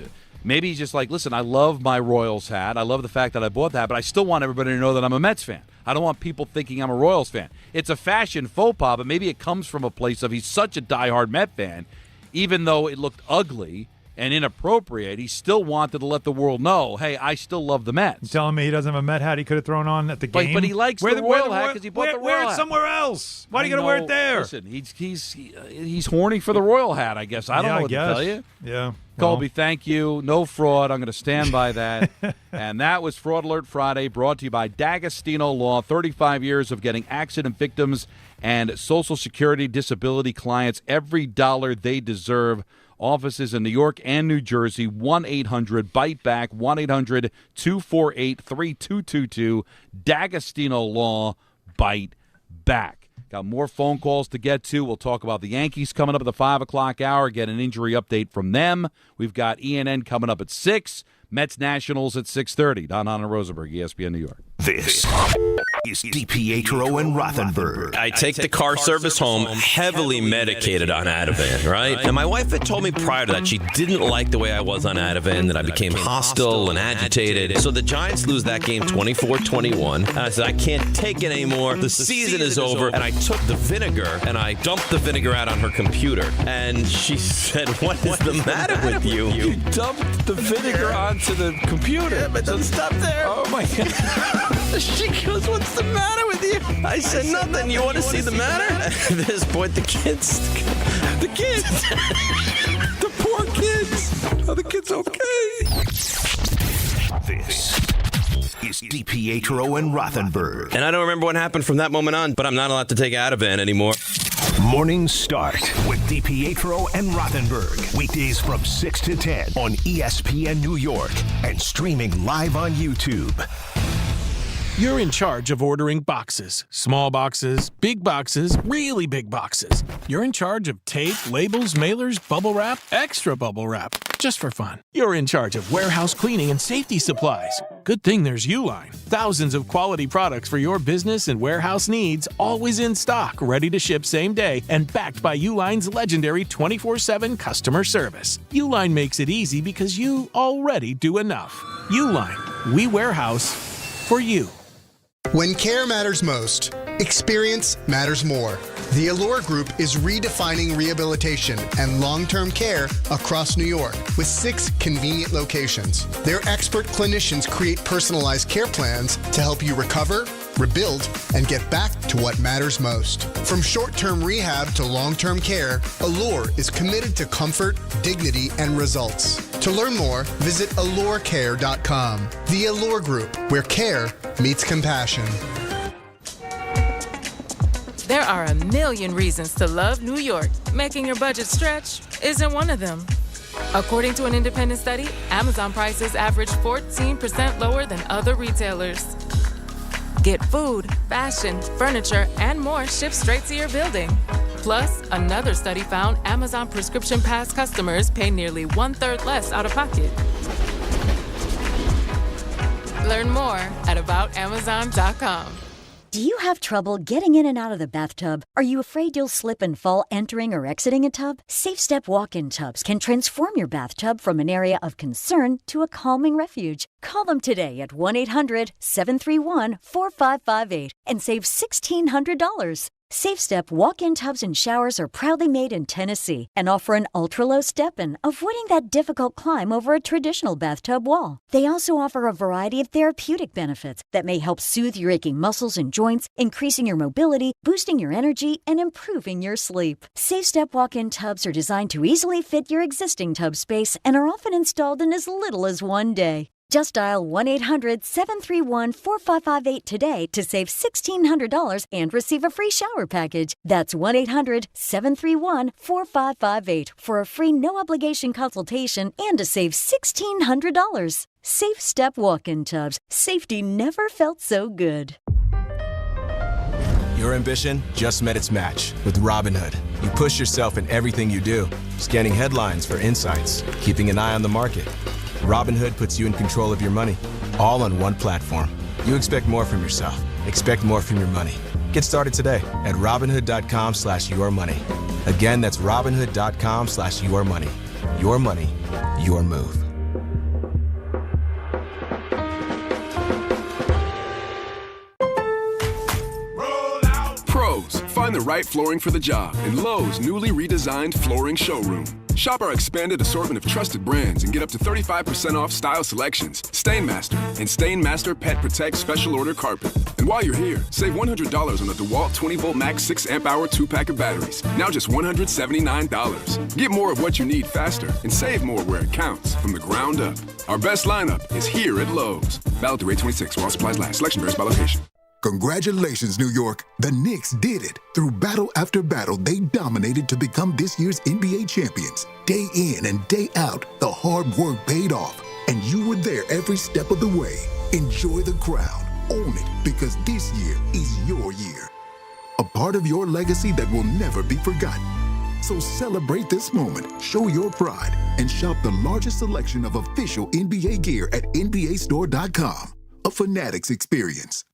maybe he's just like, listen, I love my Royals hat. I love the fact that I bought that, but I still want everybody to know that I'm a Mets fan. I don't want people thinking I'm a Royals fan. It's a fashion faux pas, but maybe it comes from a place of he's such a diehard Met fan, even though it looked ugly and inappropriate, he still wanted to let the world know, hey, I still love the Mets. You telling me he doesn't have a Met hat he could have thrown on at the game? But he likes the Royal hat because he bought the Royal Wear it hat. somewhere else. Why do you got to wear it there? Listen, he's horny for the Royal hat, I guess. I don't know what to tell you. Yeah. Colby, thank you. No fraud. I'm going to stand by that. And that was Fraud Alert Friday, brought to you by D'Agostino Law. 35 years of getting accident victims and Social Security disability clients every dollar they deserve. Offices in New York and New Jersey, 1-800-BITE-BACK, 1-800-248-3222, D'Agostino Law, Bite Back. Got more phone calls to get to. We'll talk about the Yankees coming up at the 5 o'clock hour, get an injury update from them. We've got ENN coming up at 6, Mets Nationals at 6:30. Don Hahn and Rosenberg, ESPN New York. This is DiPietro and Rothenberg. I take the car service home heavily medicated on Ativan, right? And my wife had told me prior to that she didn't like the way I was on Ativan, that I became hostile and agitated. So the Giants lose that game 24-21. And I said, I can't take it anymore. The season is over. And I took the vinegar and I dumped the vinegar out on her computer. And she said, what is the matter with you? You dumped the vinegar onto the computer. Yeah, but don't stop there. Oh, my God. She goes, what's the matter with you? I said, nothing. You want to see the matter? At this point, the kids. The poor kids. Are the kids okay? This is DiPietro and Rothenberg. And I don't remember what happened from that moment on, but I'm not allowed to take Ativan anymore. Morning Start with DiPietro and Rothenberg. Weekdays from 6 to 10 on ESPN New York and streaming live on YouTube. You're in charge of ordering boxes. Small boxes, big boxes, really big boxes. You're in charge of tape, labels, mailers, bubble wrap, extra bubble wrap, just for fun. You're in charge of warehouse cleaning and safety supplies. Good thing there's Uline. Thousands of quality products for your business and warehouse needs, always in stock, ready to ship same day, and backed by Uline's legendary 24/7 customer service. Uline makes it easy because you already do enough. Uline, we warehouse for you. When care matters most, experience matters more. The Allure Group is redefining rehabilitation and long-term care across New York with 6 convenient locations. Their expert clinicians create personalized care plans to help you recover, rebuild, and get back to what matters most. From short-term rehab to long-term care, Allure is committed to comfort, dignity, and results. To learn more, visit allurecare.com. The Allure Group, where care meets compassion. There are a million reasons to love New York. Making your budget stretch isn't one of them. According to an independent study, Amazon prices average 14% lower than other retailers. Get food, fashion, furniture, and more shipped straight to your building. Plus, another study found Amazon Prescription Pass customers pay nearly 1/3 less out of pocket. Learn more at aboutamazon.com. Do you have trouble getting in and out of the bathtub? Are you afraid you'll slip and fall entering or exiting a tub? SafeStep walk-in tubs can transform your bathtub from an area of concern to a calming refuge. Call them today at 1-800-731-4558 and save $1,600. SafeStep walk-in tubs and showers are proudly made in Tennessee and offer an ultra-low step-in, avoiding that difficult climb over a traditional bathtub wall. They also offer a variety of therapeutic benefits that may help soothe your aching muscles and joints, increasing your mobility, boosting your energy, and improving your sleep. SafeStep walk-in tubs are designed to easily fit your existing tub space and are often installed in as little as one day. Just dial 1-800-731-4558 today to save $1,600 and receive a free shower package. That's 1-800-731-4558 for a free no-obligation consultation and to save $1,600. SafeStep walk-in tubs. Safety never felt so good. Your ambition just met its match with Robinhood. You push yourself in everything you do, scanning headlines for insights, keeping an eye on the market. Robinhood puts you in control of your money, all on one platform. You expect more from yourself. Expect more from your money. Get started today at Robinhood.com/yourmoney. Again, that's Robinhood.com/yourmoney. Your money, your move. Pros, find the right flooring for the job in Lowe's newly redesigned flooring showroom. Shop our expanded assortment of trusted brands and get up to 35% off style selections, Stainmaster, and Stainmaster Pet Protect Special Order Carpet. And while you're here, save $100 on the DeWalt 20-volt max 6-amp-hour 2-pack of batteries. Now just $179. Get more of what you need faster and save more where it counts from the ground up. Our best lineup is here at Lowe's. Valid through 8/26 while supplies last. Selection varies by location. Congratulations, New York. The Knicks did it. Through battle after battle, they dominated to become this year's NBA champions. Day in and day out, the hard work paid off, and you were there every step of the way. Enjoy the crown. Own it, because this year is your year. A part of your legacy that will never be forgotten. So celebrate this moment, show your pride, and shop the largest selection of official NBA gear at NBAstore.com. A Fanatics experience.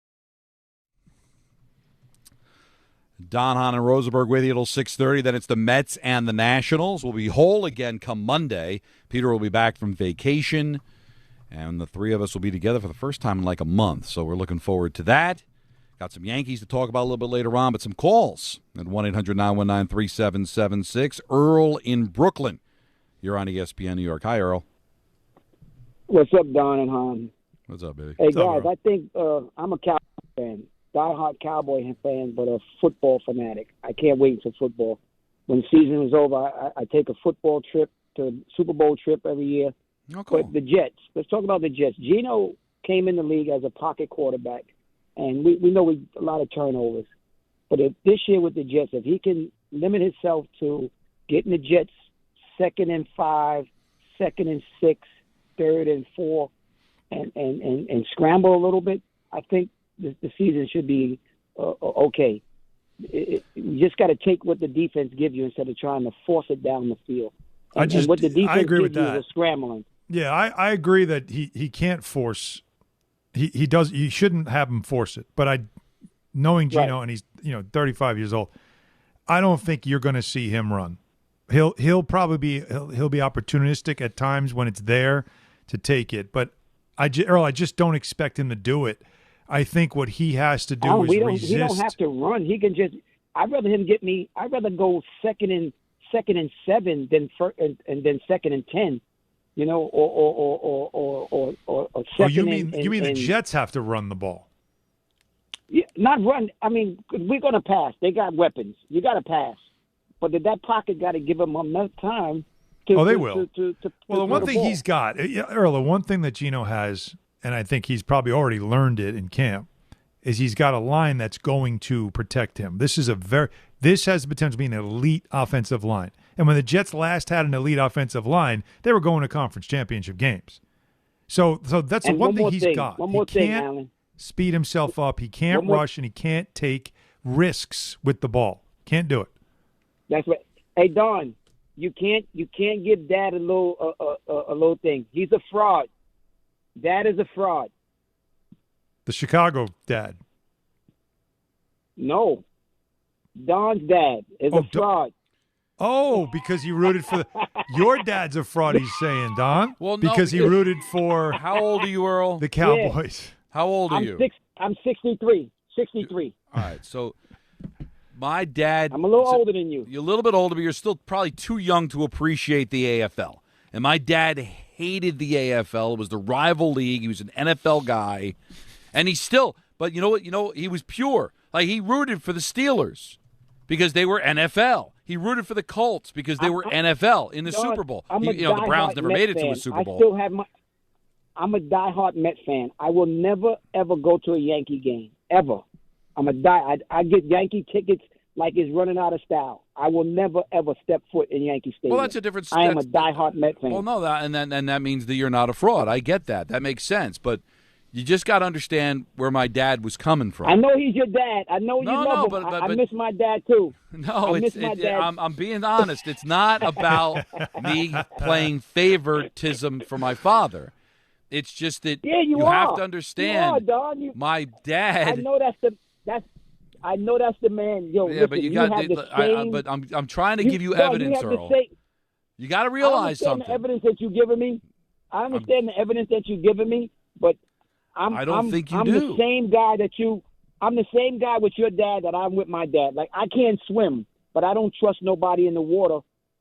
Don, Hahn, and Rosenberg with you till 6:30. Then it's the Mets and the Nationals. We'll be whole again come Monday. Peter will be back from vacation, and the three of us will be together for the first time in like a month. So we're looking forward to that. Got some Yankees to talk about a little bit later on, but some calls at 1-800-919-3776. Earl in Brooklyn. You're on ESPN New York. Hi, Earl. What's up, Don and Hahn? What's up, baby? Hey, guys, I think I'm a Cowboy fan. Die-hard Cowboy fan, but a football fanatic. I can't wait for football. When the season is over, I take a football trip to Super Bowl trip every year. Oh, cool. But the Jets, let's talk about the Jets. Geno came in the league as a pocket quarterback, and we know a lot of turnovers. But this year with the Jets, if he can limit himself to getting the Jets 2nd and 5, 2nd and 6, 3rd and 4, and scramble a little bit, I think the season should be okay. You just got to take what the defense gives you instead of trying to force it down the field. And what the defense I agree with gives you that. is scrambling. Yeah, I agree that he can't force. He does. You shouldn't have him force it. But knowing Geno, and he's 35 years old, I don't think you're going to see him run. He'll probably be opportunistic at times when it's there to take it. But Earl, I just don't expect him to do it. I think what he has to do is resist. He don't have to run. He can just. I'd rather go 2nd and 7 than and then 2nd and 10. Or second. You mean the Jets have to run the ball? Yeah, not run. I mean, we're going to pass. They got weapons. You got to pass, but that pocket got to give them enough time. They will. The one thing he's got, Earl, the one thing that Geno has, and I think he's probably already learned it in camp, is he's got a line that's going to protect him. This has the potential to be an elite offensive line. And when the Jets last had an elite offensive line, they were going to conference championship games. So that's the one thing he's got. One more thing, Alan. He can't speed himself up. He can't rush, and he can't take risks with the ball. Can't do it. That's right. Hey, Don, you can't give Dad a little thing. He's a fraud. Dad is a fraud. The Chicago dad. No. Don's dad is a fraud. Because he rooted for your dad's a fraud, he's saying, Don. Well, no, because he rooted for how old are you, Earl? The Cowboys. Yeah. How old are you? I'm 63. 63. All right, so my dad. I'm a little older than you. You're a little bit older, but you're still probably too young to appreciate the AFL. And my dad hated the AFL. It was the rival league. He was an NFL guy, and he still. But you know what? He was pure. Like he rooted for the Steelers because they were NFL. He rooted for the Colts because they were NFL in the Super Bowl. The Browns never made it to a Super Bowl. I'm a diehard Met fan. I will never ever go to a Yankee game ever. I get Yankee tickets like it's running out of style. I will never ever step foot in Yankee Stadium. Well, that's a different. I am a diehard Met fan. Well, no, that means that you're not a fraud. I get that. That makes sense. But You just got to understand where my dad was coming from. I know he's your dad. I know you love him. I miss my dad too. No, I miss my dad. I'm being honest. It's not about me playing favoritism for my father. It's just that you have to understand. You are, Don. My dad. I know that's the man. Yo, Yeah, listen, but you have the same. but I'm trying to give you evidence, Earl. You got to realize something. I understand the evidence that you're giving me. I understand the evidence that you're giving me, but I don't think you I'm do. the same guy that you. I'm the same guy with your dad that I'm with my dad. Like, I can't swim, but I don't trust nobody in the water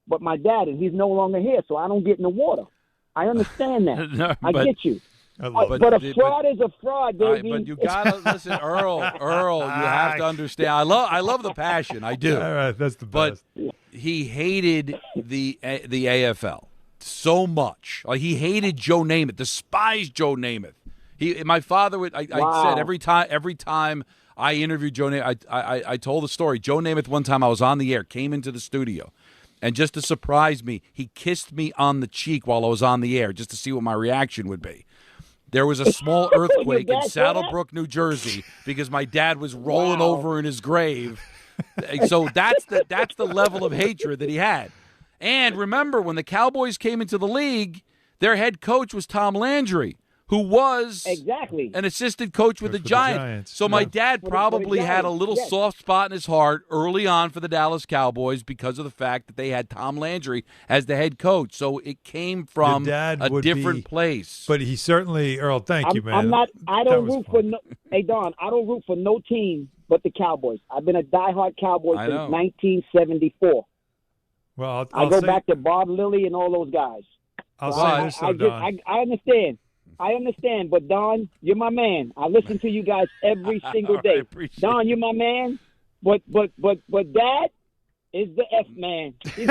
but my dad, and he's no longer here, so I don't get in the water. I understand that. No, I get you. But a fraud is a fraud, baby. But you gotta listen, Earl. You have to understand. I love the passion. I do. All right, that's the best. But he hated the AFL so much. Like, he hated Joe Namath, despised Joe Namath. My father would. I said every time I interviewed Joe Namath, I told the story. Joe Namath, one time I was on the air, came into the studio, and just to surprise me, he kissed me on the cheek while I was on the air, just to see what my reaction would be. There was a small earthquake in Saddlebrook, New Jersey, because my dad was rolling over in his grave. So that's the level of hatred that he had. And remember, when the Cowboys came into the league, their head coach was Tom Landry, who was an assistant coach with the Giants. So my dad probably had a little soft spot in his heart early on for the Dallas Cowboys because of the fact that they had Tom Landry as the head coach. So it came from a different place. But he certainly, Earl, thank you, man. I don't root for hey, Don, I don't root for no team but the Cowboys. I've been a diehard Cowboy since 1974. Well, I go back to Bob Lilly and all those guys. I understand, but Don, you're my man. I listen to you guys every single day. Don, you're my man, but Dad is the F man. He's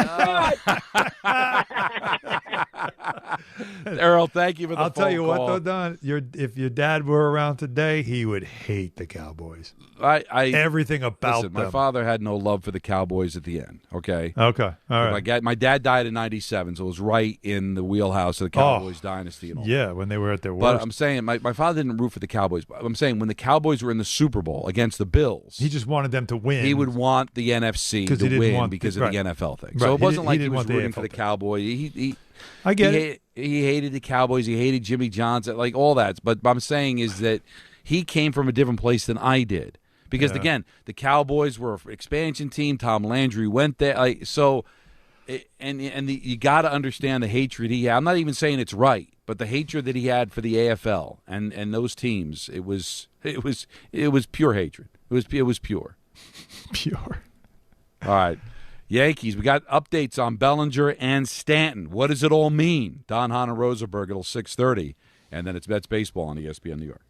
Earl, thank you for the phone I'll tell you call. what, though, Don. If your dad were around today, he would hate the Cowboys. Everything about them. My father had no love for the Cowboys at the end. Okay. Okay. All right. My dad died in '97, so it was right in the wheelhouse of the Cowboys dynasty and all. Yeah, when they were at their worst. But I'm saying my father didn't root for the Cowboys. But I'm saying when the Cowboys were in the Super Bowl against the Bills, he just wanted them to win. He would want the NFC to win because of the NFL thing. So it wasn't like he was rooting for the Cowboys. I get it. He hated the Cowboys. He hated Jimmy Johnson, like all that. But I'm saying is that he came from a different place than I did. Because, again, the Cowboys were an expansion team. Tom Landry went there. You got to understand the hatred he had. I'm not even saying it's right, but the hatred that he had for the AFL and those teams, it was pure hatred. It was pure. Pure. All right. Yankees, we got updates on Bellinger and Stanton. What does it all mean? Don, Hahn, and Rosenberg until 6:30, and then it's Mets baseball on ESPN New York.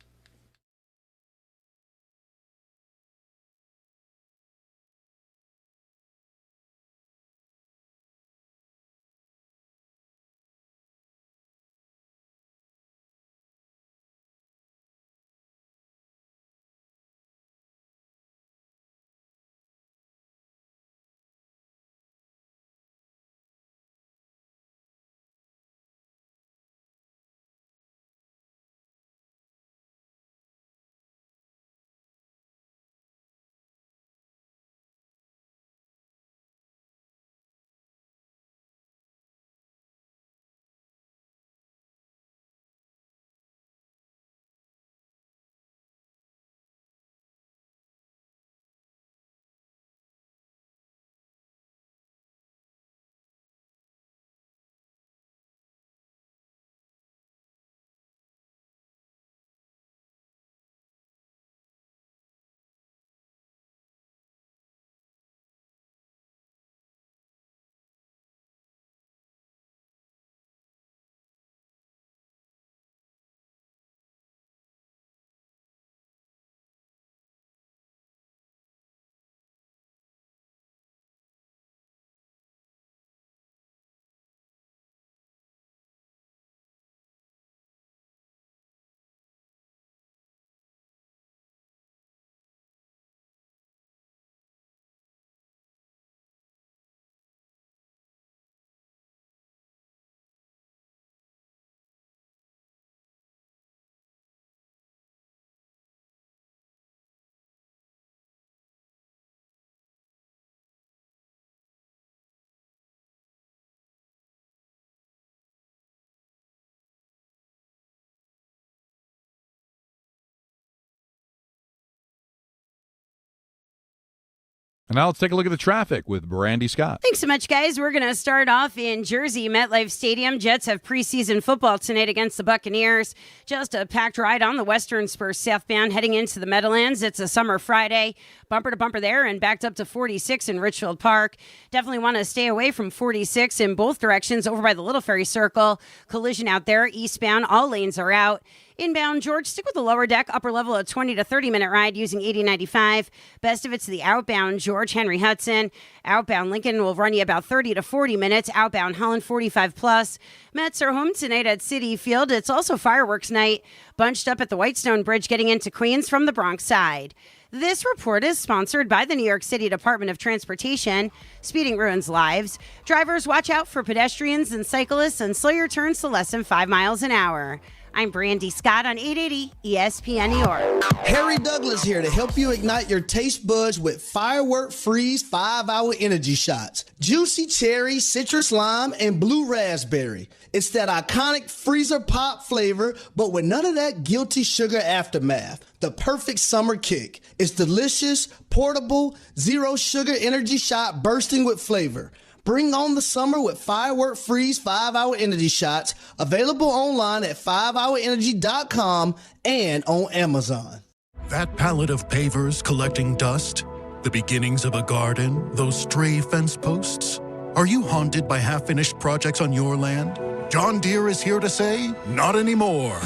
And now let's take a look at the traffic with Brandy Scott. Thanks so much, guys. We're going to start off in Jersey, MetLife Stadium. Jets have preseason football tonight against the Buccaneers. Just a packed ride on the Western Spur southbound heading into the Meadowlands. It's a summer Friday. Bumper to bumper there and backed up to 46 in Richfield Park. Definitely want to stay away from 46 in both directions over by the Little Ferry Circle. Collision out there. Eastbound, all lanes are out. Inbound, George, stick with the lower deck, upper level, a 20 to 30-minute ride using 8095. Best of it's the outbound, George, Henry Hudson. Outbound, Lincoln will run you about 30 to 40 minutes. Outbound, Holland, 45 plus. Mets are home tonight at Citi Field. It's also fireworks night. Bunched up at the Whitestone Bridge getting into Queens from the Bronx side. This report is sponsored by the New York City Department of Transportation. Speeding ruins lives. Drivers, watch out for pedestrians and cyclists and slow your turns to less than 5 miles an hour. I'm Brandy Scott on 880 ESPN New York. Harry Douglas here to help you ignite your taste buds with Firework Freeze 5-hour energy shots. Juicy cherry, citrus lime, and blue raspberry. It's that iconic freezer pop flavor, but with none of that guilty sugar aftermath. The perfect summer kick. It's delicious, portable, zero sugar energy shot bursting with flavor. Bring on the summer with Firework Freeze 5-hour energy shots, available online at 5hourenergy.com and on Amazon. That pallet of pavers collecting dust, the beginnings of a garden, those stray fence posts. Are you haunted by half-finished projects on your land? John Deere is here to say, not anymore.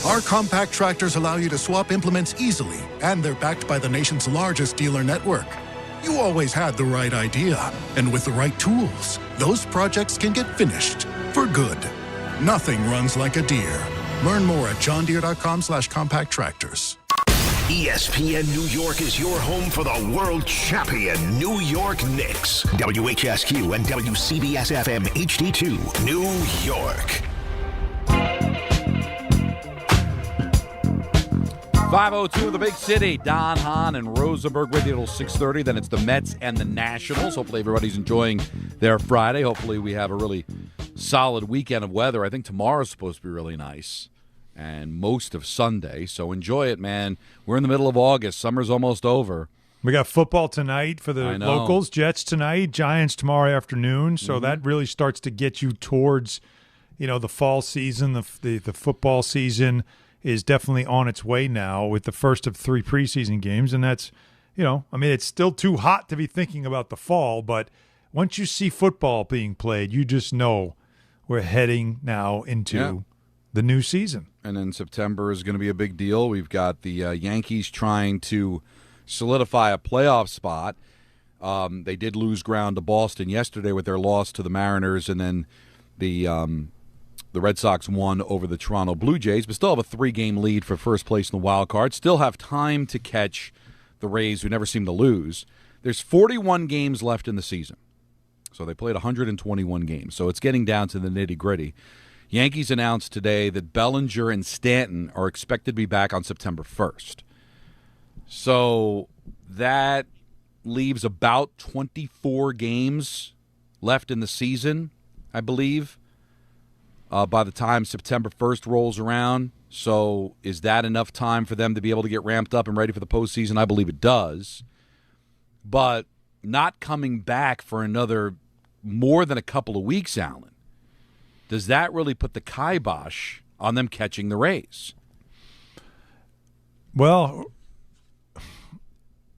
Our compact tractors allow you to swap implements easily, and they're backed by the nation's largest dealer network. You always had the right idea, and with the right tools, those projects can get finished for good. Nothing runs like a Deere. Learn more at johndeere.com/compact tractors. ESPN New York is your home for the world champion New York Knicks. WHSQ and WCBS-FM HD2, New York. 5:02 in the big city. Don, Hahn, and Rosenberg with you until 6:30. Then it's the Mets and the Nationals. Hopefully everybody's enjoying their Friday. Hopefully we have a really solid weekend of weather. I think tomorrow's supposed to be really nice, and most of Sunday. So enjoy it, man. We're in the middle of August. Summer's almost over. We got football tonight for the locals. Jets tonight, Giants tomorrow afternoon. So that really starts to get you towards, the fall season, the football season is definitely on its way now with the first of 3 preseason games. And that's, it's still too hot to be thinking about the fall, but once you see football being played, you just know we're heading now into the new season. And then September is going to be a big deal. We've got the Yankees trying to solidify a playoff spot. They did lose ground to Boston yesterday with their loss to the Mariners, and then the Red Sox won over the Toronto Blue Jays, but still have a 3-game lead for first place in the wild card. Still have time to catch the Rays, who never seem to lose. There's 41 games left in the season. So they played 121 games. So it's getting down to the nitty-gritty. Yankees announced today that Bellinger and Stanton are expected to be back on September 1st. So that leaves about 24 games left in the season, I believe, by the time September 1st rolls around. So is that enough time for them to be able to get ramped up and ready for the postseason? I believe it does. But not coming back for another more than a couple of weeks, Alan, does that really put the kibosh on them catching the Rays? Well,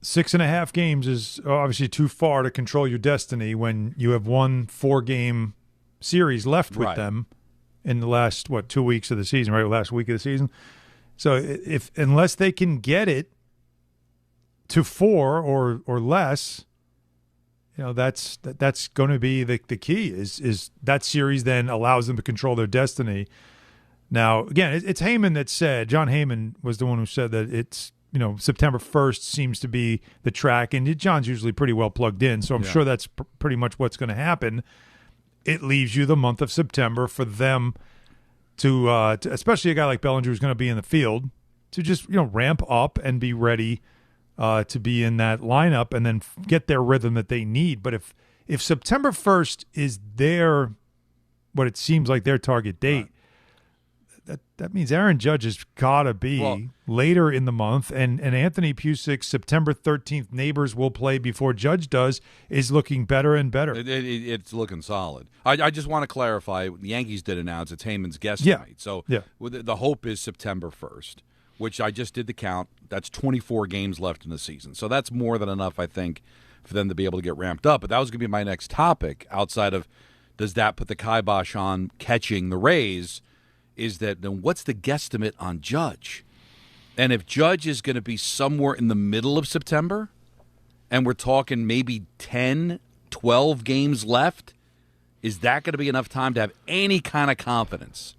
6.5 games is obviously too far to control your destiny when you have one 4-game series left with them in the last, 2 weeks of the season, right? Last week of the season. So unless they can get it to 4 or less, that's going to be the key is that series then allows them to control their destiny. Now, again, it's Hahn that said, John Hahn was the one who said that it's, September 1st seems to be the track, and John's usually pretty well plugged in, so I'm sure that's pretty much what's going to happen. It leaves you the month of September for them to especially a guy like Bellinger who's going to be in the field, to just ramp up and be ready to be in that lineup and then get their rhythm that they need. But if September 1st is what it seems like their target date, that means Aaron Judge has got to be later in the month, and Anthony Pusick's September 13th neighbors will play before Judge does is looking better and better. It's looking solid. I just want to clarify, the Yankees did announce it's Heyman's guesstimate. So the hope is September 1st, which I just did the count. That's 24 games left in the season. So that's more than enough, I think, for them to be able to get ramped up. But that was going to be my next topic outside of does that put the kibosh on catching the Rays, is that then what's the guesstimate on Judge? And if Judge is going to be somewhere in the middle of September, and we're talking maybe 10, 12 games left, is that going to be enough time to have any kind of confidence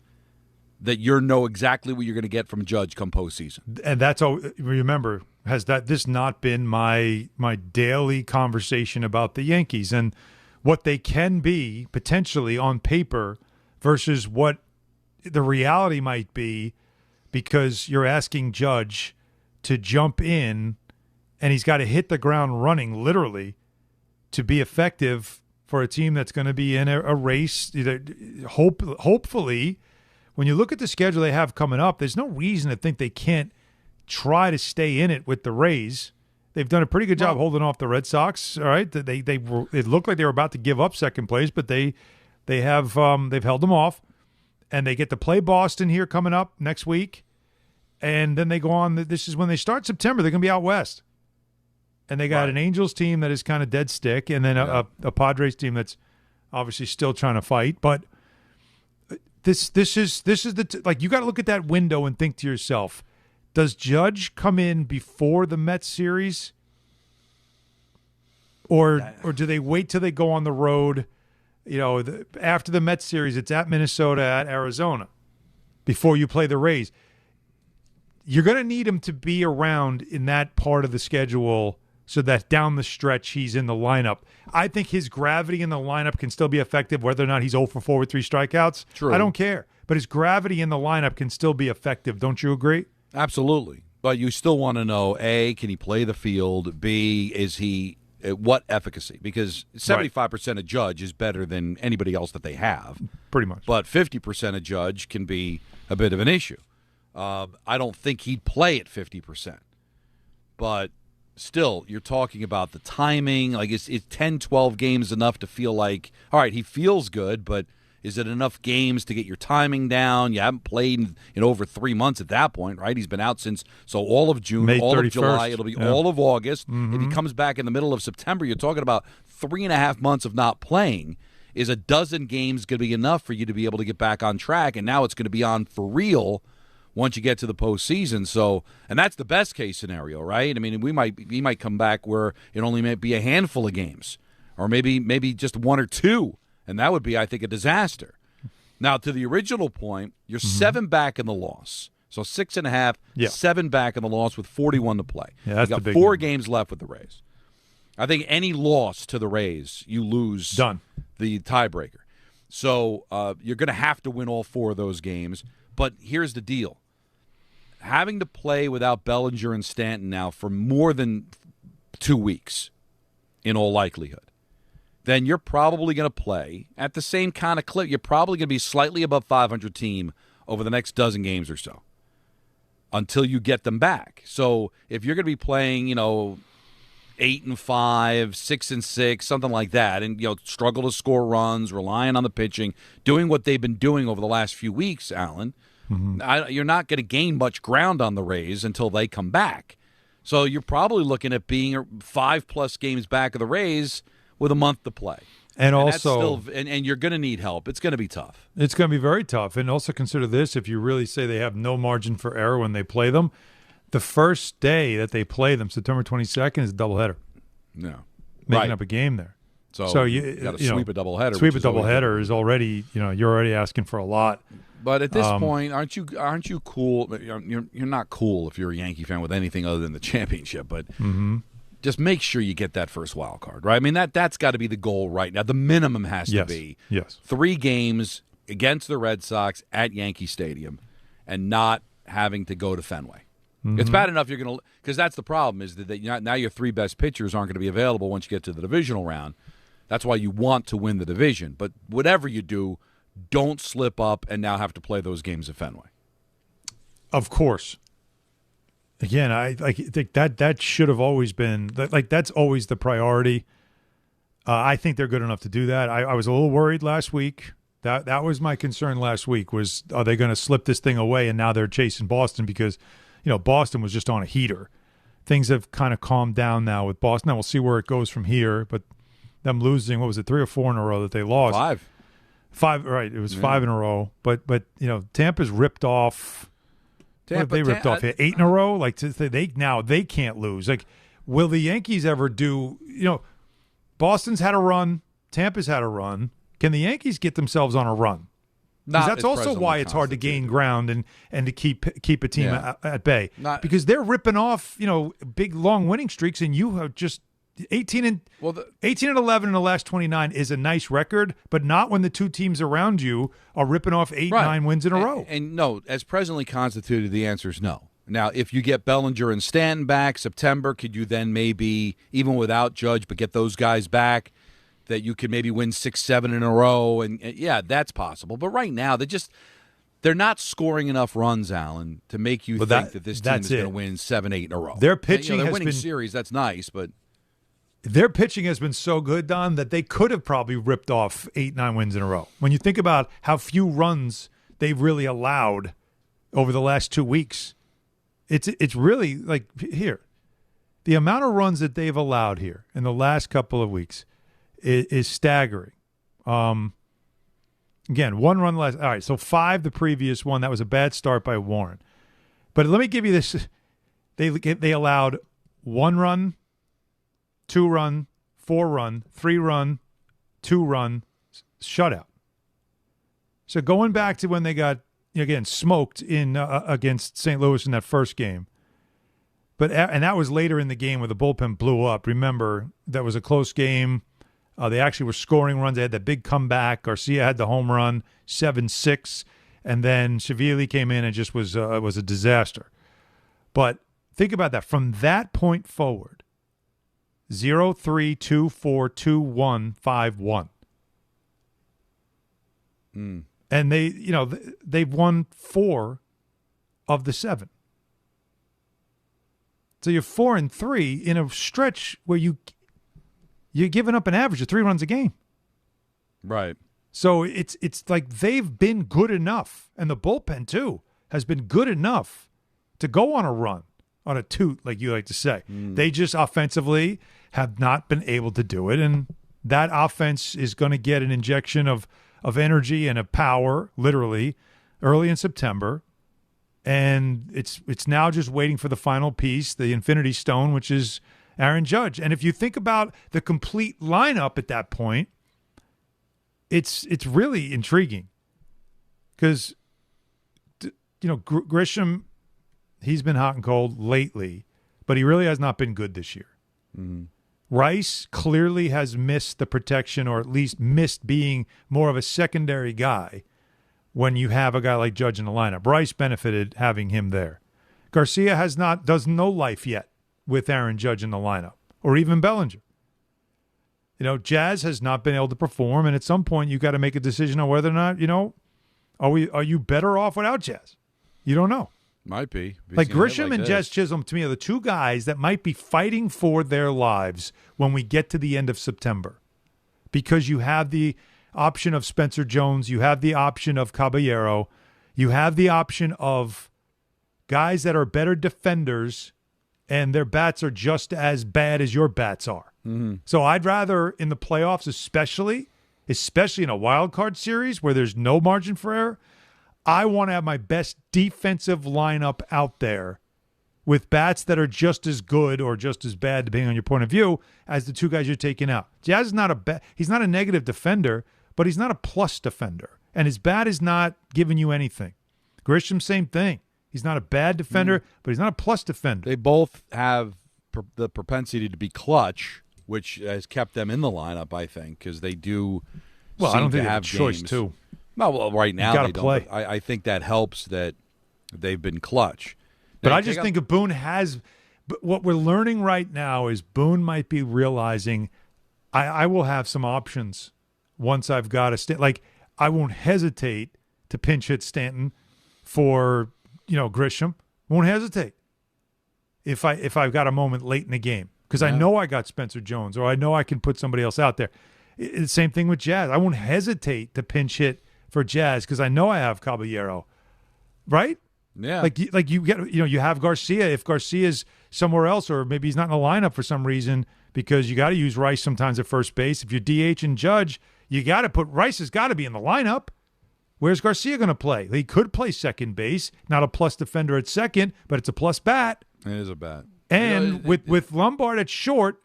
that you know exactly what you're going to get from Judge come postseason? And that's all. Remember, has this not been my daily conversation about the Yankees and what they can be potentially on paper versus what the reality might be, because you're asking Judge to jump in and he's got to hit the ground running literally to be effective for a team that's going to be in a race. Hopefully, when you look at the schedule they have coming up, there's no reason to think they can't try to stay in it with the Rays. They've done a pretty good job holding off the Red Sox. All right, it looked like they were about to give up second place, but they've held them off, and they get to play Boston here coming up next week, and then they go on. This is when they start September. They're going to be out west, and they got an Angels team that is kind of dead stick, and then a Padres team that's obviously still trying to fight. But this is you got to look at that window and think to yourself, does Judge come in before the Mets series, or do they wait till they go on the road? After the Mets series, it's at Minnesota, at Arizona, before you play the Rays. You're going to need him to be around in that part of the schedule so that down the stretch he's in the lineup. I think his gravity in the lineup can still be effective, whether or not he's 0 for 4 with 3 strikeouts. True. I don't care. But his gravity in the lineup can still be effective. Don't you agree? Absolutely. But you still want to know, A, can he play the field? B, is he what efficacy? Because 75% of Judge is better than anybody else that they have. Pretty much. But 50% of Judge can be a bit of an issue. I don't think he'd play at 50%. But still, you're talking about the timing. Like, is 10, 12 games enough to feel like, all right, he feels good, but is it enough games to get your timing down? You haven't played in over 3 months at that point, right? He's been out since all of June, May all 31st. of July. It'll be all of August. If he comes back in the middle of September, you're talking about 3.5 months of not playing. Is a dozen games going to be enough for you to be able to get back on track? And now it's going to be on for real once you get to the postseason. So, and that's the best case scenario, right? I mean, we might come back where it only may be a handful of games, or maybe just 1 or 2. And that would be, I think, a disaster. Now, to the original point, you're 7 back in the loss. So 6.5, 7 back in the loss with 41 to play. Yeah, that's you got the big 4 number. games left with the Rays. I think any loss to the Rays, you lose the tiebreaker. So you're going to have to win all 4 of those games. But here's the deal. Having to play without Bellinger and Stanton now for more than 2 weeks, in all likelihood, then you're probably going to play at the same kind of clip. You're probably going to be slightly above 500 team over the next dozen games or so until you get them back. So if you're going to be playing, 8-5, 6-6, something like that, and struggle to score runs, relying on the pitching, doing what they've been doing over the last few weeks, Alan, you're not going to gain much ground on the Rays until they come back. So you're probably looking at being 5+ games back of the Rays with a month to play. And also, that's still, and you're going to need help. It's going to be tough. It's going to be very tough. And also consider this, if you really say they have no margin for error when they play them, the first day that they play them, September 22nd, is a doubleheader. No. Making up a game there. So you got to sweep a doubleheader. Sweep a doubleheader is already, you're already asking for a lot. But at this point, aren't you cool? You're not cool if you're a Yankee fan with anything other than the championship, but just make sure you get that first wild card, right? I mean, that's got to be the goal right now. The minimum has to be 3 games against the Red Sox at Yankee Stadium and not having to go to Fenway. It's bad enough you're going to – because that's the problem is that now your 3 best pitchers aren't going to be available once you get to the divisional round. That's why you want to win the division. But whatever you do, don't slip up and now have to play those games at Fenway. Of course. Again, I think that should have always been that's always the priority. I think they're good enough to do that. I was a little worried last week. That was my concern last week was, are they going to slip this thing away? And now they're chasing Boston because, Boston was just on a heater. Things have kind of calmed down now with Boston. Now we'll see where it goes from here. But them losing, what was it, 3 or 4 in a row that they lost? 5, right. It was 5 in a row. But Tampa's ripped off. They ripped off here 8 in a row. Like they can't lose. Like, will the Yankees ever do? Boston's had a run. Tampa's had a run. Can the Yankees get themselves on a run? Because that's also why it's hard to gain ground and to keep a team at bay. Because they're ripping off big long winning streaks, and you have just 18 and 11 in the last 29 is a nice record, but not when the two teams around you are ripping off 8-9 wins in a row. And no, as presently constituted, the answer is no. Now, if you get Bellinger and Stanton back September, could you then maybe, even without Judge, but get those guys back, that you could maybe win 6-7 in a row? And yeah, that's possible. But right now, they're not scoring enough runs, Alan, to make you think that this team is going to win 7-8 in a row. Their pitching they're has winning been series. That's nice, but their pitching has been so good, Don, that they could have probably ripped off 8-9 wins in a row. When you think about how few runs they've really allowed over the last 2 weeks, it's really like here. The amount of runs that they've allowed here in the last couple of weeks is staggering. Again, 1 run less. All right, so 5 the previous one. That was a bad start by Warren. But let me give you this. They allowed 1 run, 2 run, 4 run, 3 run, 2 run shutout. So going back to when they got smoked in against St. Louis in that first game, and that was later in the game where the bullpen blew up. Remember, that was a close game. They actually were scoring runs. They had that big comeback. Garcia had the home run, 7-6, and then Shively came in and just was a disaster. But think about that. From that point forward, 0-3, 2-4, 2-1, 5-1. And they've won 4 of the 7. So you're 4-3 in a stretch where you're giving up an average of 3 runs a game. Right. So it's like they've been good enough, and the bullpen too has been good enough to go on a run, on a toot, like you like to say. They just offensively have not been able to do it, and that offense is going to get an injection of energy and of power, literally, early in September. And it's now just waiting for the final piece, the Infinity Stone, which is Aaron Judge. And if you think about the complete lineup at that point, it's really intriguing. Because, Grisham, he's been hot and cold lately, but he really has not been good this year. Mm-hmm. Rice clearly has missed the protection, or at least missed being more of a secondary guy when you have a guy like Judge in the lineup. Rice benefited having him there. Garcia does no life yet with Aaron Judge in the lineup, or even Bellinger. Jazz has not been able to perform, and at some point you got to make a decision on whether or not, are you better off without Jazz? You don't know. Might be. Like Grisham and Jazz Chisholm, to me, are the two guys that might be fighting for their lives when we get to the end of September. Because you have the option of Spencer Jones, you have the option of Caballero, you have the option of guys that are better defenders, and their bats are just as bad as your bats are. Mm-hmm. So I'd rather, in the playoffs especially in a wild card series where there's no margin for error, I want to have my best defensive lineup out there with bats that are just as good or just as bad, depending on your point of view, as the two guys you're taking out. Jazz is he's not a negative defender, but he's not a plus defender. And his bat is not giving you anything. Grisham, same thing. He's not a bad defender, but he's not a plus defender. They both have the propensity to be clutch, which has kept them in the lineup, I think, because they do I don't think they have games. choice, too. Well, right now they don't. Play. I think that helps that they've been clutch. But I just think if Boone has – what we're learning right now is Boone might be realizing I will have some options once I've got a – like I won't hesitate to pinch hit Stanton for Grisham. Won't hesitate if I've got a moment late in the game because I know I got Spencer Jones or I know I can put somebody else out there. The same thing with Jazz. I won't hesitate to pinch hit for Jazz because I know I have Caballero, right? Yeah. Like you get you have Garcia. If Garcia's somewhere else or maybe he's not in the lineup for some reason because you got to use Rice sometimes at first base. If you're DH and Judge, you got to put Rice has got to be in the lineup. Where's Garcia going to play? He could play second base, not a plus defender at second, but it's a plus bat. It is a bat. And with Lombard at short,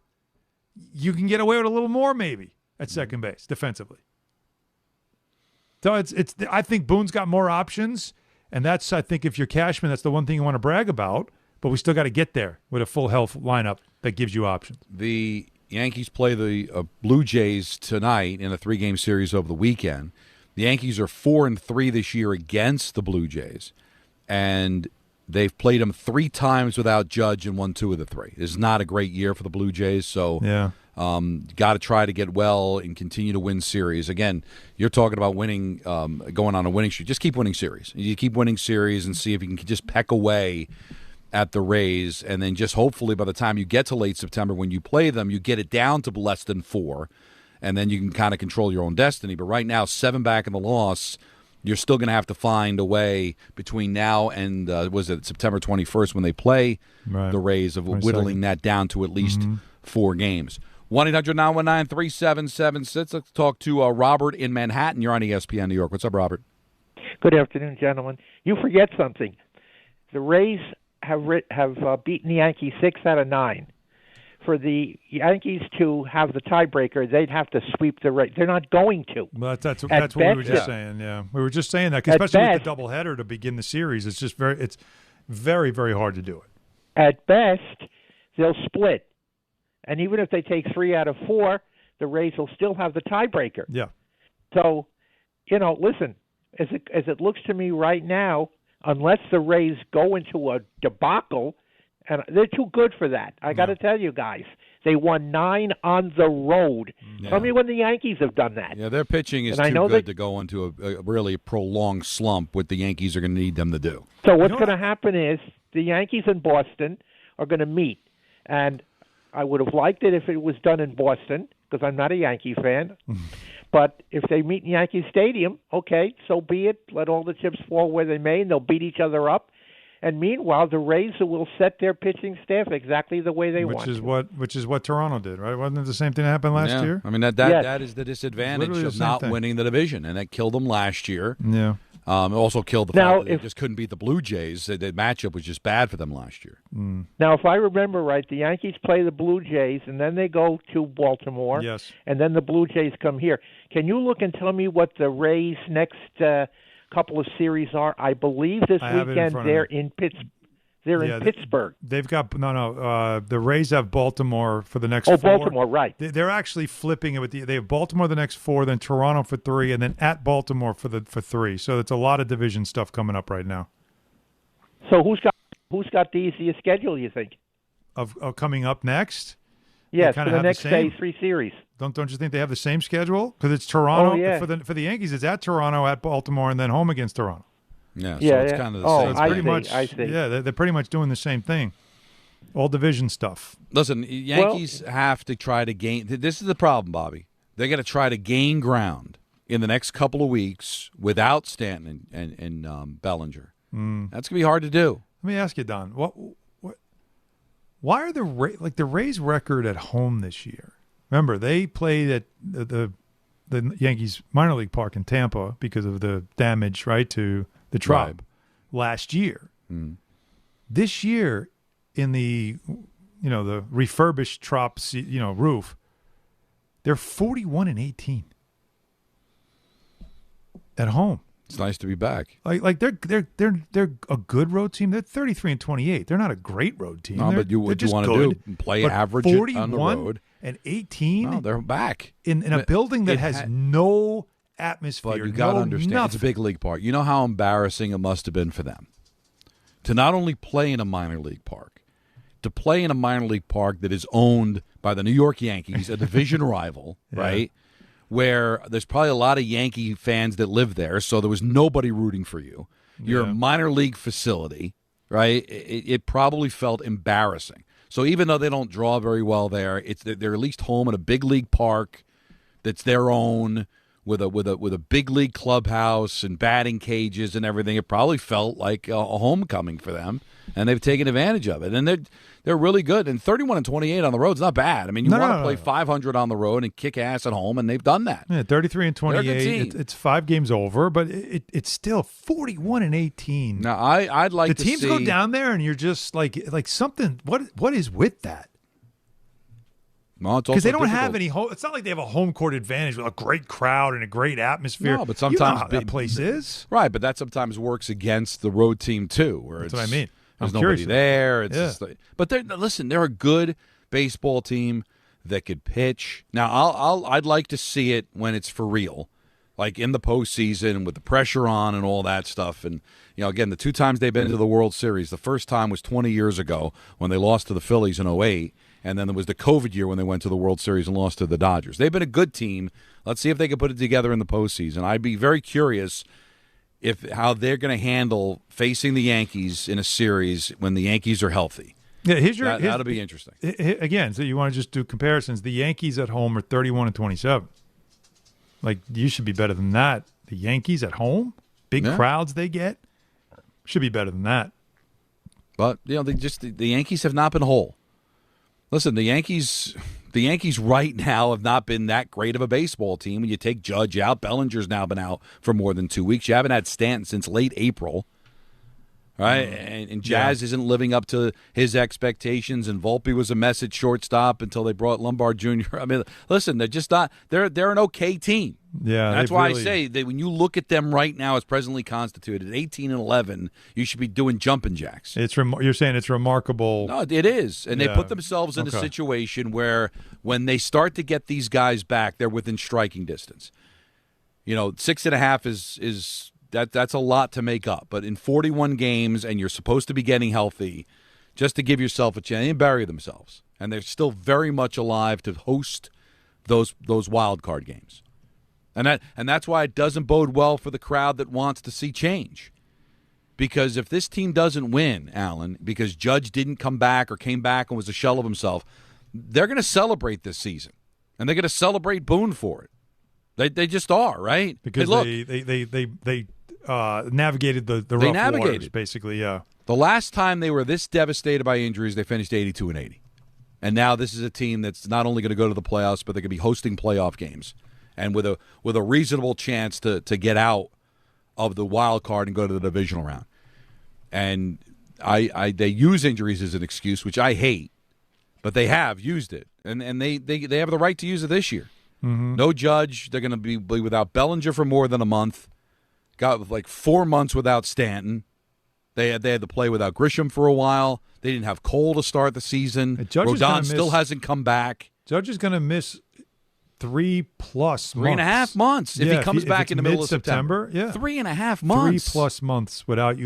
you can get away with a little more maybe at second base defensively. So it's I think Boone's got more options, and that's I think if you're Cashman, that's the one thing you want to brag about. But we still got to get there with a full health lineup that gives you options. The Yankees play the Blue Jays tonight in a 3-game series over the weekend. The Yankees are 4-3 this year against the Blue Jays, and they've played them 3 times without Judge and won 2 of the 3. It's not a great year for the Blue Jays, so got to try to get well and continue to win series. Again, you're talking about winning, going on a winning streak. Just keep winning series. You keep winning series and see if you can just peck away at the Rays, and then just hopefully by the time you get to late September when you play them, you get it down to less than 4. And then you can kind of control your own destiny. But right now, 7 back in the loss, you're still going to have to find a way between now and, September 21st when they play the Rays of whittling that down to at least 4 games. 1-800-919-3776. Let's talk to Robert in Manhattan. You're on ESPN New York. What's up, Robert? Good afternoon, gentlemen. You forget something. The Rays have beaten the Yankees 6 out of 9. For the Yankees to have the tiebreaker, they'd have to sweep the Rays. They're not going to. Well, that's what we were just saying. Yeah, we were just saying that, especially with the doubleheader to begin the series. It's just very, very hard to do it. At best, they'll split, and even if they take 3 out of 4, the Rays will still have the tiebreaker. Yeah. So, listen, as it looks to me right now, unless the Rays go into a debacle. And they're too good for that. I got to tell you guys, they won 9 on the road. Yeah. Tell me when the Yankees have done that. Yeah, their pitching is too good to go into a really prolonged slump. What the Yankees are going to need them to do. So what's going to happen is the Yankees and Boston are going to meet, and I would have liked it if it was done in Boston because I'm not a Yankee fan. But if they meet in Yankee Stadium, okay, so be it. Let all the chips fall where they may, and they'll beat each other up. And meanwhile, the Rays will set their pitching staff exactly the way they want. Which is what Toronto did, right? Wasn't it the same thing that happened last year? I mean, that is the disadvantage of not winning the division, and that killed them last year. Yeah. It also killed the fact that they just couldn't beat the Blue Jays. The matchup was just bad for them last year. Now, if I remember right, the Yankees play the Blue Jays, and then they go to Baltimore. Yes. And then the Blue Jays come here. Can you look and tell me what the Rays' next couple of series are? I believe this weekend they're in Pittsburgh. In Pittsburgh. They've got the Rays have Baltimore for the next 4. Baltimore, right. They're actually flipping it they have Baltimore the next 4, then Toronto for 3, and then at Baltimore for 3. So it's a lot of division stuff coming up right now. So who's got the easiest schedule, you think? Of coming up next? Yes, for the next 3 series. Don't you think they have the same schedule? Because it's Toronto. Oh, yeah. For the Yankees, it's at Toronto, at Baltimore, and then home against Toronto. Yeah, it's kind of the same. So it's I see. Yeah, they're pretty much doing the same thing. All division stuff. Listen, Yankees have to try to gain. This is the problem, Bobby. They got to try to gain ground in the next couple of weeks without Stanton and Bellinger. That's gonna be hard to do. Let me ask you, Don. Why are the Rays' record at home this year? Remember, they played at the Yankees minor league park in Tampa because of the damage, right, to the Trop last year. This year, in the refurbished Trop roof, they're 41-18 at home. It's nice to be back. Like they're a good road team. They're 33-28. They're not a great road team. No, but what you want to do? Play average on the road. And 18. No, they're back in a building that has no atmosphere. But you got to understand, it's a big league park. You know how embarrassing it must have been for them to not only play in a minor league park, to play in a minor league park that is owned by the New York Yankees, a division rival, right? Where there's probably a lot of Yankee fans that live there, so there was nobody rooting for you. your minor league facility, right? It probably felt embarrassing. So even though they don't draw very well there, they're at least home at a big league park that's their own with a big league clubhouse and batting cages and everything. It probably felt like a homecoming for them, and they've taken advantage of it. And they're really good. And 31-28 on the road is not bad. I mean, you want to play 500 on the road and kick ass at home, and they've done that. Yeah, 33-28. It's 5 games over, but it's still 41-18. Now, I'd like the to teams see, go down there, and you're just like something. What is with that? Well, because they don't have any home. It's not like they have a home court advantage with a great crowd and a great atmosphere. No, but sometimes you know how that place is right. But that sometimes works against the road team too, where that's what I mean. There's nobody there. It's just like, but they're a good baseball team that could pitch. Now, I'd like to see it when it's for real, like in the postseason with the pressure on and all that stuff. And again, the 2 times they've been to the World Series, the first time was 20 years ago when they lost to the Phillies in 2008. And then there was the COVID year when they went to the World Series and lost to the Dodgers. They've been a good team. Let's see if they can put it together in the postseason. I'd be very curious how they're going to handle facing the Yankees in a series when the Yankees are healthy. Yeah, that'll be interesting. Again, so you want to just do comparisons. The Yankees at home are 31-27. Like, you should be better than that. The Yankees at home, big crowds they get, should be better than that. But the Yankees have not been whole. Listen, the Yankees right now have not been that great of a baseball team. When you take Judge out, Bellinger's now been out for more than 2 weeks. You haven't had Stanton since late April, right? And Jazz isn't living up to his expectations. And Volpe was a mess at shortstop until they brought Lombard Jr. I mean, listen, they're just not. They're an okay team. Yeah, that's why I say that when you look at them right now as presently constituted, at 18-11, you should be doing jumping jacks. You're saying it's remarkable. No, it is, and they put themselves in a situation where when they start to get these guys back, they're within striking distance. 6.5 is that's a lot to make up, but in 41 games, and you're supposed to be getting healthy, just to give yourself a chance, they bury themselves, and they're still very much alive to host those wild card games. And that's why it doesn't bode well for the crowd that wants to see change. Because if this team doesn't win, Alan, because Judge didn't come back or came back and was a shell of himself, they're going to celebrate this season. And they're going to celebrate Boone for it. They just are, right? Because they navigated the rough waters, basically, yeah. The last time they were this devastated by injuries, they finished 82-80. And now this is a team that's not only going to go to the playoffs, but they're going to be hosting playoff games. And with a reasonable chance to get out of the wild card and go to the divisional round. And they use injuries as an excuse, which I hate, but they have used it. And they have the right to use it this year. Mm-hmm. No Judge. They're going to be without Bellinger for more than a month. Got like 4 months without Stanton. They had to play without Grisham for a while. They didn't have Cole to start the season. Rodon still hasn't come back. Judge is going to miss 3+ months. 3.5 months if he comes back in the middle of September. Yeah. 3.5 months. 3+ months without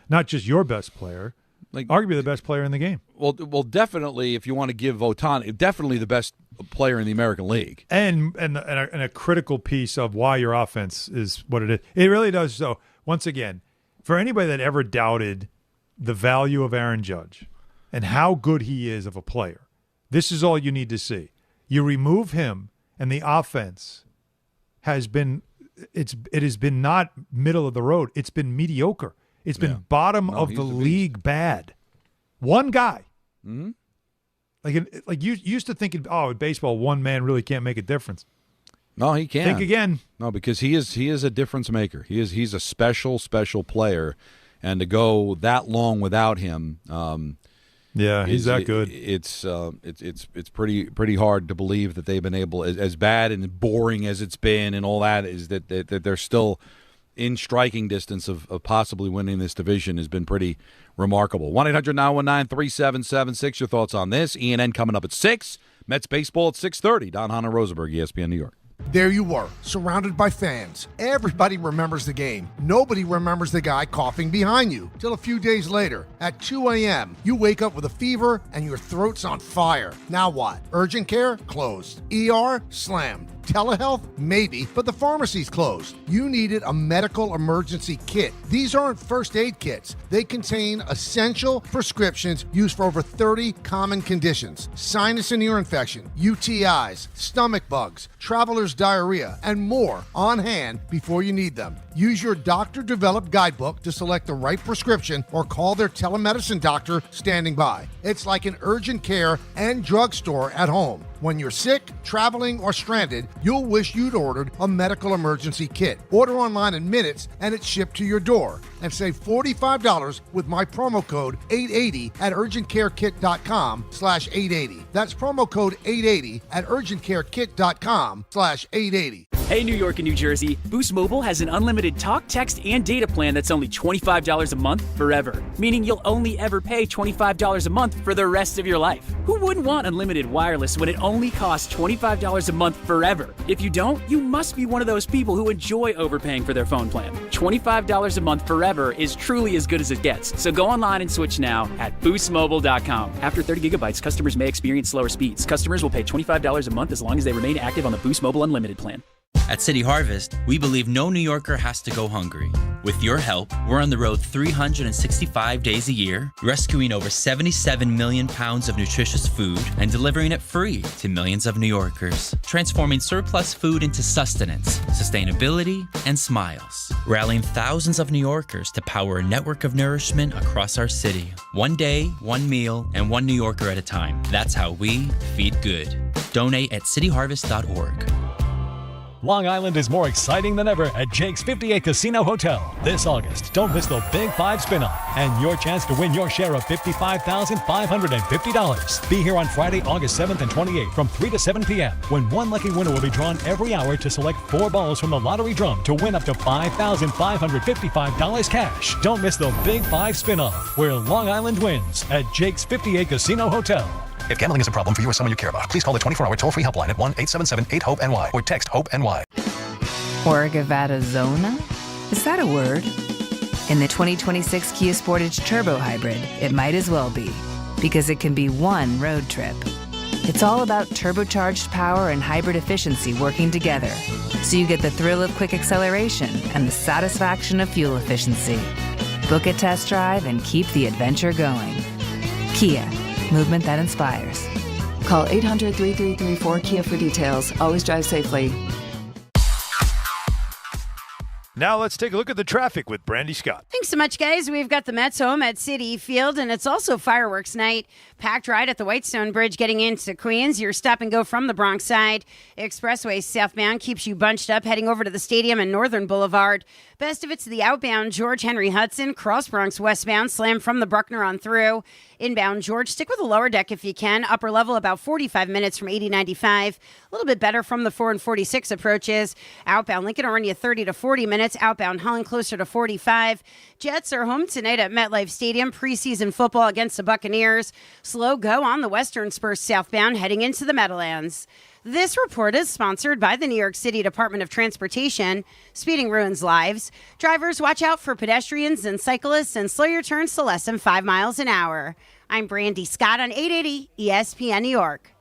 not just your best player, arguably the best player in the game. Well, definitely if you want to give Ohtani, definitely the best player in the American League. And a critical piece of why your offense is what it is. It really does. So, once again, for anybody that ever doubted the value of Aaron Judge and how good he is of a player, this is all you need to see. You remove him, and the offense has been not middle of the road. It's been mediocre. It's been bottom of the league bad. One guy. Mm-hmm. Like you used to think, in baseball, one man really can't make a difference. No, he can't. Think again. No, because he is a difference maker. He's a special player, and to go that long without him. He's that good. It's pretty hard to believe that they've been able, as bad and boring as it's been, and all that, is that they're still in striking distance of possibly winning this division has been pretty remarkable. 1-800-919-3776. Your thoughts on this? ENN coming up at 6. Mets baseball at 6:30. Don Hahn and Rosenberg, ESPN New York. There you were, surrounded by fans. Everybody remembers the game. Nobody remembers the guy coughing behind you. Till a few days later, at 2 a.m., you wake up with a fever and your throat's on fire. Now what? Urgent care? Closed. ER? Slammed. Telehealth? Maybe, but the pharmacy's closed. You needed a medical emergency kit. These aren't first aid kits. They contain essential prescriptions used for over 30 common conditions: sinus and ear infection, UTIs, stomach bugs, traveler's diarrhea, and more on hand before you need them. Use your doctor-developed guidebook to select the right prescription or call their telemedicine doctor standing by. It's like an urgent care and drugstore at home. When you're sick, traveling, or stranded, you'll wish you'd ordered a medical emergency kit. Order online in minutes and it's shipped to your door. And save $45 with my promo code 880 at urgentcarekit.com/880. That's promo code 880 at urgentcarekit.com/880. Hey, New York and New Jersey, Boost Mobile has an unlimited talk, text, and data plan that's only $25 a month forever, meaning you'll only ever pay $25 a month for the rest of your life. Who wouldn't want unlimited wireless when it only costs $25 a month forever? If you don't, you must be one of those people who enjoy overpaying for their phone plan. $25 a month forever is truly as good as it gets. So go online and switch now at boostmobile.com. After 30 gigabytes, customers may experience slower speeds. Customers will pay $25 a month as long as they remain active on the Boost Mobile Unlimited plan. At City Harvest, we believe no New Yorker has to go hungry. With your help, we're on the road 365 days a year, rescuing over 77 million pounds of nutritious food and delivering it free to millions of New Yorkers, transforming surplus food into sustenance, sustainability, and smiles, rallying thousands of New Yorkers to power a network of nourishment across our city. One day, one meal, and one New Yorker at a time. That's how we feed good. Donate at cityharvest.org. Long Island is more exciting than ever at Jake's 58 Casino Hotel. This August, don't miss the Big 5 spin-off and your chance to win your share of $55,550. Be here on Friday, August 7th and 28th from 3 to 7 p.m. when one lucky winner will be drawn every hour to select 4 balls from the lottery drum to win up to $5,555 cash. Don't miss the Big 5 spin-off where Long Island wins at Jake's 58 Casino Hotel. If gambling is a problem for you or someone you care about, please call the 24-hour toll-free helpline at 1-877-8-HOPE-NY or text HOPE-NY. Orgavattazona? Is that a word? In the 2026 Kia Sportage Turbo Hybrid, it might as well be, because it can be one road trip. It's all about turbocharged power and hybrid efficiency working together, so you get the thrill of quick acceleration and the satisfaction of fuel efficiency. Book a test drive and keep the adventure going. Kia. Movement that inspires. Call 800-3334-KIA for details. Always drive safely. Now let's take a look at the traffic with Brandy Scott. Thanks so much, guys. We've got the Mets home at Citi Field, and it's also fireworks night. Packed ride at the Whitestone Bridge getting into Queens. Your stop and go from the Bronx side. Expressway southbound keeps you bunched up heading over to the stadium and Northern Boulevard. Best of it's the outbound George Henry Hudson, Cross Bronx westbound, slam from the Bruckner on through. Inbound George, stick with the lower deck if you can. Upper level about 45 minutes from 8095. A little bit better from the 4 and 46 approaches. Outbound Lincoln Orange 30 to 40 minutes. Outbound Holland closer to 45. Jets are home tonight at MetLife Stadium. Preseason football against the Buccaneers. Slow go on the Western Spur southbound heading into the Meadowlands. This report is sponsored by the New York City Department of Transportation. Speeding ruins lives. Drivers, watch out for pedestrians and cyclists and slow your turns to less than 5 miles an hour. I'm Brandy Scott on 880 ESPN New York.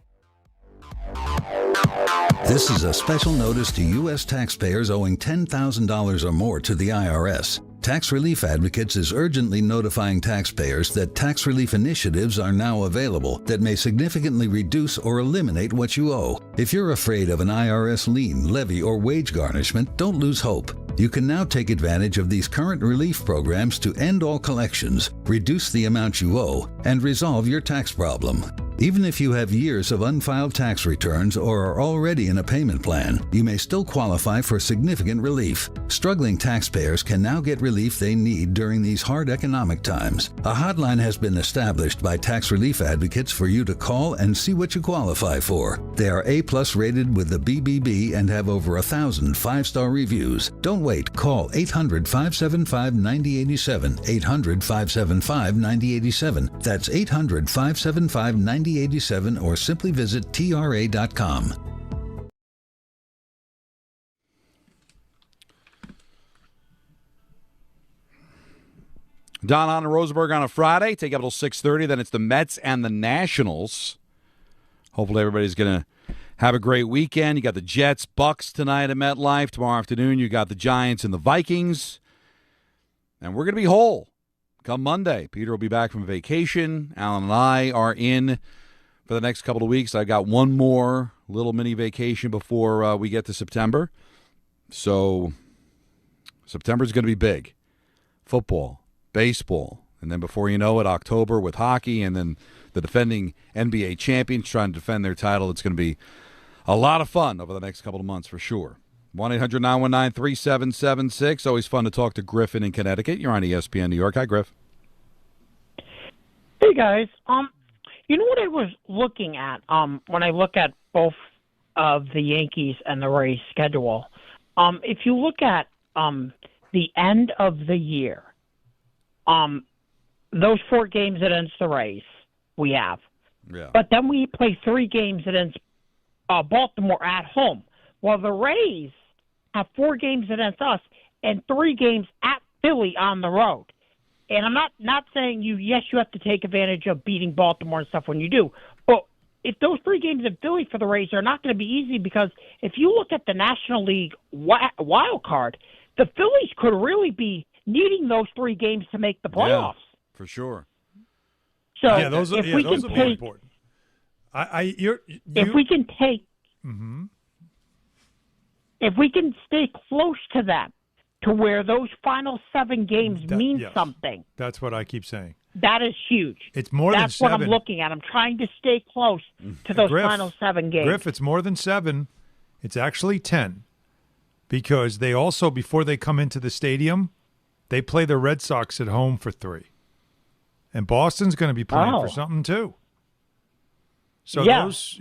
This is a special notice to U.S. taxpayers owing $10,000 or more to the IRS. Tax Relief Advocates is urgently notifying taxpayers that tax relief initiatives are now available that may significantly reduce or eliminate what you owe. If you're afraid of an IRS lien, levy, or wage garnishment, don't lose hope. You can now take advantage of these current relief programs to end all collections, reduce the amount you owe, and resolve your tax problem. Even if you have years of unfiled tax returns or are already in a payment plan, you may still qualify for significant relief. Struggling taxpayers can now get relief they need during these hard economic times. A hotline has been established by Tax Relief Advocates for you to call and see what you qualify for. They are A+ rated with the BBB and have over 1,000 5-star reviews. Don't wait. Call 800-575-9087. 800-575-9087. That's 800-575-9087 or simply visit tra.com. Don on Rosenberg on a Friday. Take up until 6:30. Then it's the Mets and the Nationals. Hopefully everybody's going to Have a great weekend. You got the Jets-Bucs tonight at MetLife. Tomorrow afternoon, you got the Giants and the Vikings. And we're going to be whole come Monday. Peter will be back from vacation. Alan and I are in for the next couple of weeks. I got one more little mini vacation before we get to September. So September's going to be big. Football, baseball, and then before you know it, October with hockey, and then the defending NBA champions trying to defend their title. It's going to be a lot of fun over the next couple of months for sure. 1-800-919-3776. Always fun to talk to Griffin in Connecticut. You're on ESPN New York. Hi, Griff. Hey, guys. You know what I was looking at when I look at both of the Yankees and the Rays schedule? If you look at the end of the year, those 4 games against the Rays we have. Yeah. But then we play 3 games against Baltimore at home. Well, the Rays have 4 games against us and 3 games at Philly on the road. And I'm not saying you have to take advantage of beating Baltimore and stuff when you do. But if those 3 games in Philly for the Rays are not going to be easy, because if you look at the National League wild card, the Phillies could really be needing those 3 games to make the playoffs. Yeah, for sure. So those are more important. If we can take, if we can stay close to that, to where those final 7 games mean something. That's what I keep saying. That is huge. It's more than 7. That's what I'm looking at. I'm trying to stay close to those final 7 games. Griff, it's more than 7. It's actually 10. Because they also, before they come into the stadium, they play the Red Sox at home for 3. And Boston's going to be playing for something too. So those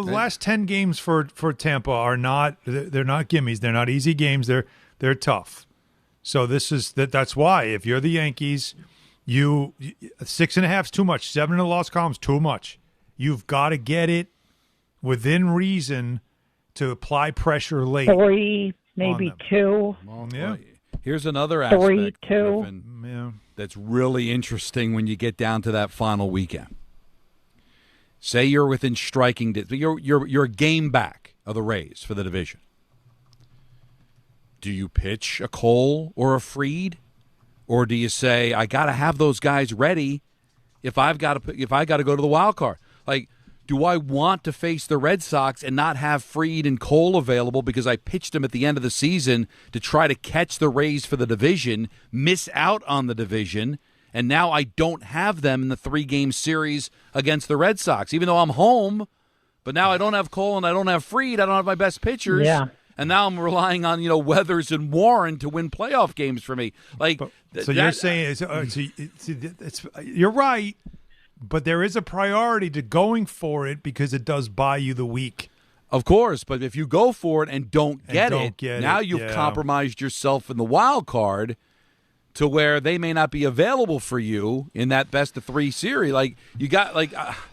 last 10 games for Tampa are not, they're not gimmies. They're not easy games. They're tough. So that's why if you're the Yankees, 6.5 is too much. 7 in the loss column is too much. You've got to get it within reason to apply pressure late. 3, maybe 2. Yeah. Here's another aspect, 3, 2. Griffin, that's really interesting when you get down to that final weekend. Say you're within striking distance. You're a game back of the Rays for the division. Do you pitch a Cole or a Fried, or do you say I got to have those guys ready if I got to go to the wild card? Like, do I want to face the Red Sox and not have Fried and Cole available because I pitched them at the end of the season to try to catch the Rays for the division, miss out on the division, and now I don't have them in the 3-game series against the Red Sox, even though I'm home, but now I don't have Cole and I don't have Fried. I don't have my best pitchers. Yeah. And now I'm relying on, Weathers and Warren to win playoff games for me. You're saying you're right, but there is a priority to going for it because it does buy you the week. Of course, but if you go for it and don't get it, now you've compromised yourself in the wild card to where they may not be available for you in that best-of-3 series.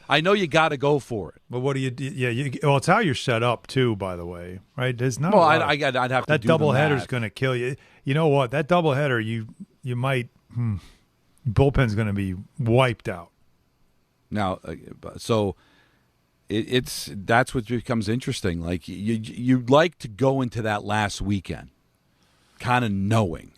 I know you got to go for it. But what do you do? Yeah, it's how you're set up, too, by the way, right? There's not I'd have to that do doubleheader's going to kill you. You know what? That doubleheader, you might bullpen's going to be wiped out. Now, so that's what becomes interesting. Like, you'd like to go into that last weekend kind of knowing.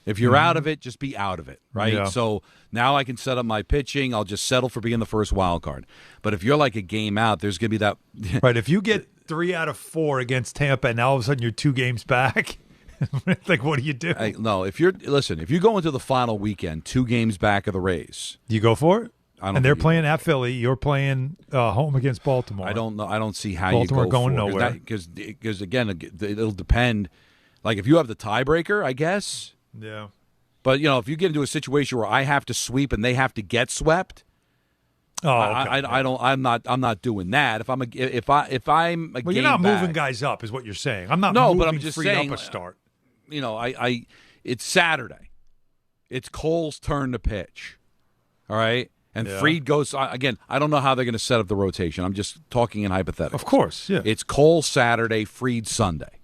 If you're out of it, just be out of it, right? Yeah. So now I can set up my pitching. I'll just settle for being the first wild card. But if you're like a game out, there's going to be that. Right. If you get 3 out of 4 against Tampa and now all of a sudden you're 2 games back, like, what do you do? No, if you go into the final weekend, 2 games back of the Rays. Do you go for it? And they're playing at Philly. You're playing home against Baltimore. I don't know. I don't see how Baltimore you go going for it. nowhere. Because again, it'll depend. Like, if you have the tiebreaker, I guess. Yeah. But, if you get into a situation where I have to sweep and they have to get swept, I'm not doing that. If I'm a game you're not back, moving guys up, is what you're saying. I'm not. No, but I'm just Fried saying. Up a start. It's Saturday. It's Cole's turn to pitch. All right, and Fried goes again. I don't know how they're going to set up the rotation. I'm just talking in hypotheticals. Of course, yeah. It's Cole Saturday, Fried Sunday.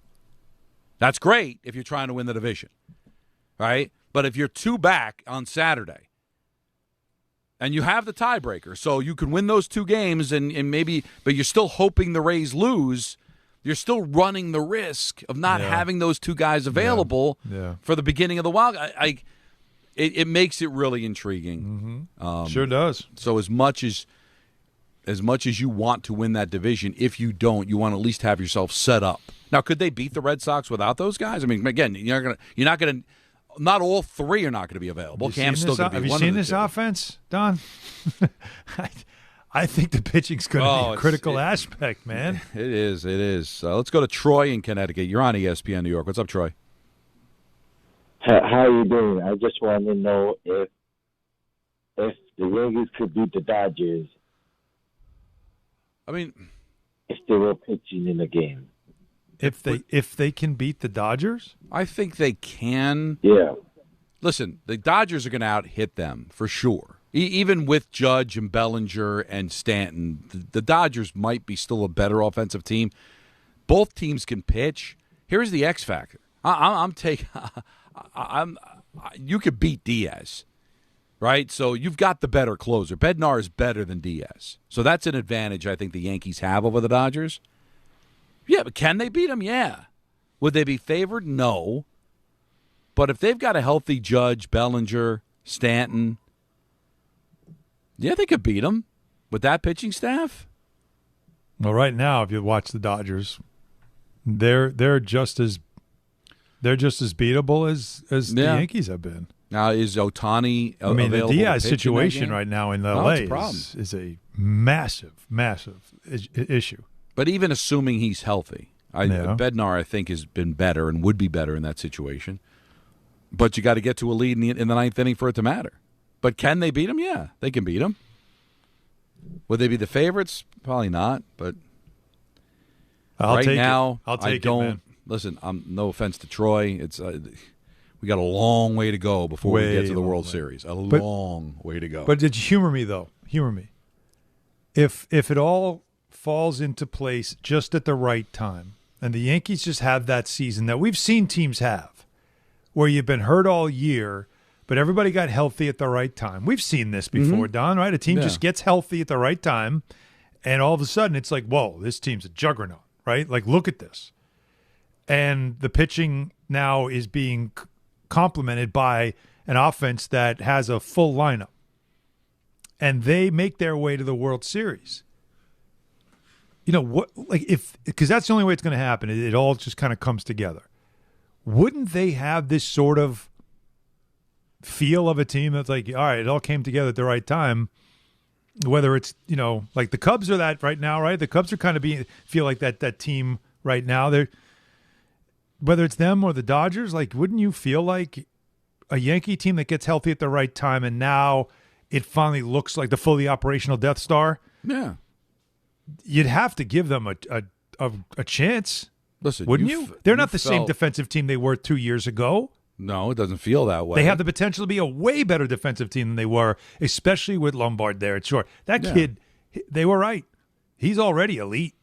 That's great if you're trying to win the division. Right? But if you're 2 back on Saturday, And you have the tiebreaker, so you can win those 2 games, and maybe, but you're still hoping the Rays lose. You're still running the risk of not having those 2 guys available for the beginning of the wild. It makes it really intriguing. Sure does. So as much as you want to win that division, if you don't, you want to at least have yourself set up. Now, could they beat the Red Sox without those guys? I mean, again, not all 3 are not going to be available. Cam's still going to be one of the 2. Have you seen this offense, Don? I think the pitching's going to be a critical aspect, man. It is. Let's go to Troy in Connecticut. You're on ESPN New York. What's up, Troy? How are you doing? I just want to know if the Yankees could beat the Dodgers. I mean, if they were pitching in the game. If they can beat the Dodgers? I think they can. Yeah. Listen, the Dodgers are going to out-hit them for sure. Even with Judge and Bellinger and Stanton, the Dodgers might be still a better offensive team. Both teams can pitch. Here's the X factor. You could beat Diaz, right? So you've got the better closer. Bednar is better than Diaz. So that's an advantage I think the Yankees have over the Dodgers. Yeah, but can they beat them? Yeah. Would they be favored? No. But if they've got a healthy Judge, Bellinger, Stanton, yeah, they could beat them with that pitching staff. Well, right now, if you watch the Dodgers, they're just as beatable as the Yankees have been. Now, is Ohtani available? I mean, the Diaz situation right now in LA is a massive issue. But even assuming he's healthy, Bednar, I think, has been better and would be better in that situation. But you got to get to a lead in the 9th inning for it to matter. But can they beat him? Yeah, they can beat him. Would they be the favorites? Probably not. But I'll take it, man. Listen, no offense to Troy. It's we got a long way to go before we get to the World Series. Long way to go. But did you humor me though? Humor me. If it all falls into place just at the right time, and the Yankees just have that season that we've seen teams have, where you've been hurt all year, but everybody got healthy at the right time. We've seen this before, Don, right? A team just gets healthy at the right time, and all of a sudden it's like, whoa, this team's a juggernaut, right? Like, look at this. And the pitching now is being complemented by an offense that has a full lineup. And they make their way to the World Series. You know what? Like, because that's the only way it's going to happen. It all just kind of comes together. Wouldn't they have this sort of feel of a team that's like, all right, it all came together at the right time? Whether it's, like the Cubs are that right now, right? The Cubs are kind of feel like that team right now. Whether it's them or the Dodgers, like, wouldn't you feel like a Yankee team that gets healthy at the right time and now it finally looks like the fully operational Death Star? Yeah. You'd have to give them a chance. Listen, wouldn't you? They're not the same defensive team they were 2 years ago. No, it doesn't feel that way. They have the potential to be a way better defensive team than they were, especially with Lombard there at short. That kid, they were right. He's already elite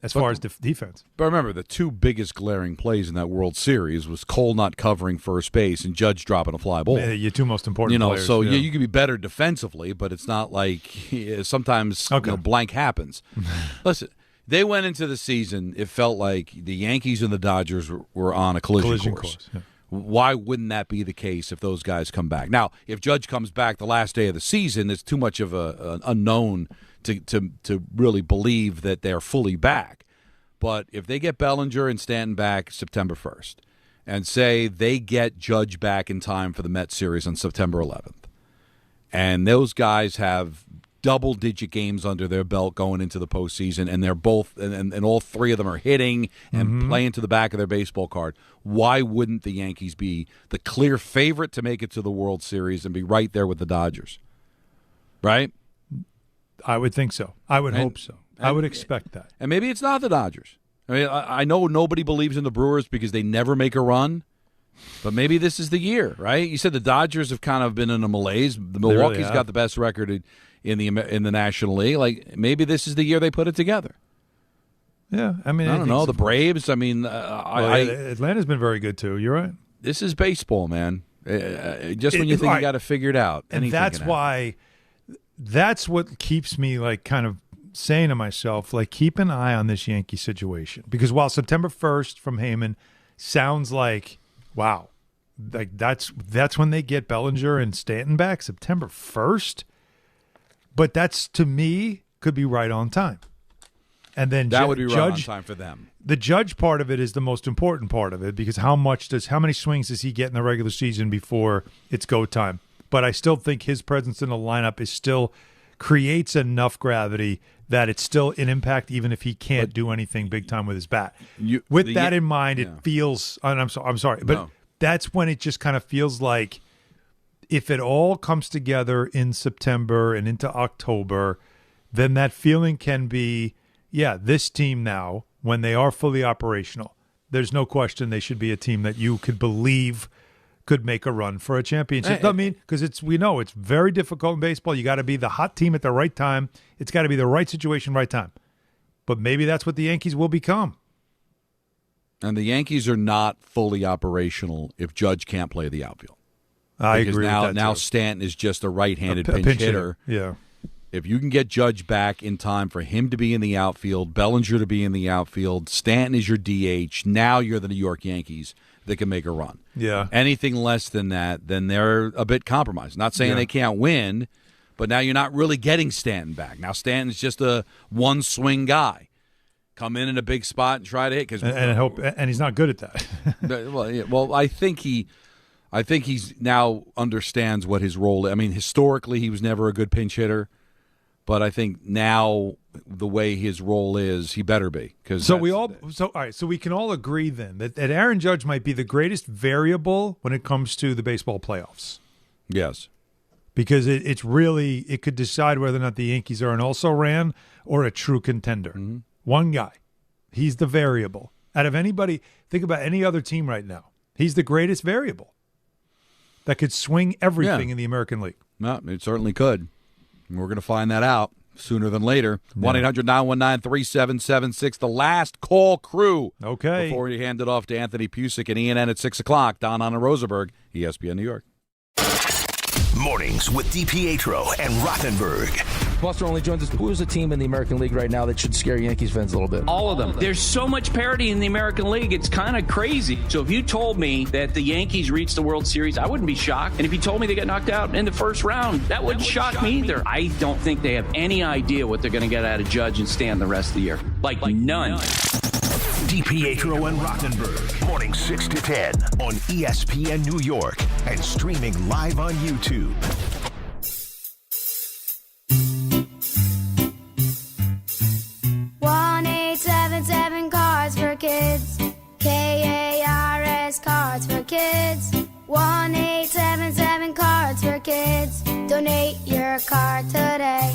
as far as defense. But remember, the 2 biggest glaring plays in that World Series was Cole not covering first base and Judge dropping a fly ball. Your 2 most important players. So you can be better defensively, but it's not like sometimes blank happens. Listen, they went into the season, it felt like the Yankees and the Dodgers were on a collision course. Yeah. Why wouldn't that be the case if those guys come back? Now, if Judge comes back the last day of the season, it's too much of an unknown to really believe that they're fully back. But if they get Bellinger and Stanton back September 1st, and say they get Judge back in time for the Mets series on September 11th, and those guys have double-digit games under their belt going into the postseason, and they're both, and all 3 of them are hitting and playing to the back of their baseball card, why wouldn't the Yankees be the clear favorite to make it to the World Series and be right there with the Dodgers? Right? I would think so. I would hope so. I would expect that. And maybe it's not the Dodgers. I mean, I know nobody believes in the Brewers because they never make a run, but maybe this is the year, right? You said the Dodgers have kind of been in a malaise. The Milwaukee's got the best record in the National League. Like, maybe this is the year they put it together. Yeah, I mean, I don't know. The Braves, I mean, Atlanta's been very good too. You're right. This is baseball, man. Just when you think you got it figured out. And that's why, that's what keeps me like kind of saying to myself, like, keep an eye on this Yankee situation. Because while September 1st from Hahn sounds like, wow, like that's when they get Bellinger and Stanton back, September 1st. But that's, to me, could be right on time. And then that would be right on time for them. The Judge part of it is the most important part of it, because how many swings does he get in the regular season before it's go time? But I still think his presence in the lineup creates enough gravity that it's still an impact, even if he can't do anything big time with his bat. With that in mind, it feels. And I'm sorry, but that's when it just kind of feels like, if it all comes together in September and into October, then that feeling can be, this team now, when they are fully operational, there's no question they should be a team that you could believe could make a run for a championship. I mean, because we know it's very difficult in baseball. You got to be the hot team at the right time. It's got to be the right situation, right time. But maybe that's what the Yankees will become. And the Yankees are not fully operational if Judge can't play the outfield. I agree with that. Now Stanton is just a right-handed pinch hitter. Yeah. If you can get Judge back in time for him to be in the outfield, Bellinger to be in the outfield, Stanton is your DH, now you're the New York Yankees that can make a run. Yeah. Anything less than that, then they're a bit compromised. Not saying they can't win, but now you're not really getting Stanton back. Now Stanton's just a one-swing guy. Come in a big spot and try to hit. And he's not good at that. Well, I think he's now understands what his role is. I mean, historically, he was never a good pinch hitter. But I think now the way his role is, he better be. So we can all agree then that Aaron Judge might be the greatest variable when it comes to the baseball playoffs. Yes, because it could decide whether or not the Yankees are an also-ran or a true contender. Mm-hmm. One guy, he's the variable. Out of anybody, think about any other team right now. He's the greatest variable that could swing everything in the American League. No, it certainly could. We're going to find that out sooner than later. 1-800-919-3776, the last call crew. Okay. Before we hand it off to Anthony Pusick and ENN at 6 o'clock. Don on Rosenberg, ESPN New York. Mornings with DiPietro and Rothenberg. Buster only joins us. Who is a team in the American League right now that should scare Yankees fans a little bit? All of them. There's so much parity in the American League, it's kind of crazy. So if you told me that the Yankees reached the World Series, I wouldn't be shocked. And if you told me they got knocked out in the first round, that wouldn't shock me either. I don't think they have any idea what they're going to get out of Judge and Stan the rest of the year. Like none. DiPietro and Rothenberg, morning 6 to 10 on ESPN New York and streaming live on YouTube. Cards for Kids. KARS Cards for Kids. 1-877 Cards for Kids. Donate your card today.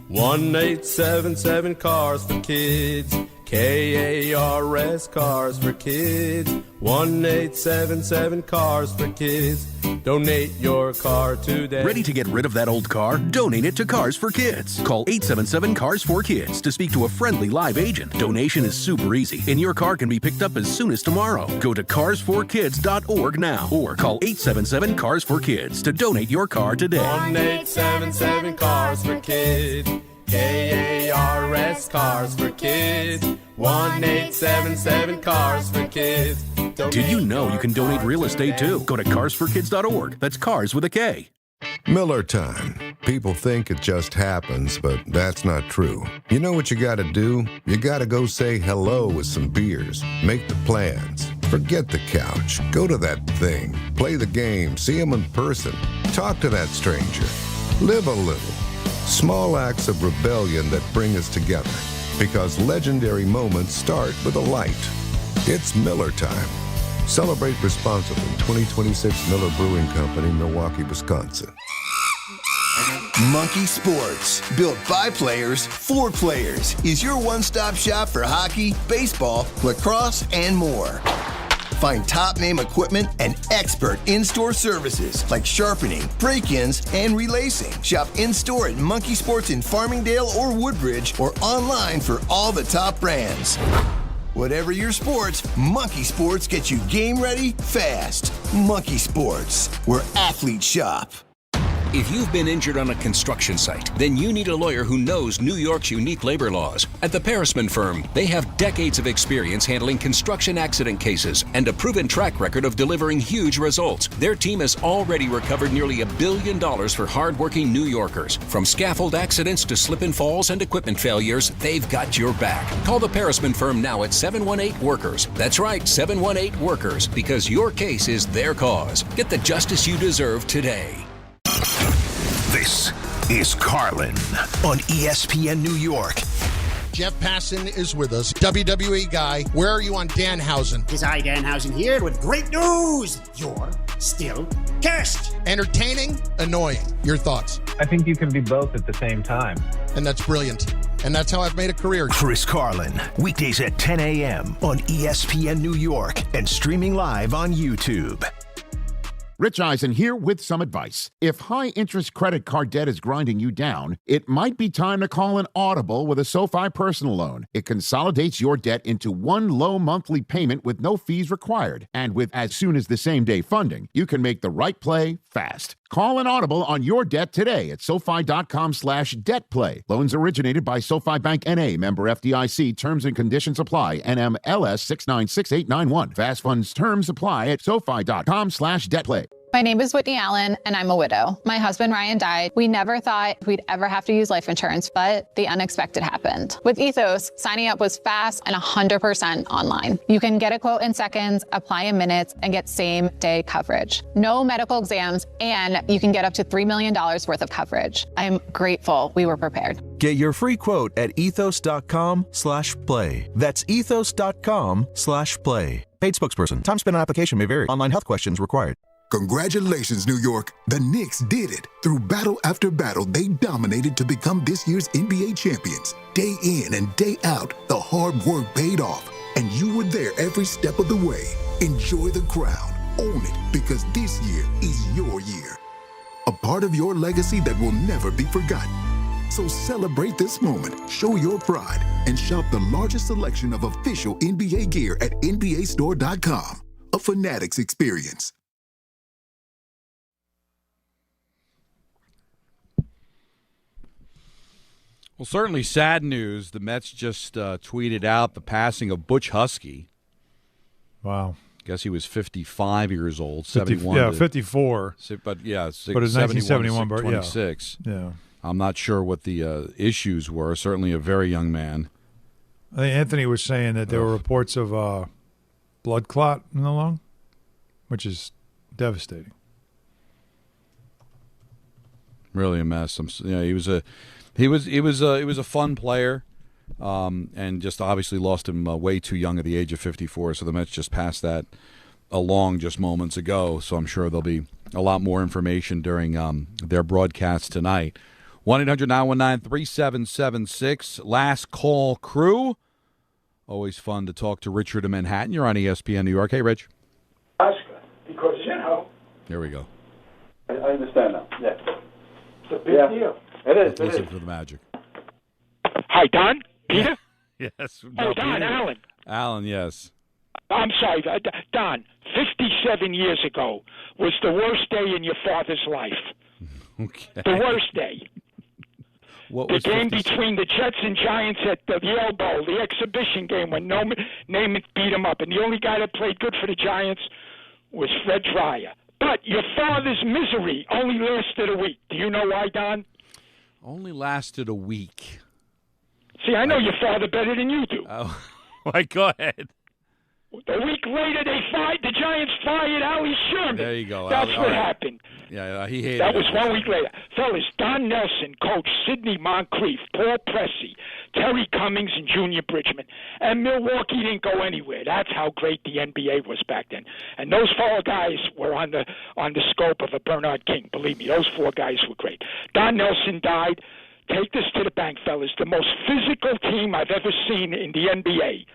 1-877 Cars for Kids. KARS Cars for Kids. 1-877 Cars for Kids. Donate your car today. Ready to get rid of that old car? Donate it to Cars for Kids. Call 877 Cars for Kids to speak to a friendly live agent. Donation is super easy, and your car can be picked up as soon as tomorrow. Go to carsforkids.org now or call 877 Cars for Kids to donate your car today. 1-877 Cars for Kids. KARS Cars for Kids. 1-877 Cars for Kids. Did you know you can donate real estate too? Go to carsforkids.org. That's cars with a K. Miller time. People think it just happens, but that's not true. You know what you gotta do? You gotta go say hello with some beers. Make the plans. Forget the couch. Go to that thing. Play the game. See them in person. Talk to that stranger. Live a little. Small acts of rebellion that bring us together. Because legendary moments start with a light. It's Miller time. Celebrate responsibly. 2026 Miller Brewing Company, Milwaukee, Wisconsin. Monkey Sports, built by players for players, is your one-stop shop for hockey, baseball, lacrosse, and more. Find top-name equipment and expert in-store services like sharpening, break-ins, and relacing. Shop in-store at Monkey Sports in Farmingdale or Woodbridge or online for all the top brands. Whatever your sports, Monkey Sports gets you game ready fast. Monkey Sports, where athletes shop. If you've been injured on a construction site, then you need a lawyer who knows New York's unique labor laws. At the Parisman Firm, they have decades of experience handling construction accident cases and a proven track record of delivering huge results. Their team has already recovered nearly $1 billion for hardworking New Yorkers. From scaffold accidents to slip and falls and equipment failures, they've got your back. Call the Parisman Firm now at 718-WORKERS. That's right, 718-WORKERS, because your case is their cause. Get the justice you deserve today. This is Carlin on ESPN New York. Jeff Passan is with us, WWE guy. Where are you on Danhausen? It's I, Danhausen, here with great news. You're still cursed. Entertaining, annoying. Your thoughts? I think you can be both at the same time. And that's brilliant. And that's how I've made a career. Chris Carlin, weekdays at 10 a.m. on ESPN New York and streaming live on YouTube. Rich Eisen here with some advice. If high-interest credit card debt is grinding you down, it might be time to call an audible with a SoFi personal loan. It consolidates your debt into one low monthly payment with no fees required. And with as soon as the same-day funding, you can make the right play fast. Call an audible on your debt today at SoFi.com/debtplay. Loans originated by SoFi Bank N.A., member FDIC. Terms and conditions apply. NMLS 696891. Fast funds terms apply at SoFi.com/debtplay. My name is Whitney Allen, and I'm a widow. My husband, Ryan, died. We never thought we'd ever have to use life insurance, but the unexpected happened. With Ethos, signing up was fast and 100% online. You can get a quote in seconds, apply in minutes, and get same-day coverage. No medical exams, and you can get up to $3 million worth of coverage. I'm grateful we were prepared. Get your free quote at ethos.com/play. That's ethos.com/play. Paid spokesperson. Time spent on application may vary. Online health questions required. Congratulations, New York. The Knicks did it. Through battle after battle, they dominated to become this year's NBA champions. Day in and day out, the hard work paid off, and you were there every step of the way. Enjoy the crown. Own it, because this year is your year. A part of your legacy that will never be forgotten. So celebrate this moment, show your pride, and shop the largest selection of official NBA gear at NBAstore.com. A Fanatics experience. Well, certainly sad news. The Mets just tweeted out the passing of Butch Huskey. Wow. Guess he was 55 years old, 71. Yeah, 54. But yeah, but it's 1971 birth. 26. Yeah. I'm not sure what the issues were. Certainly a very young man. I think Anthony was saying that there were reports of blood clot in the lung, which is devastating. Really a mess. He was a fun player, and just obviously lost him way too young at the age of 54. So the Mets just passed that along just moments ago. So I'm sure there'll be a lot more information during their broadcast tonight. 1-800-919-3776. Last call crew. Always fun to talk to Richard in Manhattan. You're on ESPN New York. Hey, Rich. Because, There we go. I understand now. Yeah. It's a big deal. It is. Listen for the magic. Hi, Don? Peter? Yes. Oh, Don, Alan. Alan, yes. I'm sorry, Don. 57 years ago was the worst day in your father's life. Okay. The worst day. The game between the Jets and Giants at the Yale Bowl, the exhibition game when Namath beat him up. And the only guy that played good for the Giants was Fred Dreyer. But your father's misery only lasted a week. Do you know why, Don? Only lasted a week. See, I know your father better than you do. Oh, go ahead. A week later, the Giants fired Ali Sherman. There you go. That's what happened. Yeah, he hated That it. was 1 week later. Fellas, Don Nelson coached Sidney Moncrief, Paul Pressey, Terry Cummings, and Junior Bridgman. And Milwaukee didn't go anywhere. That's how great the NBA was back then. And those four guys were on the scope of a Bernard King. Believe me, those four guys were great. Don Nelson died. Take this to the bank, fellas. The most physical team I've ever seen in the NBA.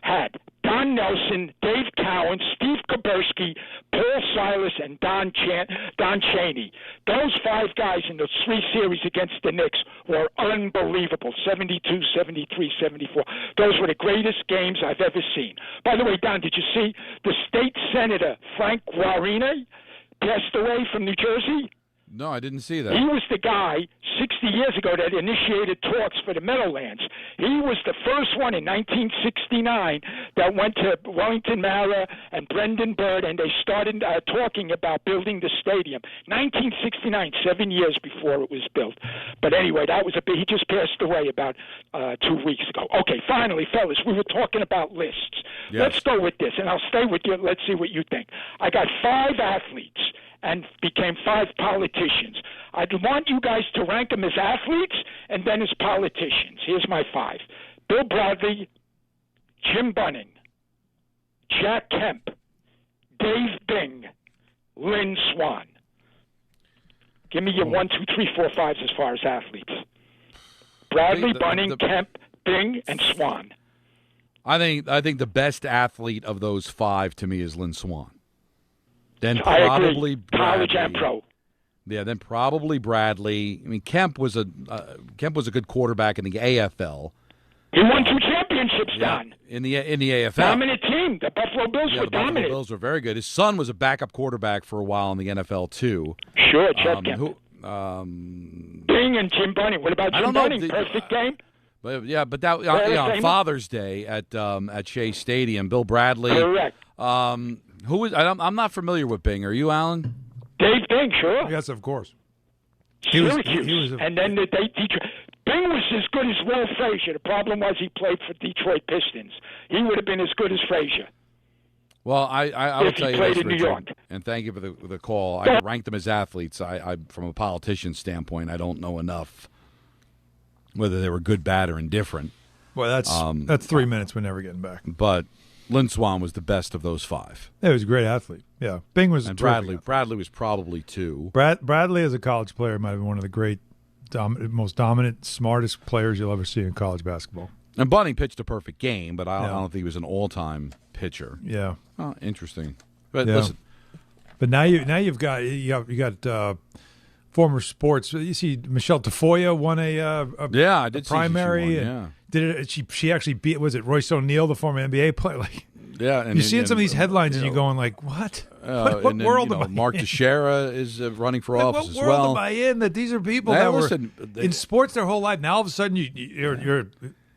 had Don Nelson, Dave Cowan, Steve Kuberski, Paul Silas, and Don Chaney. Those 5 guys in those 3 series against the Knicks were unbelievable. 72, 73, 74. Those were the greatest games I've ever seen. By the way, Don, did you see the state senator, Frank Raanan, passed away from New Jersey? No, I didn't see that. He was the guy 60 years ago that initiated talks for the Meadowlands. He was the first one in 1969 that went to Wellington Mara and Brendan Byrd, and they started talking about building the stadium. 1969, 7 years before it was built. But anyway, that was he just passed away about 2 weeks ago. Okay, finally, fellas, we were talking about lists. Yes. Let's go with this, and I'll stay with you. Let's see what you think. I got 5 athletes and became 5 politicians. I'd want you guys to rank them as athletes and then as politicians. Here's my 5. Bill Bradley, Jim Bunning, Jack Kemp, Dave Bing, Lynn Swann. Give me your 1, 2, 3, 4, 5 as far as athletes. Bradley, Bunning, Kemp, Bing, and Swann. I think the best athlete of those 5 to me is Lynn Swann. Then I probably agree. College and pro. Yeah, then probably Bradley. I mean, Kemp was a good quarterback in the AFL. He won 2 championships, Don. In the AFL. Dominant team. The Buffalo Bills were the dominant. Buffalo Bills were very good. His son was a backup quarterback for a while in the NFL too. Sure, Chet Kemp. Bing and Jim Bunning. What about Jim Bunning? Perfect game. But that on Father's Day at Shea Stadium, Bill Bradley. Correct. Who was? I'm not familiar with Bing. Are you, Alan? Dave Bing, sure. Yes, of course. Syracuse. And then Bing was as good as Will Frazier. The problem was he played for Detroit Pistons. He would have been as good as Frazier. Well, I would tell you this, in New York. And thank you for the call. I rank them as athletes. I from a politician standpoint, I don't know enough whether they were good, bad, or indifferent. Well, that's 3 minutes we're never getting back. But Lynn Swann was the best of those 5. Yeah, he was a great athlete. Yeah, Bing was. And Bradley was probably 2. Bradley, as a college player, might have been one of the great, most dominant, smartest players you'll ever see in college basketball. And Bunning pitched a perfect game, but I don't think he was an all-time pitcher. Yeah. Oh, interesting. But listen. But now you've got former sports. You see, Michelle Tafoya won I did primary. See she won, She actually beat, was it Royce O'Neal, the former NBA player? Like, and you're seeing some of these headlines and you're going like, what? What world am I in? Mark Teixeira is running for office as well. What world am I in that these are people that were in sports their whole life? Now all of a sudden you're a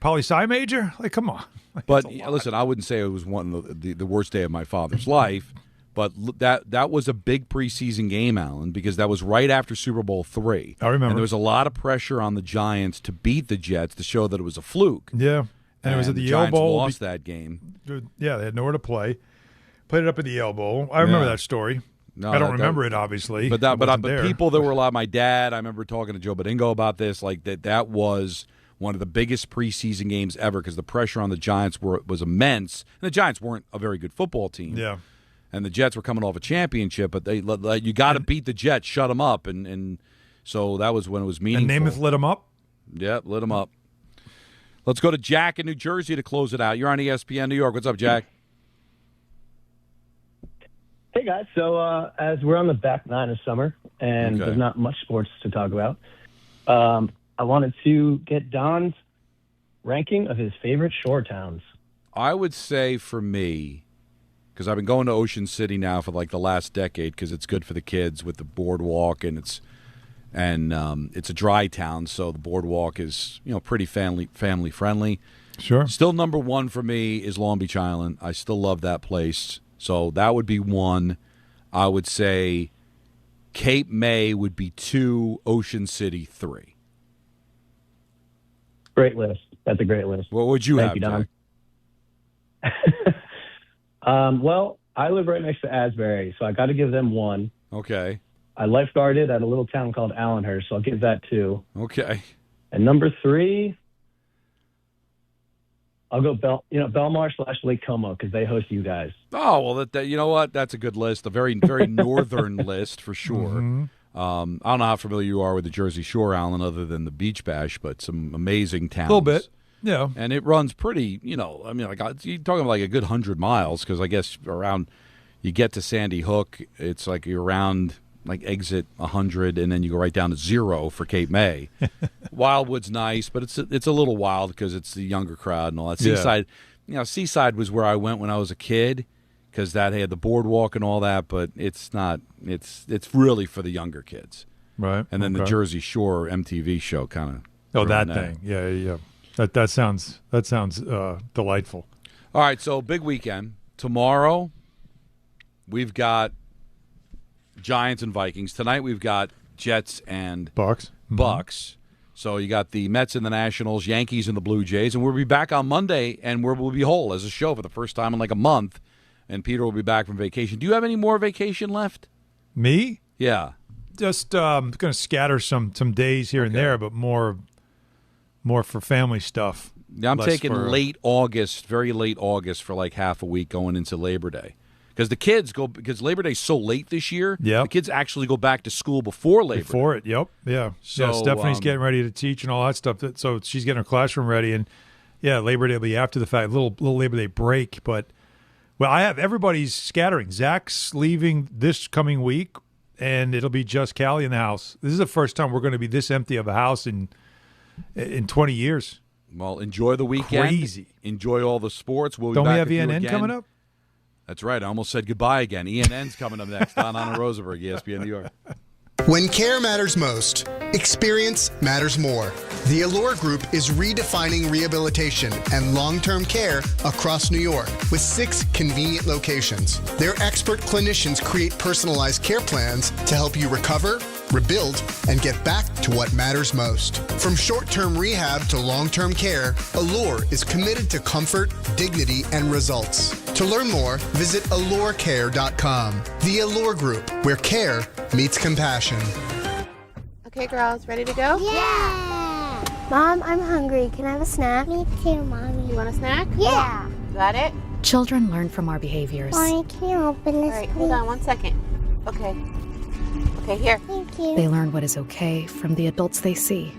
poli-sci major? Like, come on. But listen, I wouldn't say it was one of the worst day of my father's life. But that was a big preseason game, Alan, because that was right after Super Bowl III. I remember. And there was a lot of pressure on the Giants to beat the Jets to show that it was a fluke. Yeah. And it was at the Yale Giants Bowl. Lost that game. Yeah, they had nowhere to play. Played it up at the Yale Bowl. I remember that story. No, I don't remember it, obviously. But people that were allowed, my dad, I remember talking to Joe Badingo about this, like that was one of the biggest preseason games ever because the pressure on the Giants was immense. And the Giants weren't a very good football team. Yeah. And the Jets were coming off a championship, but you got to beat the Jets, shut them up, and so that was when it was meaningful. And Namath lit them up? Yeah, lit them up. Let's go to Jack in New Jersey to close it out. You're on ESPN New York. What's up, Jack? Hey, guys. So as we're on the back nine of summer, and there's not much sports to talk about, I wanted to get Don's ranking of his favorite shore towns. I would say for me, because I've been going to Ocean City now for like the last decade because it's good for the kids with the boardwalk, and it's a dry town, so the boardwalk is pretty family friendly. Sure. Still number one for me is Long Beach Island. I still love that place, so that would be one. I would say Cape May would be 2, Ocean City 3. Great list. That's a great list. What would you have, you, Don? Jack? Well, I live right next to Asbury, so I got to give them 1. Okay. I lifeguarded at a little town called Allenhurst, so I'll give that 2. Okay. And number 3, I'll go Belmar/Lake Como because they host you guys. Oh, well, that you know what? That's a good list. A very, very northern list for sure. Mm-hmm. I don't know how familiar you are with the Jersey Shore, Alan, other than the Beach Bash, but some amazing towns. A little bit. Yeah. And it runs pretty, you're talking about like a good 100 miles because I guess around you get to Sandy Hook, it's like you're around like exit 100 and then you go right down to 0 for Cape May. Wildwood's nice, but it's a little wild because it's the younger crowd and all that. Seaside, Seaside was where I went when I was a kid because that had the boardwalk and all that, but it's not. It's really for the younger kids. Right. And then the Jersey Shore MTV show kind of. Oh, that thing. Yeah. That sounds delightful. All right, so big weekend. Tomorrow we've got Giants and Vikings. Tonight we've got Jets and Bucs. Bucs. So you got the Mets and the Nationals, Yankees and the Blue Jays, and we'll be back on Monday, and we'll be whole as a show for the first time in like a month, and Peter will be back from vacation. Do you have any more vacation left? Me? Yeah. Just going to scatter some days here and there, but more for family stuff. Yeah, I'm taking late August, very late August for like half a week going into Labor Day. Because the kids because Labor Day's so late this year, the kids actually go back to school before Labor Day. Before it, yep. Yeah. So Stephanie's getting ready to teach and all that stuff. So she's getting her classroom ready. And, Labor Day will be after the fact, little Labor Day break. But, everybody's scattering. Zach's leaving this coming week, and it'll be just Callie in the house. This is the first time we're going to be this empty of a house in 20 years. Well, enjoy the weekend. Crazy. Enjoy all the sports. We'll be Don't back we have with you ENN again. coming up? That's right. I almost said goodbye again. ENN's coming up next on Anna Rosenberg, ESPN New York. When care matters most, experience matters more. The Allure Group is redefining rehabilitation and long-term care across New York with 6 convenient locations. Their expert clinicians create personalized care plans to help you recover, rebuild, and get back to what matters most. From short-term rehab to long-term care, Allure is committed to comfort, dignity, and results. To learn more, visit allurecare.com. The Allure Group, where care meets compassion. Okay, girls, ready to go? Yeah! Mom, I'm hungry. Can I have a snack? Me too, Mommy. You want a snack? Yeah! Got it? Children learn from our behaviors. Mommy, can you open this, All right, hold on 1 second. Okay, here. Thank you. They learn what is okay from the adults they see.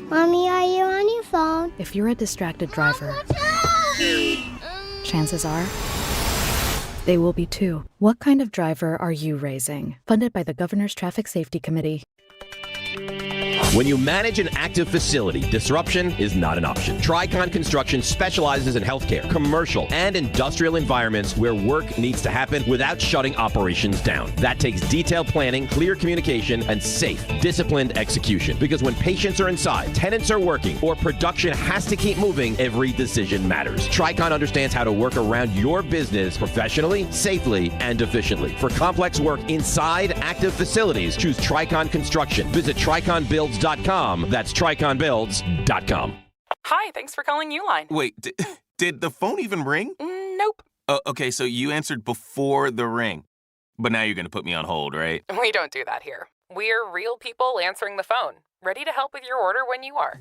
Mommy, are you on your phone? If you're a distracted driver, chances are they will be too. What kind of driver are you raising? Funded by the Governor's Traffic Safety Committee. When you manage an active facility, disruption is not an option. Tricon Construction specializes in healthcare, commercial, and industrial environments where work needs to happen without shutting operations down. That takes detailed planning, clear communication, and safe, disciplined execution. Because when patients are inside, tenants are working, or production has to keep moving, every decision matters. Tricon understands how to work around your business professionally, safely, and efficiently. For complex work inside active facilities, choose Tricon Construction. Visit triconbuilds.com. That's triconbuilds.com. Hi, thanks for calling Uline. Wait, did the phone even ring? Nope. Okay, so you answered before the ring. But now you're going to put me on hold, right? We don't do that here. We're real people answering the phone, ready to help with your order when you are.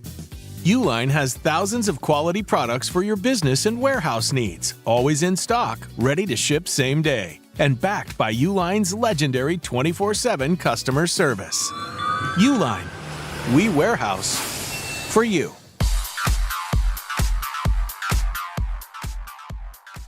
Uline has thousands of quality products for your business and warehouse needs, always in stock, ready to ship same day, and backed by Uline's legendary 24/7 customer service. Uline. We warehouse for you.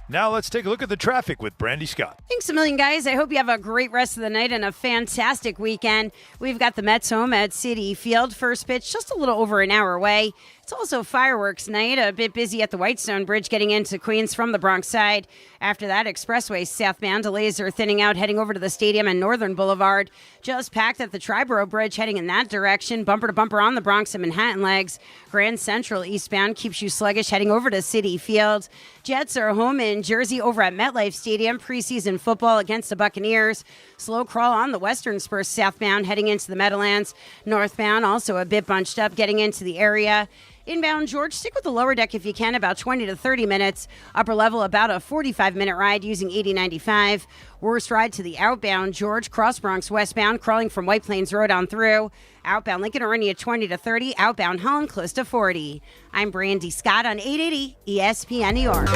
Now let's take a look at the traffic with Brandy Scott. Thanks a million, guys. I hope you have a great rest of the night and a fantastic weekend. We've got the Mets home at Citi Field. First pitch just a little over an hour away. It's also fireworks night, a bit busy at the Whitestone Bridge getting into Queens from the Bronx side. After that, expressway southbound delays are thinning out heading over to the stadium and Northern Boulevard. Just packed at the Triborough Bridge heading in that direction. Bumper to bumper on the Bronx and Manhattan legs. Grand Central eastbound keeps you sluggish heading over to Citi Field. Jets are home in Jersey over at MetLife Stadium. Preseason football against the Buccaneers. Slow crawl on the Western Spurs southbound heading into the Meadowlands. Northbound also a bit bunched up getting into the area. Inbound, George, stick with the lower deck if you can, about 20 to 30 minutes. Upper level, about a 45-minute ride using 8095. Worst ride to the outbound, George, Cross Bronx westbound, crawling from White Plains Road on through. Outbound Lincoln Orania 20 to 30. Outbound Holland close to 40. I'm Brandy Scott on 880 ESPN New York.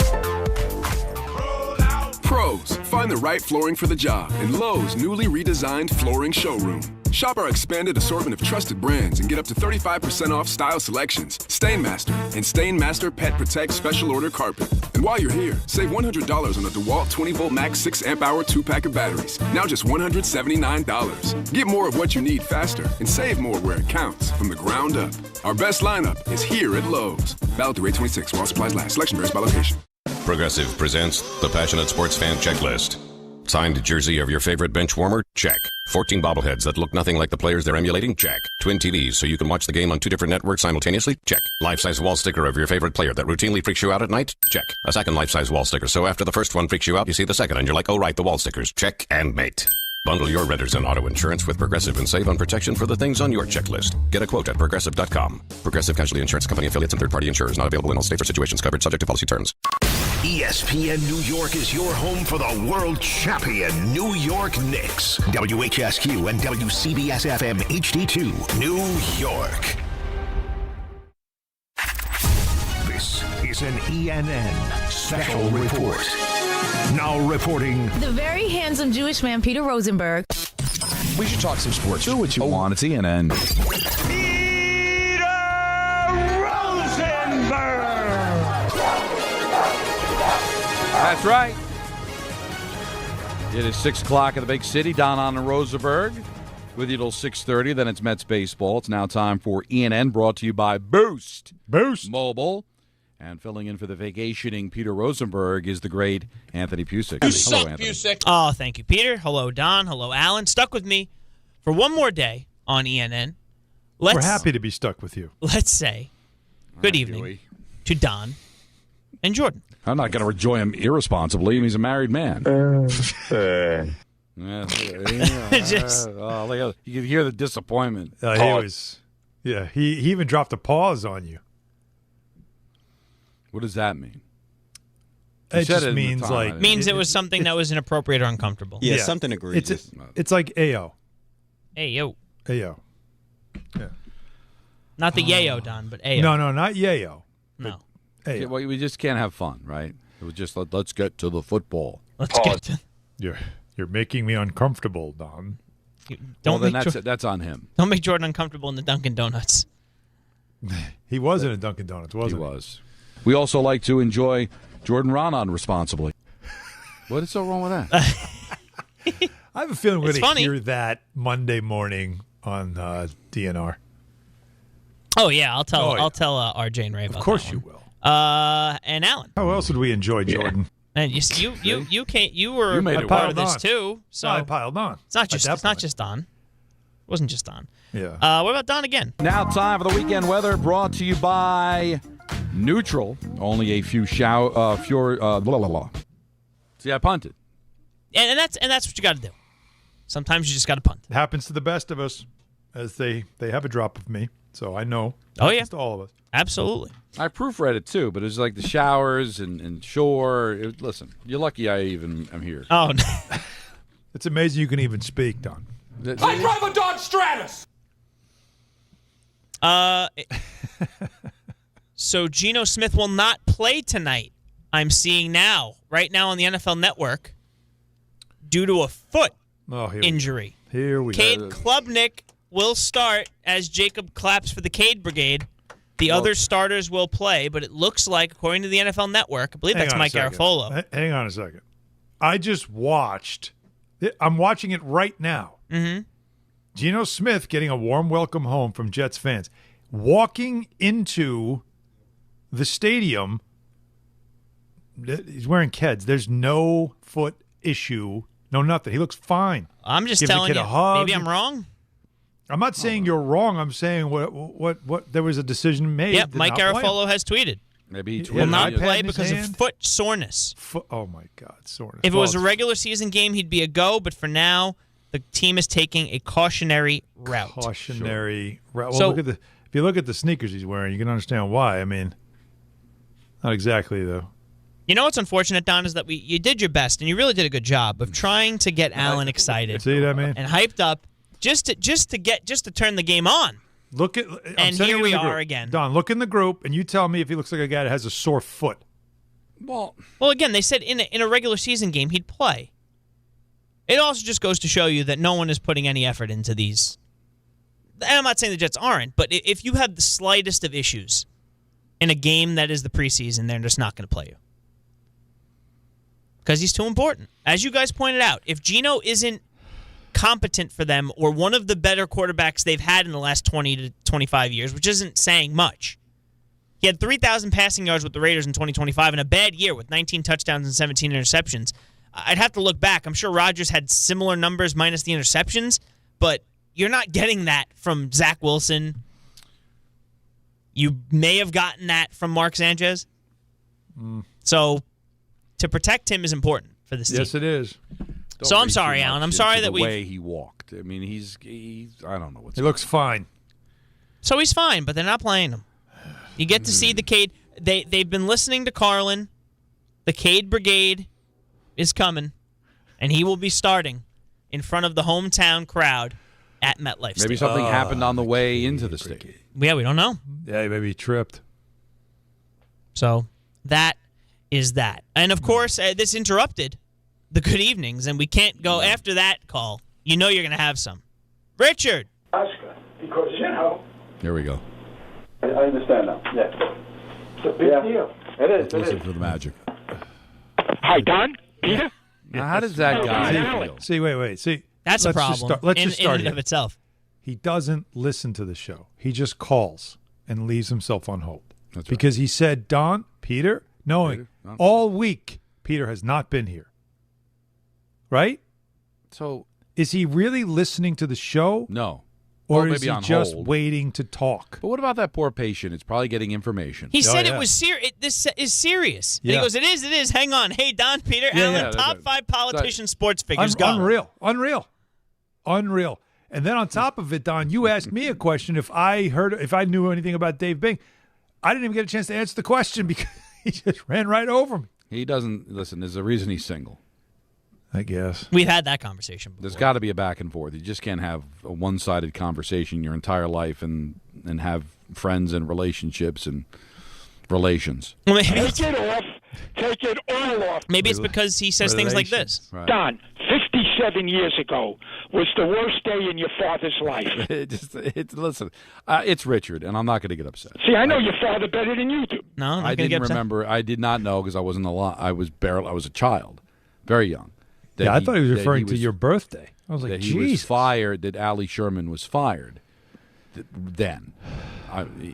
Pros, find the right flooring for the job in Lowe's newly redesigned flooring showroom. Shop our expanded assortment of trusted brands and get up to 35% off style selections, Stainmaster, and Stainmaster Pet Protect Special Order Carpet. And while you're here, save $100 on a DeWalt 20-volt max 6-amp-hour 2-pack of batteries. Now just $179. Get more of what you need faster and save more where it counts from the ground up. Our best lineup is here at Lowe's. Valid through 8/26 while supplies last. Selection varies by location. Progressive presents the Passionate Sports Fan Checklist. Signed jersey of your favorite bench warmer? Check. 14 bobbleheads that look nothing like the players they're emulating? Check. Twin TVs so you can watch the game on 2 different networks simultaneously? Check. Life-size wall sticker of your favorite player that routinely freaks you out at night? Check. A second life-size wall sticker so after the first one freaks you out, you see the second and you're like, oh right, the wall stickers. Check and mate. Bundle your renters and auto insurance with Progressive and save on protection for the things on your checklist. Get a quote at Progressive.com. Progressive Casualty Insurance Company affiliates and third-party insurers not available in all states or situations covered subject to policy terms. ESPN New York is your home for the world champion New York Knicks. WHSQ and WCBS-FM HD2, New York. This is an ENN special report. Now reporting. The very handsome Jewish man, Peter Rosenberg. We should talk some sports. Do what you want. It's ENN. Peter Rosenberg! That's right. It is 6 o'clock in the big city. Don and Rosenberg with you till 6:30. Then it's Mets baseball. It's now time for ENN, brought to you by Boost Mobile. And filling in for the vacationing Peter Rosenberg is the great Anthony Pusick. Hello, Anthony. Pusick. Oh, thank you, Peter. Hello, Don. Hello, Alan. Stuck with me for one more day on ENN. We're happy to be stuck with you. Let's say good evening to Don and Jordan. I'm not going to enjoy him irresponsibly. He's a married man. Just- look at, you can hear the disappointment. He even dropped a pause on you. What does that mean? It just means it was something that was inappropriate or uncomfortable. Yeah, something egregious. It's like Ayo. Ayo. Ayo. Yeah. Not the yayo, Don, but Ayo. No, not yayo. No. Okay, well, we just can't have fun, right? It was just let's get to the football. Let's get to. You're making me uncomfortable, Don. That's on him. Don't make Jordan uncomfortable in the Dunkin' Donuts. He was in a Dunkin' Donuts, wasn't he? He was. We also like to enjoy Jordan Raanan responsibly. What is so wrong with that? I have a feeling we're going to hear that Monday morning on DNR. Oh yeah, I'll tell RJ and Ray about that. Of course you will. And Alan. How else would we enjoy Jordan? And you were a part of this too. So I piled on. It's not just Don. It wasn't just Don. Yeah. What about Don again? Now time for the weekend weather, brought to you by Neutral. Only a few See, I punted. And that's what you got to do. Sometimes you just got to punt. It happens to the best of us, as they have a drop of me, so I know. Oh yeah, to all of us. Absolutely. I proofread it too, but it was like the showers and shore. Listen, you're lucky I even am here. Oh, no. It's amazing you can even speak, Don. I drive a Dodge Stratus. So Geno Smith will not play tonight. I'm seeing right now on the NFL Network, due to a foot injury. Here we Cade go. Klubnik will start as Jacob claps for the Cade Brigade. The other starters will play, but it looks like, according to the NFL Network, I believe that's Mike Garafolo. Hang on a second. I just watched. I'm watching it right now. Mm-hmm. Geno Smith getting a warm welcome home from Jets fans. Walking into the stadium, he's wearing Keds. There's no foot issue, no nothing. He looks fine. I'm just Giving telling the kid you, a hug. maybe I'm wrong. I'm not saying you're wrong. I'm saying what there was a decision made. Yep, Mike Garafolo has tweeted. Maybe he will not play because of foot soreness. Oh my God, soreness. If it was a regular season game, he'd be a go. But for now, the team is taking a cautionary route. Route. Well, So- if you look at the sneakers he's wearing, you can understand why. I mean, not exactly though. You know what's unfortunate, Don, is that you did your best and you really did a good job of trying to get Allen excited. See what I mean? And hyped up just to turn the game on. Look at And here we are again. Don, look in the group, and you tell me if he looks like a guy that has a sore foot. Well, again, they said in a regular season game he'd play. It also just goes to show you that no one is putting any effort into these and I'm not saying the Jets aren't, but if you have the slightest of issues in a game that is the preseason, they're just not going to play you. Because he's too important. As you guys pointed out, if Geno isn't competent for them or one of the better quarterbacks they've had in the last 20 to 25 years, which isn't saying much. He had 3,000 passing yards with the Raiders in 2025 in a bad year with 19 touchdowns and 17 interceptions. I'd have to look back. I'm sure Rodgers had similar numbers minus the interceptions, but you're not getting that from Zach Wilson. You may have gotten that from Mark Sanchez. So to protect him is important for this team. Yes, it is. So I'm sorry, Alan. I'm sorry that the way he walked. I mean, he's I don't know what's. He looks fine. So he's fine, but they're not playing him. You get to see the Cade. They've been listening to Carlin. The Cade Brigade is coming, and he will be starting in front of the hometown crowd at MetLife Stadium. Maybe something happened on the way into the stadium. Yeah, we don't know. Yeah, maybe he tripped. So that is that. And, of course, this interrupted the good evenings, and we can't go after that call. You know you're going to have some. Richard. Oscar, because, you know. Here we go. I understand now. Yeah. It's a big deal. It is. Let's listen for the magic. Hi, Don. Peter? Now, how does that guy feel? See, wait. See, that's a problem Let's just start in and of itself. He doesn't listen to the show. He just calls and leaves himself on hold. That's right. Because he said, Don, Peter, knowing all week Peter has not been here. Right? So is he really listening to the show? No. Or well, is he just waiting to talk? But what about that poor patient? It's probably getting information. He said it was serious. This is serious. Yeah. And he goes, it is. Hang on. Hey, Don, Peter, Alan, top 5 politician sports figures. Go. Unreal. And then on top of it, Don, you asked me a question if I knew anything about Dave Bing. I didn't even get a chance to answer the question because he just ran right over me. He doesn't listen. There's a reason he's single. I guess. We've had that conversation before. There's got to be a back and forth. You just can't have a one-sided conversation your entire life and have friends and relationships and relations. Take it off. Take it all off. Maybe it's because he says things like this. Right. Don, 57 years ago was the worst day in your father's life. Listen, it's Richard, and I'm not going to get upset. See, I know your father better than you do. No, I didn't remember. I did not know because I wasn't alive. I was a child, very young. Yeah, I thought he was referring to your birthday. I was like, that he was fired, that Ali Sherman was fired then.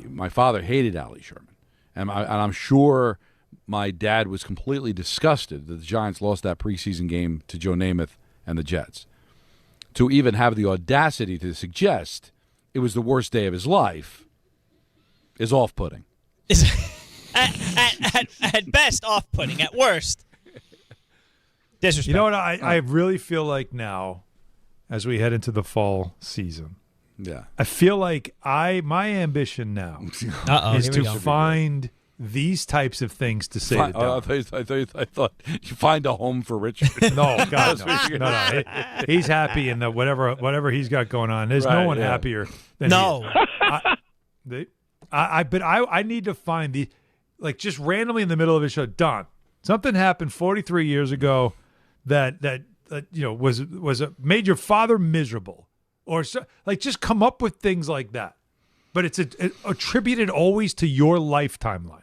My father hated Ali Sherman. And I'm sure my dad was completely disgusted that the Giants lost that preseason game to Joe Namath and the Jets. To even have the audacity to suggest it was the worst day of his life is off-putting. At best, off-putting. At worst, disrespect. You know what? I really feel like now, as we head into the fall season, I feel like my ambition now is to find these types of things to say to Don. I thought you find a home for Richard. No, God, no. He's happy in the whatever he's got going on. There's no one happier than he is. I need to find the just randomly in the middle of his show. Don, something happened 43 years ago that made your father miserable, or just come up with things like that. But it's attributed always to your life timeline.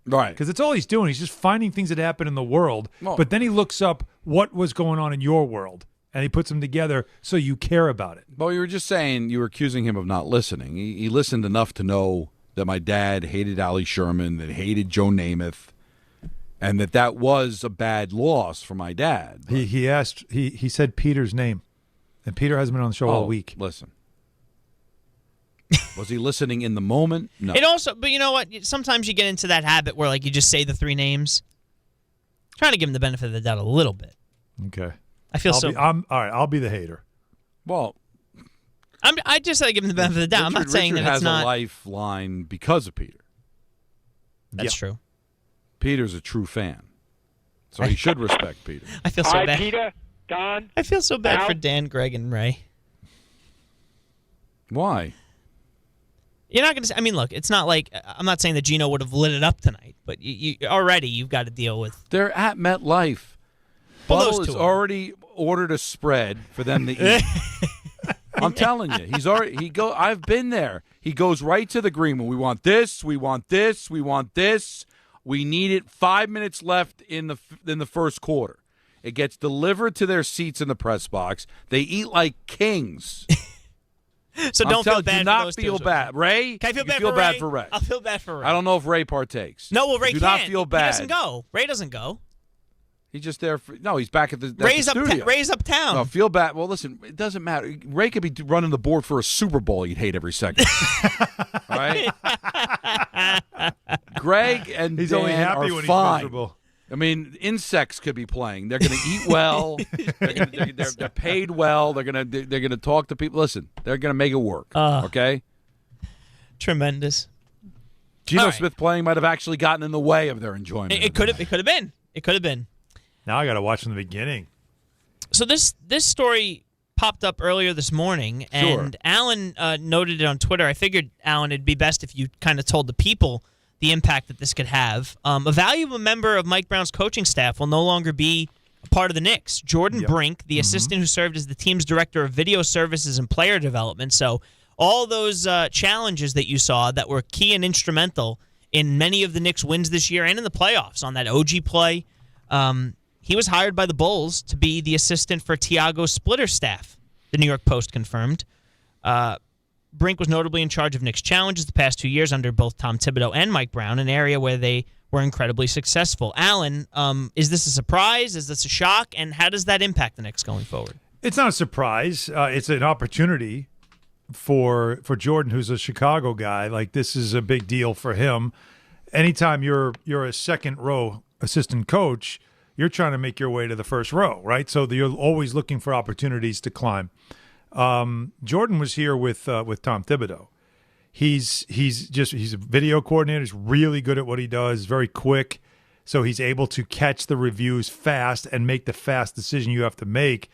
Right. Because it's all he's doing. He's just finding things that happen in the world, but then he looks up what was going on in your world, and he puts them together so you care about it. Well, you were just saying, you were accusing him of not listening. He listened enough to know that my dad hated Ali Sherman, that hated Joe Namath, and that was a bad loss for my dad. He said Peter's name, and Peter hasn't been on the show all week. Listen. Was he listening in the moment? No. But you know what? Sometimes you get into that habit where you just say the 3 names. I'm trying to give him the benefit of the doubt a little bit. Okay. I feel all right. I'll be the hater. Well, I just give him the benefit of the doubt. I'm not saying Richard that it's not. has a lifeline because of Peter. That's true. Peter's a true fan, so he should respect Peter. I feel so bad. Peter, Don. I feel so bad for Dan, Greg, and Ray. Why? You're not going to. I mean, look, it's not like I'm not saying that Geno would have lit it up tonight, but you've got to deal with. They're at MetLife. Well, Buttle has already ordered a spread for them to eat. I'm telling you, I've been there. He goes right to the green room. We want this. We want this. We want this. We need it. 5 minutes left in the first quarter. It gets delivered to their seats in the press box. They eat like kings. So don't feel bad. Do not feel bad, Ray. Can I feel bad for Ray? I'll feel bad for Ray. I don't know if Ray partakes. No, well, Ray do can't. not feel bad. He doesn't go. Ray doesn't go. He's just there for he's back at the Ray's studio. Ray's uptown. No, feel bad. Well, listen, it doesn't matter. Ray could be running the board for a Super Bowl. You'd hate every second. All right. Greg and he's Dan only happy are when fine. he's miserable. I mean, insects could be playing. They're going to eat well. They're paid well. They're going to talk to people. Listen, they're going to make it work. Okay. Tremendous. Geno Smith playing might have actually gotten in the way of their enjoyment. It could have been. It could have been. Now I got to watch from the beginning. So this story popped up earlier this morning, and Alan noted it on Twitter. I figured, Alan, it'd be best if you kind of told the people the impact that this could have. A valuable member of Mike Brown's coaching staff will no longer be a part of the Knicks. Jordan Brink, the assistant who served as the team's director of video services and player development. So all those challenges that you saw that were key and instrumental in many of the Knicks' wins this year and in the playoffs on that OG play, he was hired by the Bulls to be the assistant for Tiago Splitter's staff, the New York Post confirmed. Brink was notably in charge of Knicks challenges the past 2 years under both Tom Thibodeau and Mike Brown, an area where they were incredibly successful. Alan, is this a surprise? Is this a shock? And how does that impact the Knicks going forward? It's not a surprise. It's an opportunity for Jordan, who's a Chicago guy. Like, this is a big deal for him. Anytime you're a second-row assistant coach, you're trying to make your way to the first row, right? So you're always looking for opportunities to climb. Jordan was here with Tom Thibodeau. He's a video coordinator. He's really good at what he does. Very quick, so he's able to catch the reviews fast and make the fast decision you have to make.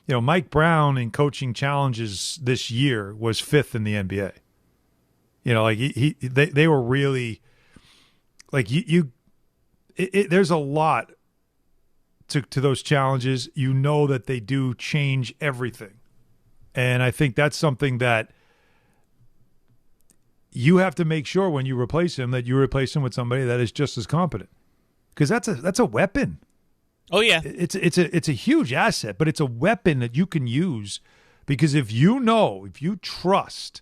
You know, Mike Brown in coaching challenges this year was 5th in the NBA. You know, like they were really like there's a lot to those challenges. You know that they do change everything. And I think that's something that you have to make sure when you replace him that you replace him with somebody that is just as competent, because that's a weapon. Oh yeah, it's a huge asset, but it's a weapon that you can use, because if you trust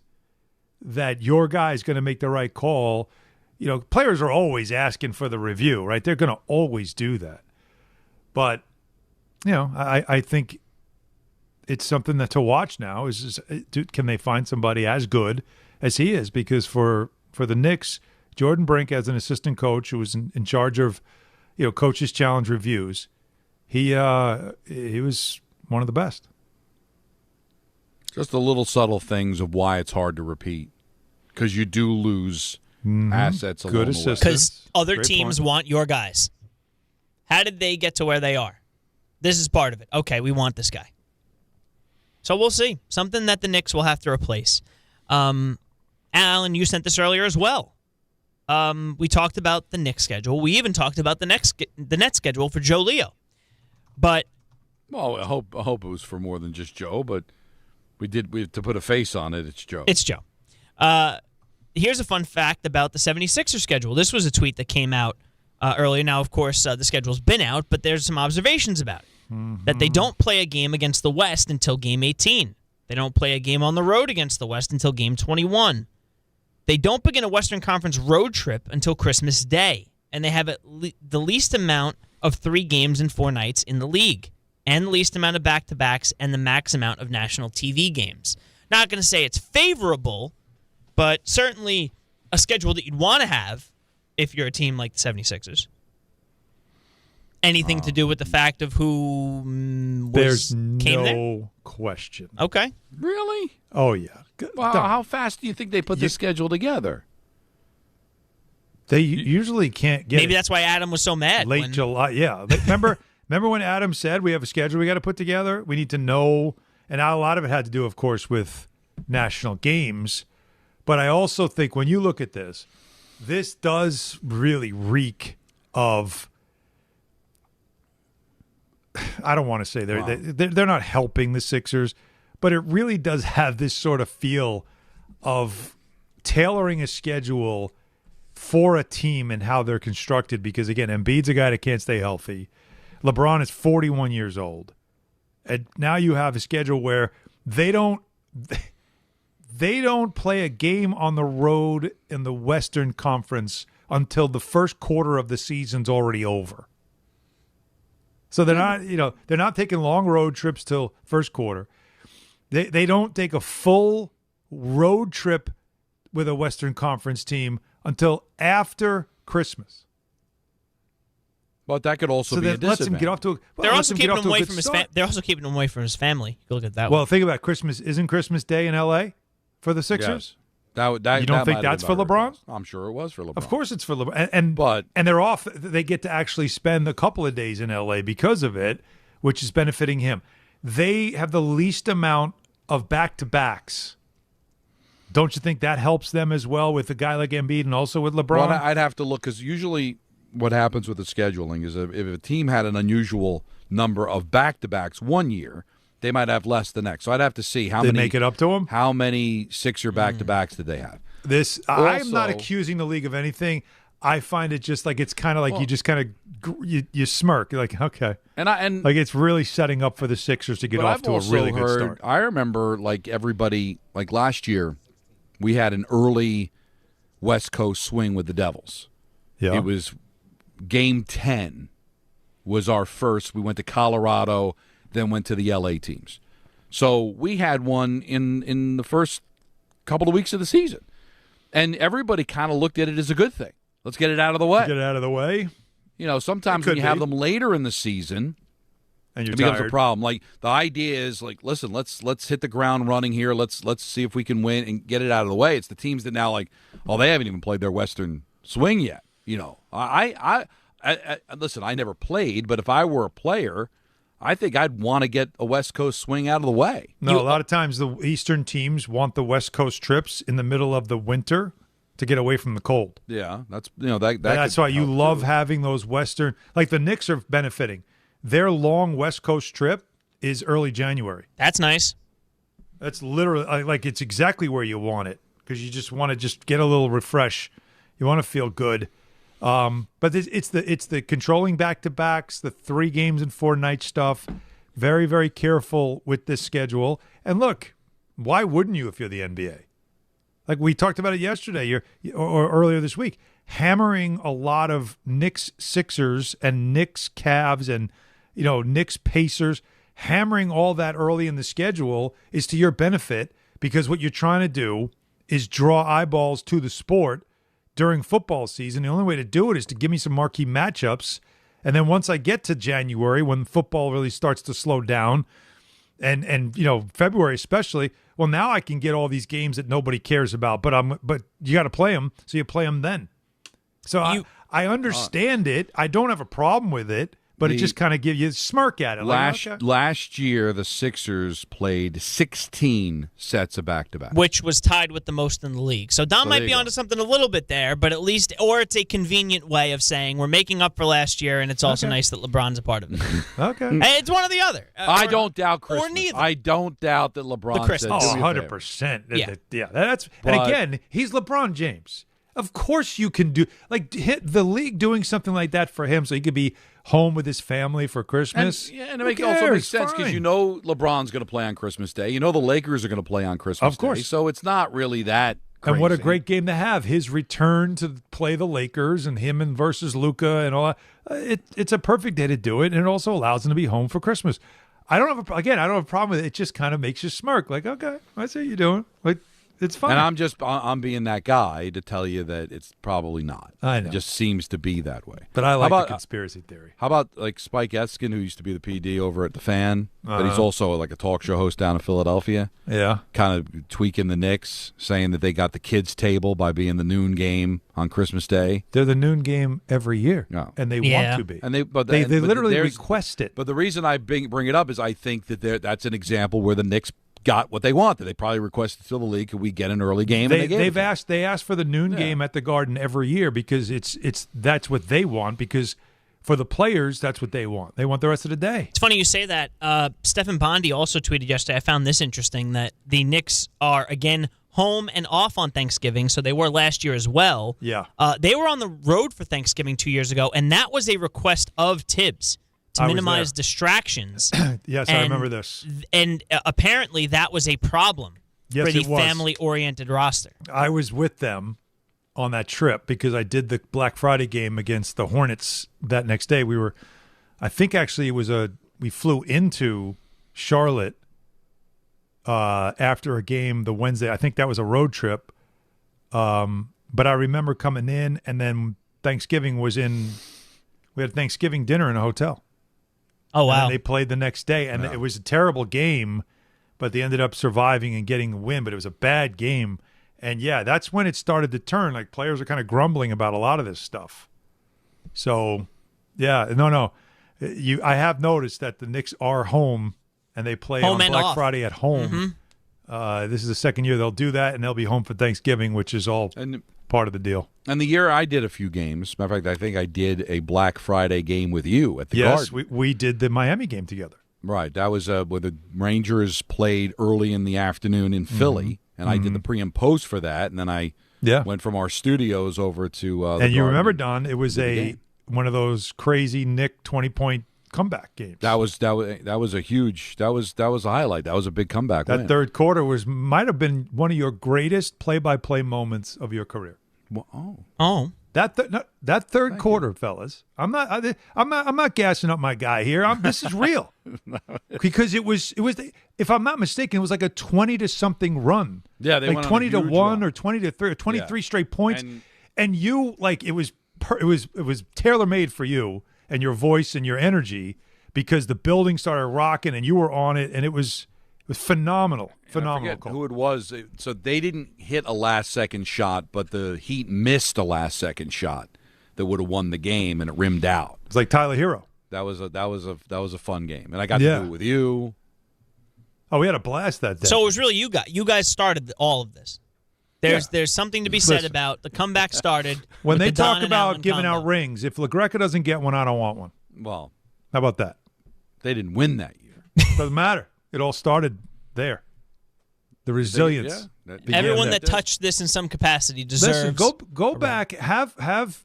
that your guy is going to make the right call, you know, players are always asking for the review, right? They're going to always do that, but you know, I think it's something that to watch now is can they find somebody as good as he is? Because for the Knicks, Jordan Brink as an assistant coach who was in charge of, you know, coaches challenge reviews, he was one of the best. Just the little subtle things of why it's hard to repeat, because you do lose assets along the way. Because other teams want your guys. How did they get to where they are? This is part of it. Okay, we want this guy. So we'll see. Something that the Knicks will have to replace. Alan, you sent this earlier as well. We talked about the Knicks schedule. We even talked about the Nets schedule for Joe Leo. But well, I hope it was for more than just Joe, but we have to put a face on it. It's Joe. It's Joe. Here's a fun fact about the 76ers schedule. This was a tweet that came out earlier. Now, of course, the schedule's been out, but there's some observations about it. That they don't play a game against the West until Game 18. They don't play a game on the road against the West until Game 21. They don't begin a Western Conference road trip until Christmas Day. And they have the least amount of 3 games in 4 nights in the league, and the least amount of back-to-backs, and the max amount of national TV games. Not going to say it's favorable, but certainly a schedule that you'd want to have if you're a team like the 76ers. Anything to do with the fact of who came there? There's no question. Okay. Really? Oh, yeah. Well, how fast do you think they put the schedule together? They usually can't get Maybe that's why Adam was so mad. Late July, yeah. Remember when Adam said we have a schedule we got to put together? We need to know. And a lot of it had to do, of course, with national games. But I also think when you look at this does really reek of – I don't want to say they're not helping the Sixers, but it really does have this sort of feel of tailoring a schedule for a team and how they're constructed because, again, Embiid's a guy that can't stay healthy. LeBron is 41 years old. And now you have a schedule where they don't play a game on the road in the Western Conference until the first quarter of the season's already over. So they're not taking long road trips till first quarter. They don't take a full road trip with a Western Conference team until after Christmas. But that could also be a disadvantage. Lets him get off to. They're also keeping him away from his. They're also keeping him away from his family. You look at that. Well, think about Christmas. Isn't Christmas Day in L.A. for the Sixers? Yes. You don't think that's for LeBron? I'm sure it was for LeBron. Of course, it's for LeBron. And they're off. They get to actually spend a couple of days in L.A. because of it, which is benefiting him. They have the least amount of back-to-backs. Don't you think that helps them as well with a guy like Embiid and also with LeBron? Well, I'd have to look because usually what happens with the scheduling is if a team had an unusual number of back-to-backs one year, they might have less the next. So I'd have to see how many make it up to them. How many Sixer back-to-backs did they have? I'm not accusing the league of anything. I find it just like it's kind of like you just kind of you smirk. You're like, okay, and like it's really setting up for the Sixers to get off to a really good start. I remember like everybody like last year, we had an early West Coast swing with the Devils. Yeah, it was Game 10 was our first. We went to Colorado, then went to the LA teams. So we had one in the first couple of weeks of the season. And everybody kind of looked at it as a good thing. Let's get it out of the way. Get it out of the way. You know, sometimes when you have them later in the season, and it becomes a problem. Like the idea is like, listen, let's hit the ground running here. Let's see if we can win and get it out of the way. It's the teams that now like, oh, they haven't even played their Western swing yet. You know, I listen, I never played, but if I were a player, I think I'd want to get a West Coast swing out of the way. No, a lot of times the Eastern teams want the West Coast trips in the middle of the winter to get away from the cold. Yeah, that's that's why you love having those Western. Like the Knicks are benefiting. Their long West Coast trip is early January. That's nice. That's literally like it's exactly where you want it because you just want to just get a little refresh. You want to feel good. But it's the controlling back-to-backs, the 3 games and 4 nights stuff. Very, very careful with this schedule. And look, why wouldn't you if you're the NBA? Like we talked about it yesterday or earlier this week, hammering a lot of Knicks Sixers and Knicks Cavs and Knicks Pacers, hammering all that early in the schedule is to your benefit because what you're trying to do is draw eyeballs to the sport during football season. The only way to do it is to give me some marquee matchups. And then once I get to January, when football really starts to slow down, and February especially, well, now I can get all these games that nobody cares about. But you got to play them, so you play them then. So I understand it. I don't have a problem with it. But it just kind of gives you a smirk at it. Last year, the Sixers played 16 sets of back-to-back. Which was tied with the most in the league. So Don might be onto something a little bit there, but at least, or it's a convenient way of saying we're making up for last year, and it's also nice that LeBron's a part of it. Okay. Hey, it's one or the other. I don't doubt Christmas. Or neither. I don't doubt that LeBron said, 100%. Yeah. And again, he's LeBron James. Of course you can do – like the league doing something like that for him so he could be home with his family for Christmas. And it also makes sense because LeBron's going to play on Christmas Day. The Lakers are going to play on Christmas Day. So it's not really that crazy. And what a great game to have. His return to play the Lakers and him and versus Luka and all that. It's a perfect day to do it, and it also allows him to be home for Christmas. I don't have a problem with it. It just kind of makes you smirk. Like, okay, I see what you're doing. Like, it's fun. And I'm being that guy to tell you that it's probably not. I know. It just seems to be that way. But I like the conspiracy theory. How about like Spike Eskin, who used to be the PD over at The Fan, but he's also like a talk show host down in Philadelphia. Yeah. Kind of tweaking the Knicks, saying that they got the kids' table by being the noon game on Christmas Day. They're the noon game every year, and they want to be. And they literally request it. But the reason I bring it up is I think that that's an example where the Knicks got what they wanted. They probably requested to the league, could we get an early game? They asked for the noon game at the Garden every year because it's that's what they want because for the players, that's what they want. They want the rest of the day. It's funny you say that. Stephen Bondi also tweeted yesterday, I found this interesting, that the Knicks are, again, home and off on Thanksgiving, so they were last year as well. Yeah. They were on the road for Thanksgiving 2 years ago, and that was a request of Tibbs to minimize distractions. Yes, I remember this. And apparently that was a problem for the family-oriented roster. I was with them on that trip because I did the Black Friday game against the Hornets that next day. I think actually we flew into Charlotte after a game the Wednesday. I think that was a road trip. But I remember coming in, and then Thanksgiving we had Thanksgiving dinner in a hotel. Oh, wow. And they played the next day, and it was a terrible game, but they ended up surviving and getting the win, but it was a bad game. And, yeah, that's when it started to turn. Like, players are kind of grumbling about a lot of this stuff. So, yeah, no. I have noticed that the Knicks are home, and they play on Black Friday at home. Mm-hmm. This is the second year they'll do that, and they'll be home for Thanksgiving, which is all part of the deal. And the year I did a few games. Matter of fact, I think I did a Black Friday game with you at the Garden. Yes, we did the Miami game together. Right. That was where the Rangers played early in the afternoon in Philly. And I did the pre and post for that, and then I went from our studios over to the And you Garden. remember, Don, it was one of those crazy Nick 20-point comeback games. That was a huge that was a highlight. That was a big comeback. That win. third quarter might have been one of your greatest play-by-play moments of your career. Oh. That third quarter, fellas. I'm not gassing up my guy here. This is real. Because it was if I'm not mistaken, it was like a 20 to something run. Yeah, they like went 20 to 1 run. or 20 to 3 or 23 straight points. And you it was tailor-made for you and your voice and your energy because the building started rocking and you were on it, and it was phenomenal. Phenomenal. I forget who it was. So they didn't hit a last-second shot, but the Heat missed a last-second shot that would have won the game, and it rimmed out. It's like Tyler Hero. That was a fun game, and I got to do it with you. Oh, we had a blast that day. So it was really you guys. You guys started all of this. There's something to be said about the comeback started. When they the Don talk and about Allen giving combo. out rings, if LaGreca doesn't get one, I don't want one. Well, how about that? They didn't win that year. Doesn't matter. It all started there. The resilience. Everyone that touched this in some capacity deserves. Listen, go back. Have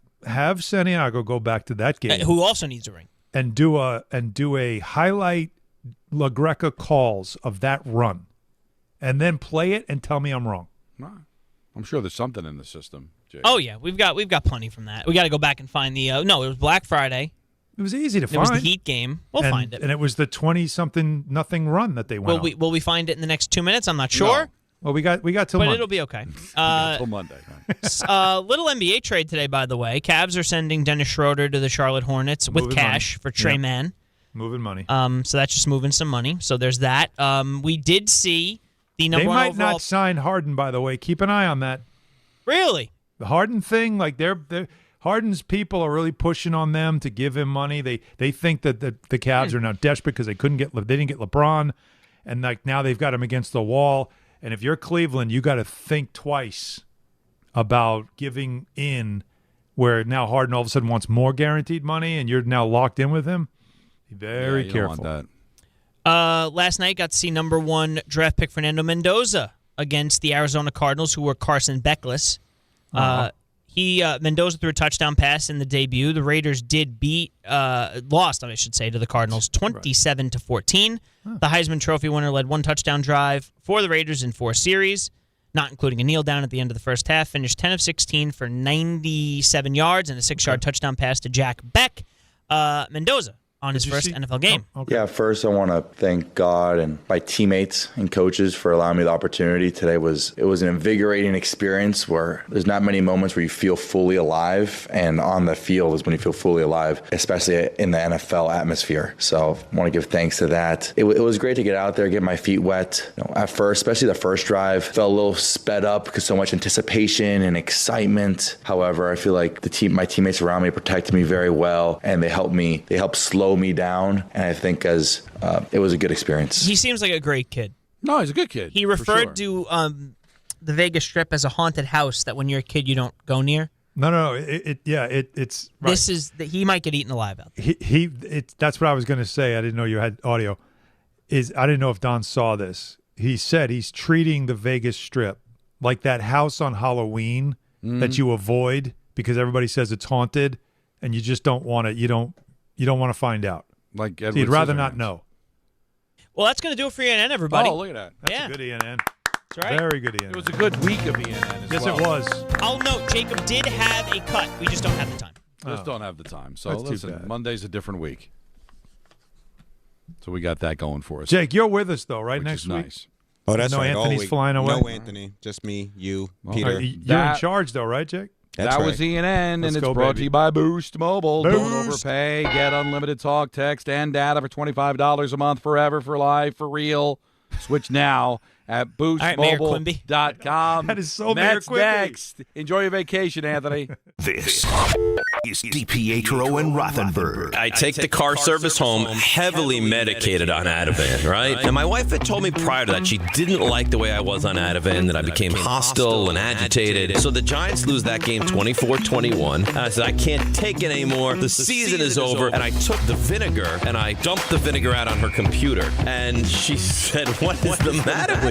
Santiago go back to that game. Who also needs a ring. And do a highlight LaGreca calls of that run, and then play it and tell me I'm wrong. I'm sure there's something in the system, Jake. Oh yeah, we've got plenty from that. We got to go back and find the. No, it was Black Friday. It was easy to find. It was the Heat game. We'll find it. And it was the 20-something run that they went on. Will we find it in the next 2 minutes? I'm not sure. No. Well, we got till Monday. Monday. It'll be okay. Till Monday. Little NBA trade today, by the way. Cavs are sending Dennis Schroeder to the Charlotte Hornets with cash for Trey Mann. Moving money. So that's just moving some money. So there's that. We did see the number one overall. They might not sign Harden, by the way. Keep an eye on that. Really? The Harden thing, like Harden's people are really pushing on them to give him money. They think that the Cavs are now desperate because they didn't get LeBron, and like now they've got him against the wall. And if you're Cleveland, you got to think twice about giving in, where now Harden all of a sudden wants more guaranteed money, and you're now locked in with him. Be very careful. Don't want that. Last night got to see number 1 draft pick Fernando Mendoza against the Arizona Cardinals, who were Carson Beckless. Mendoza threw a touchdown pass in the debut. The Raiders did lost, I should say, to the Cardinals 27-14. The Heisman Trophy winner led 1 touchdown drive for the Raiders in 4 series, not including a kneel down at the end of the first half. Finished 10 of 16 for 97 yards and a 6-yard touchdown pass to Jack Beck. Mendoza on his first NFL game. Yeah, first I want to thank God and my teammates and coaches for allowing me the opportunity. Today was an invigorating experience where there's not many moments where you feel fully alive, and on the field is when you feel fully alive, especially in the NFL atmosphere. So I want to give thanks to that. It was great to get out there, get my feet wet. At first, especially the first drive, felt a little sped up because so much anticipation and excitement. However, I feel like my teammates around me protected me very well, and they helped slow me down, and I think it was a good experience. He seems like a great kid. No, he's a good kid. He referred to the Vegas Strip as a haunted house that when you're a kid you don't go near. No. It's right. This is he might get eaten alive out there. That's what I was going to say. I didn't know you had audio. I didn't know if Don saw this. He said he's treating the Vegas Strip like that house on Halloween that you avoid because everybody says it's haunted, and you just don't want it. You don't want to find out. Like you'd rather not know. Well, that's going to do it for ENN, everybody. Oh, look at that. That's a good ENN. That's right. Very good ENN. It was a good week of ENN as Yes, well. it was. I'll note, Jacob did have a cut. We just don't have the time. Just don't have the time. So That's too listen, bad. Monday's a different week. So we got that going for us. Jake, you're with us, though, right, which next is week? nice. Oh, that's no right. all Anthony's week. flying away? No Anthony. Just me, you, Peter. You're in charge, though, right, Jake? That's that right. was ENN, and Let's it's go, brought baby. to you by Boost Mobile. Boost. Don't overpay. Get unlimited talk, text, and data for $25 a month forever for life, for real. Switch now at boostmobile.com. That is so Mayor Mets Quimby. next. Enjoy your vacation, Anthony. This is DiPietro and Rothenberg. I take the car service home heavily medicated on Ativan, right? And my wife had told me prior to that she didn't like the way I was on Ativan, that I became hostile and agitated. So the Giants lose that game 24-21. And I said, I can't take it anymore. The season is over. And I took the vinegar and I dumped the vinegar out on her computer. And she said, what is the matter with